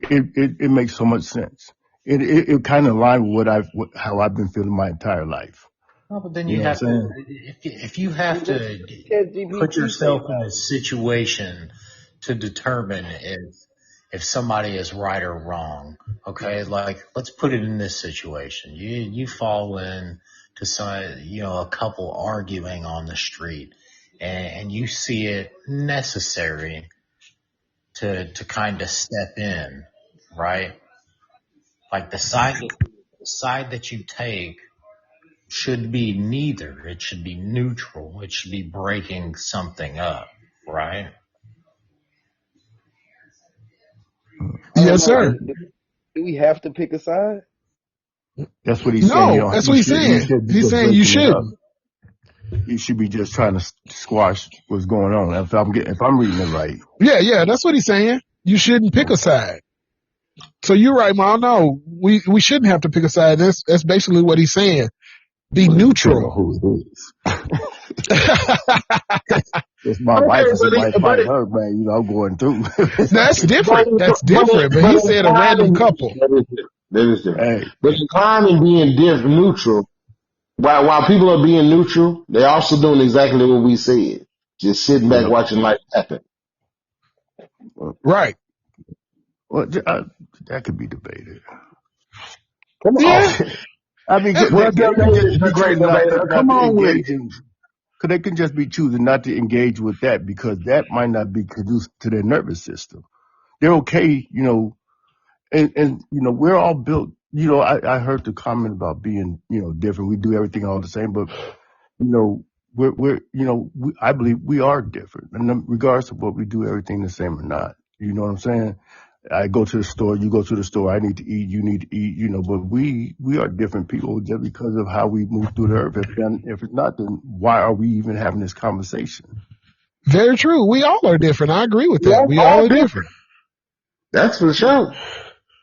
[SPEAKER 9] It makes so much sense. It kind of aligns with how I've been feeling my entire life.
[SPEAKER 4] No, but then
[SPEAKER 9] You
[SPEAKER 4] you
[SPEAKER 9] know
[SPEAKER 4] have
[SPEAKER 9] what I'm
[SPEAKER 4] to, if you have to
[SPEAKER 2] ChatGPT
[SPEAKER 4] put
[SPEAKER 2] say
[SPEAKER 4] yourself in
[SPEAKER 2] about
[SPEAKER 4] a situation to determine if somebody is right or wrong. Okay, like let's put it in this situation. You fall in to a couple arguing on the street, and you see it necessary to kind of step in, right? Like the side that you take should be neither. It should be neutral. It should be breaking something up, right?
[SPEAKER 1] Yes, sir.
[SPEAKER 2] Do we have to pick a side?
[SPEAKER 9] That's what he's saying.
[SPEAKER 1] No, that's what he's saying. He's saying you shouldn't.
[SPEAKER 9] You should be just trying to squash what's going on. If I'm reading it right.
[SPEAKER 1] Yeah, that's what he's saying. You shouldn't pick a side. So you're right, Mom. No, we shouldn't have to pick a side. That's basically what he's saying. Be neutral.
[SPEAKER 9] Who it is. It's my wife. It's my fight her, man. You know, I'm going through.
[SPEAKER 1] That's different. That's different. But he said a random couple.
[SPEAKER 6] That is different.
[SPEAKER 9] Hey.
[SPEAKER 6] But inclined in being neutral, while people are being neutral, they're also doing exactly what we said. Just sitting back watching life happen.
[SPEAKER 1] Right.
[SPEAKER 9] Well, that could be debated.
[SPEAKER 6] Come on.
[SPEAKER 1] Yeah.
[SPEAKER 9] I mean, they can just be choosing not to engage with that because that might not be conducive to their nervous system. They're okay, you know, and you know, we're all built, you know, I heard the comment about being, you know, different. We do everything all the same, but, you know, we're you know, I believe we are different. And regardless of what we do, everything the same or not. You know what I'm saying? I go to the store, you go to the store, I need to eat, you need to eat, you know, but we are different people just because of how we move through the earth. If it's not, then why are we even having this conversation?
[SPEAKER 1] Very true. We all are different. I agree with that. We all are different.
[SPEAKER 6] That's for sure.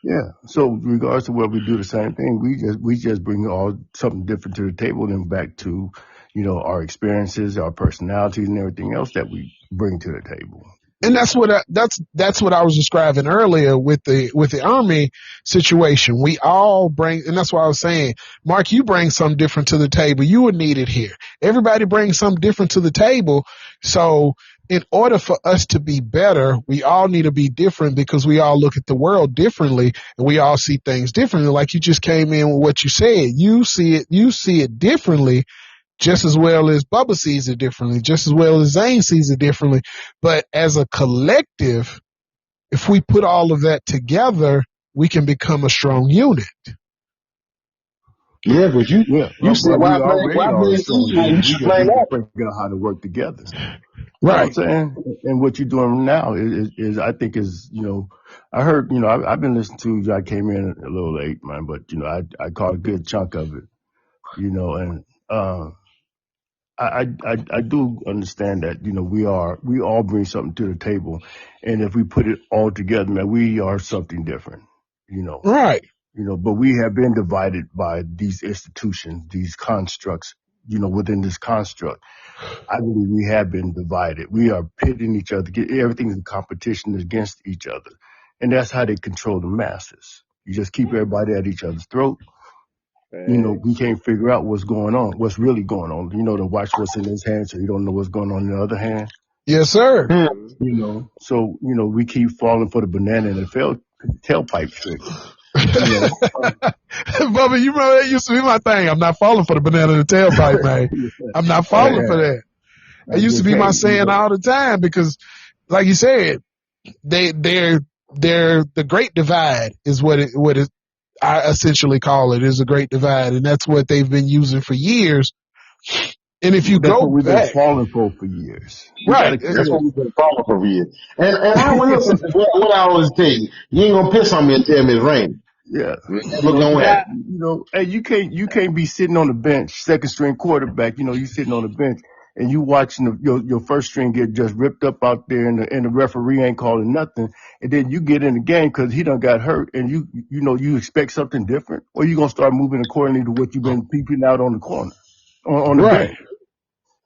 [SPEAKER 9] Yeah. So regardless of whether we do the same thing, we just bring all something different to the table and back to, our experiences, our personalities, and everything else that we bring to the table.
[SPEAKER 1] And that's what I was describing earlier with the Army situation. We all bring, and that's what I was saying, Mark, you bring something different to the table. You were needed here. Everybody brings something different to the table. So in order for us to be better, we all need to be different because we all look at the world differently and we all see things differently. Like you just came in with what you said. You see it differently, just as well as Bubba sees it differently, just as well as Zane sees it differently. But as a collective, if we put all of that together, we can become a strong unit.
[SPEAKER 6] Yeah, but you said
[SPEAKER 9] we
[SPEAKER 6] why
[SPEAKER 9] already are
[SPEAKER 6] bring
[SPEAKER 9] a strong
[SPEAKER 6] you
[SPEAKER 9] unit. We
[SPEAKER 6] should
[SPEAKER 9] just
[SPEAKER 6] play
[SPEAKER 9] need to
[SPEAKER 6] that.
[SPEAKER 9] figure out how to work together. You know what I'm
[SPEAKER 1] Right.
[SPEAKER 9] saying? And what you're doing now is I think is, I heard, I've been listening to you. I came in a little late, man, but, I caught a good chunk of it, and, I do understand that, we all bring something to the table. And if we put it all together, man, we are something different,
[SPEAKER 1] Right.
[SPEAKER 9] But we have been divided by these institutions, these constructs, within this construct. I believe we have been divided. We are pitting each other. Everything's in competition against each other. And that's how they control the masses. You just keep everybody at each other's throat. We can't figure out what's going on, what's really going on. To watch what's in his hand so you don't know what's going on in the other hand.
[SPEAKER 1] Yes, sir.
[SPEAKER 9] So, we keep falling for the banana in the tailpipe trick.
[SPEAKER 1] Bubba, you remember that used to be my thing. I'm not falling for the banana in the tailpipe, man. I'm not falling for that. It used to be my saying all the time because, like you said, they're the Great Divide is what I essentially call it, is a Great Divide, and that's what they've been using for years. And if you
[SPEAKER 9] that's
[SPEAKER 1] go
[SPEAKER 9] what we've
[SPEAKER 1] back,
[SPEAKER 9] been falling for years.
[SPEAKER 1] Right.
[SPEAKER 6] That's what we've been falling for years. And I will listen to what I always tell you. You ain't gonna piss on me and tell me it's raining.
[SPEAKER 9] Yeah.
[SPEAKER 6] Never gonna happen.
[SPEAKER 9] Hey, you can't be sitting on the bench, second string quarterback, you sitting on the bench and you watching your first string get just ripped up out there and the referee ain't calling nothing. And then you get in the game because he done got hurt and you expect something different, or you going to start moving accordingly to what you've been peeping out on the corner, on the bench.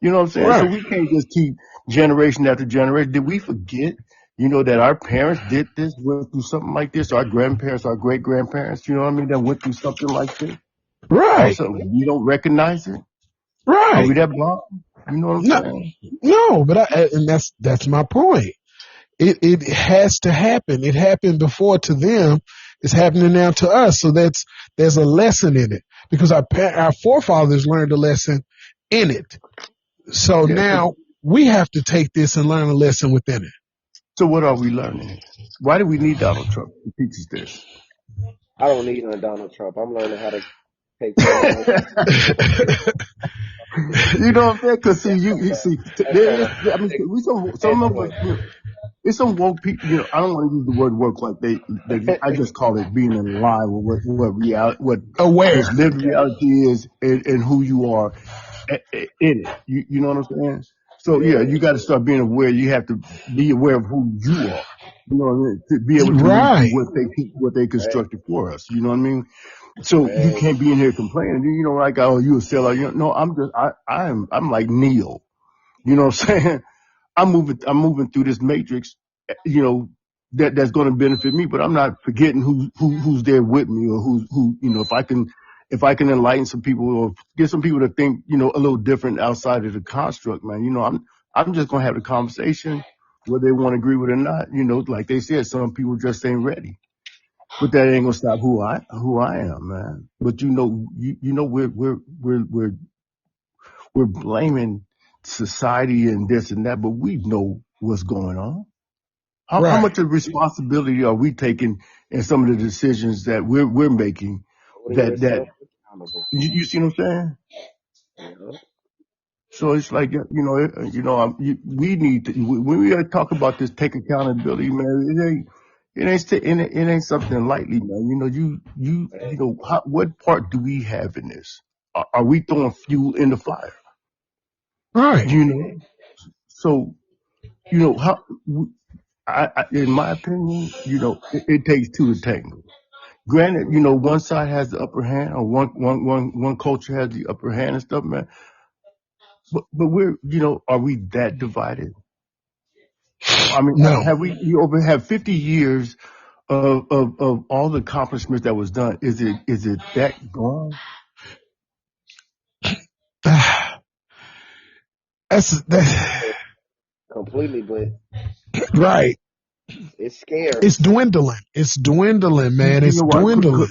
[SPEAKER 9] You know what I'm saying?
[SPEAKER 1] Right.
[SPEAKER 9] So we can't just keep generation after generation. Did we forget, that our parents did this, went through something like this, our grandparents, our great grandparents, that went through something like this?
[SPEAKER 1] Right.
[SPEAKER 9] We don't recognize it.
[SPEAKER 1] Right.
[SPEAKER 9] Are we that blind? You know what I'm saying?
[SPEAKER 1] No, but and that's my point. It has to happen. It happened before to them. It's happening now to us. So there's a lesson in it because our forefathers learned a lesson in it. So now we have to take this and learn a lesson within it.
[SPEAKER 9] So what are we learning? Why do we need Donald Trump to teach us this?
[SPEAKER 2] I don't need no Donald Trump. I'm learning how to take care
[SPEAKER 9] You know what I'm saying? Because you see, we some of us, it's some woke people. I don't want to use the word woke like they I just call it being in line with what reality, what
[SPEAKER 1] aware,
[SPEAKER 9] this lived reality is, and who you are in it. You know what I'm saying? So you got to start being aware. You have to be aware of who you are. You know what I mean? To be able to read what they constructed for us. You know what I mean? So you can't be in here complaining. Like, oh, you a sellout. No, I'm like Neo. You know what I'm saying? I'm moving through this matrix, that's going to benefit me, but I'm not forgetting who's there with me or who, if I can enlighten some people or get some people to think, a little different outside of the construct, man, I'm just going to have a conversation whether they want to agree with it or not. Like they said, some people just ain't ready. But that ain't gonna stop who I am, man. But we're blaming society and this and that, but we know what's going on. How much of responsibility are we taking in some of the decisions that we're making? That you see what I'm saying?
[SPEAKER 2] Yeah.
[SPEAKER 9] So it's like, we need to, when we talk about this, take accountability, man. It ain't something lightly, man. What part do we have in this? Are we throwing fuel in the fire?
[SPEAKER 1] Right.
[SPEAKER 9] So, how, in my opinion, it takes two to tango. Granted, you know, one side has the upper hand, or one culture has the upper hand and stuff, man. But we're, you know, are we that divided? I mean,
[SPEAKER 1] No.
[SPEAKER 9] have 50 years of all the accomplishments that was done? Is it that gone?
[SPEAKER 1] That's
[SPEAKER 2] Completely, but
[SPEAKER 1] right.
[SPEAKER 2] it's scarce.
[SPEAKER 1] It's dwindling. It's dwindling, man.
[SPEAKER 9] You
[SPEAKER 1] It's
[SPEAKER 9] know why?
[SPEAKER 1] dwindling.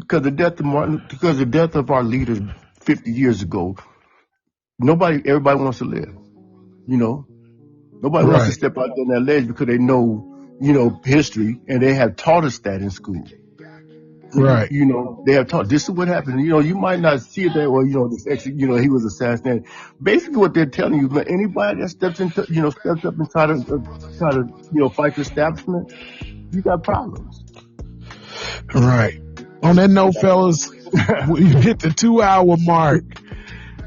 [SPEAKER 9] Because the death of Martin, because the death of our leaders 50 years ago, everybody wants to live. You know, nobody wants to
[SPEAKER 1] Right.
[SPEAKER 9] step out on that ledge because they know, you know, history, and they have taught us that in school.
[SPEAKER 1] Right.
[SPEAKER 9] You know, they have taught, this is what happened. You know, you might not see it that way, you know, he was assassinated. Basically what they're telling you, but anybody that steps up and try to, you know, fight the establishment, you got problems.
[SPEAKER 1] Right. On that note, fellas, we hit the 2-hour mark.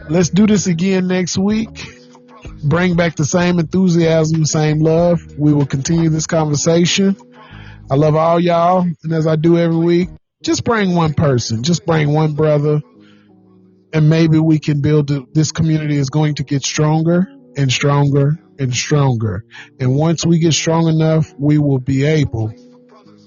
[SPEAKER 1] Let's do this again next week. Bring back the same enthusiasm, same love. We will continue this conversation. I love all y'all. And as I do every week, just bring one person, just bring one brother. And maybe we can build this community is going to get stronger and stronger and stronger. And once we get strong enough, we will be able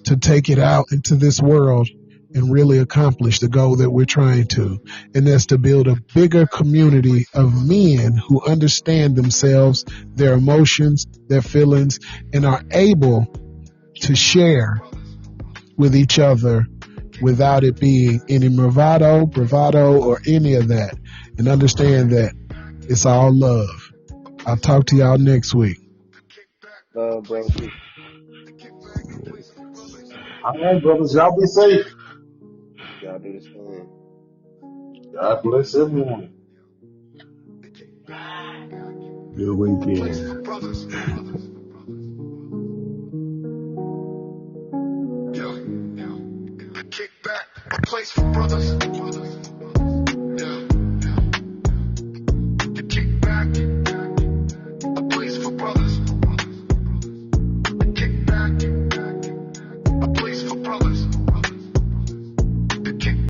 [SPEAKER 1] to take it out into this world and really accomplish the goal that we're trying to. And that's to build a bigger community of men who understand themselves, their emotions, their feelings, and are able to share with each other without it being any bravado, or any of that. And understand that it's all love. I'll talk to y'all next week.
[SPEAKER 2] Bro, too.
[SPEAKER 6] All right, brothers. Y'all be safe.
[SPEAKER 2] Y'all do the same.
[SPEAKER 6] God bless everyone.
[SPEAKER 9] Good weekend.
[SPEAKER 10] Kick back, a place for brothers.